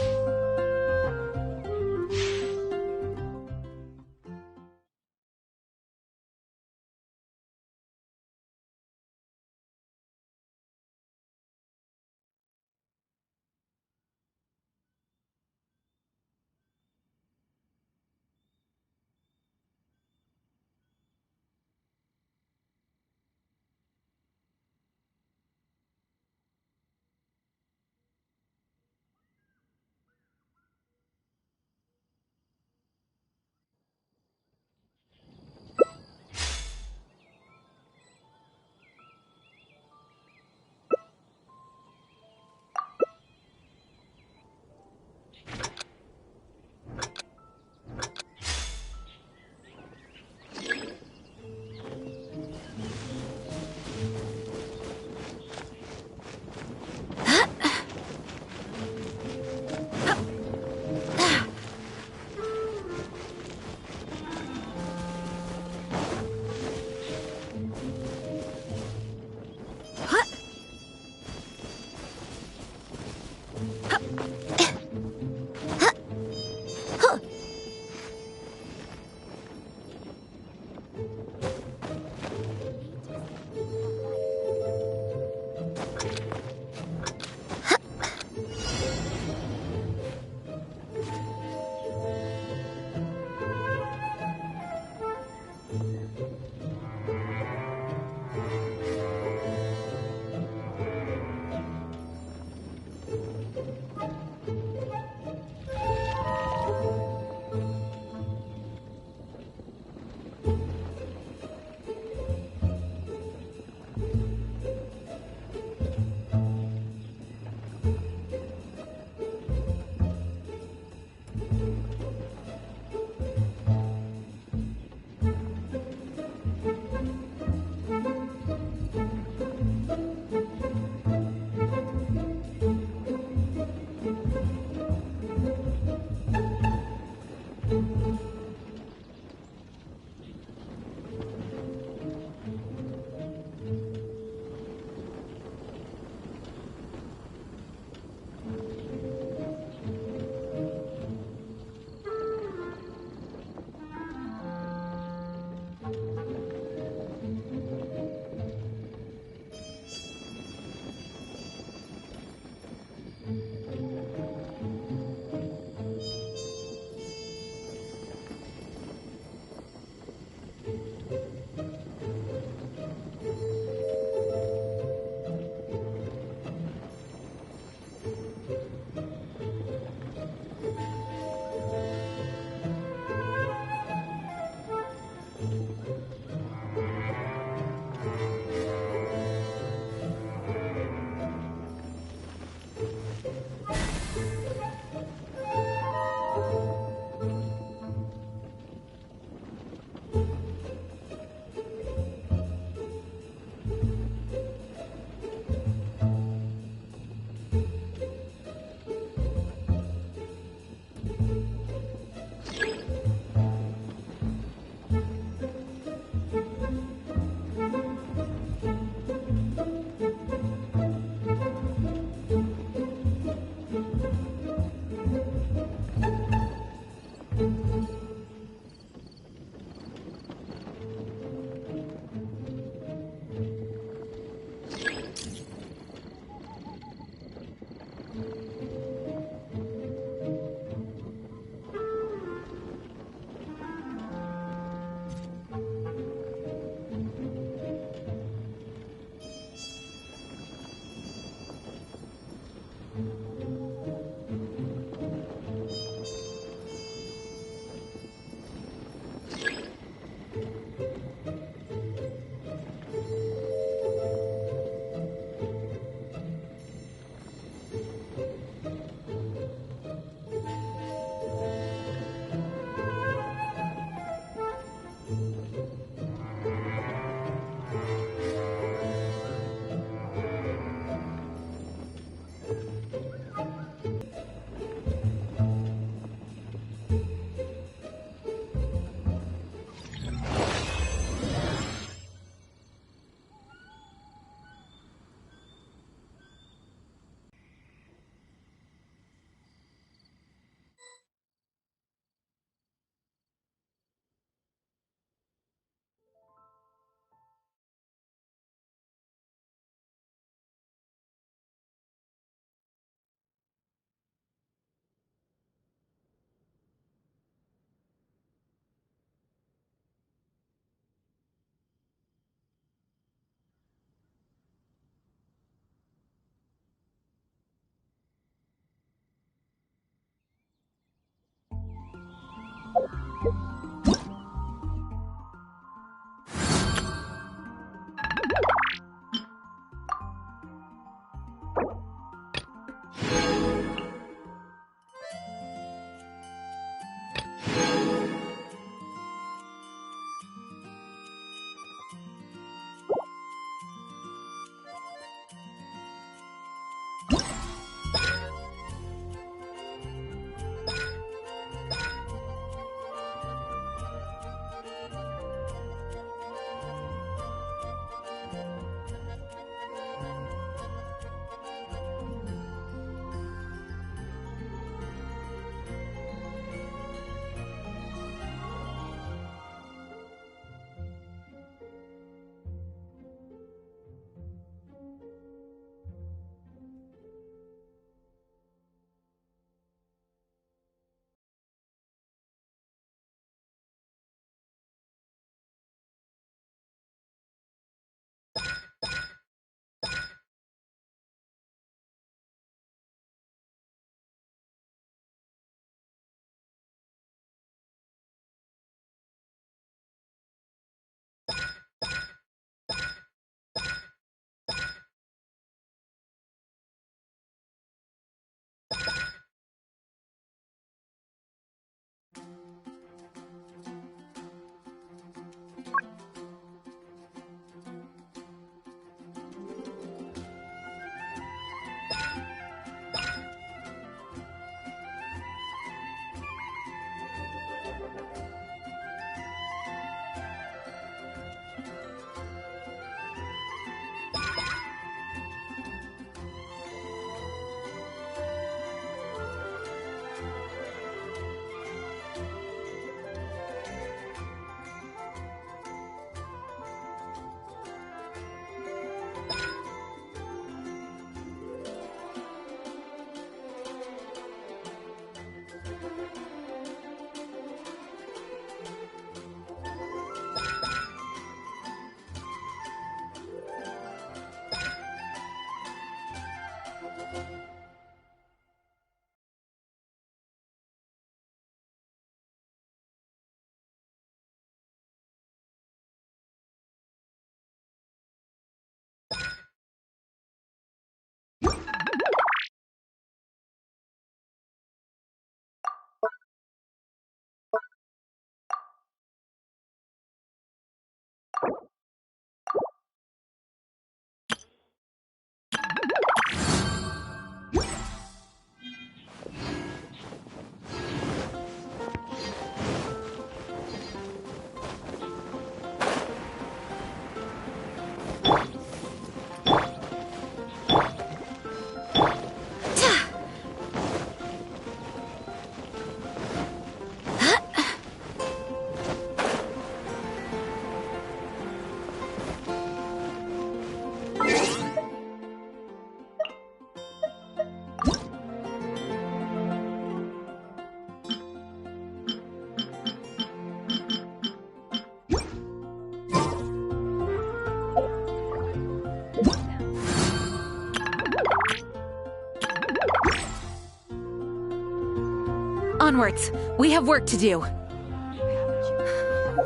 Onwards! We have work to do.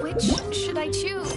Which should I choose?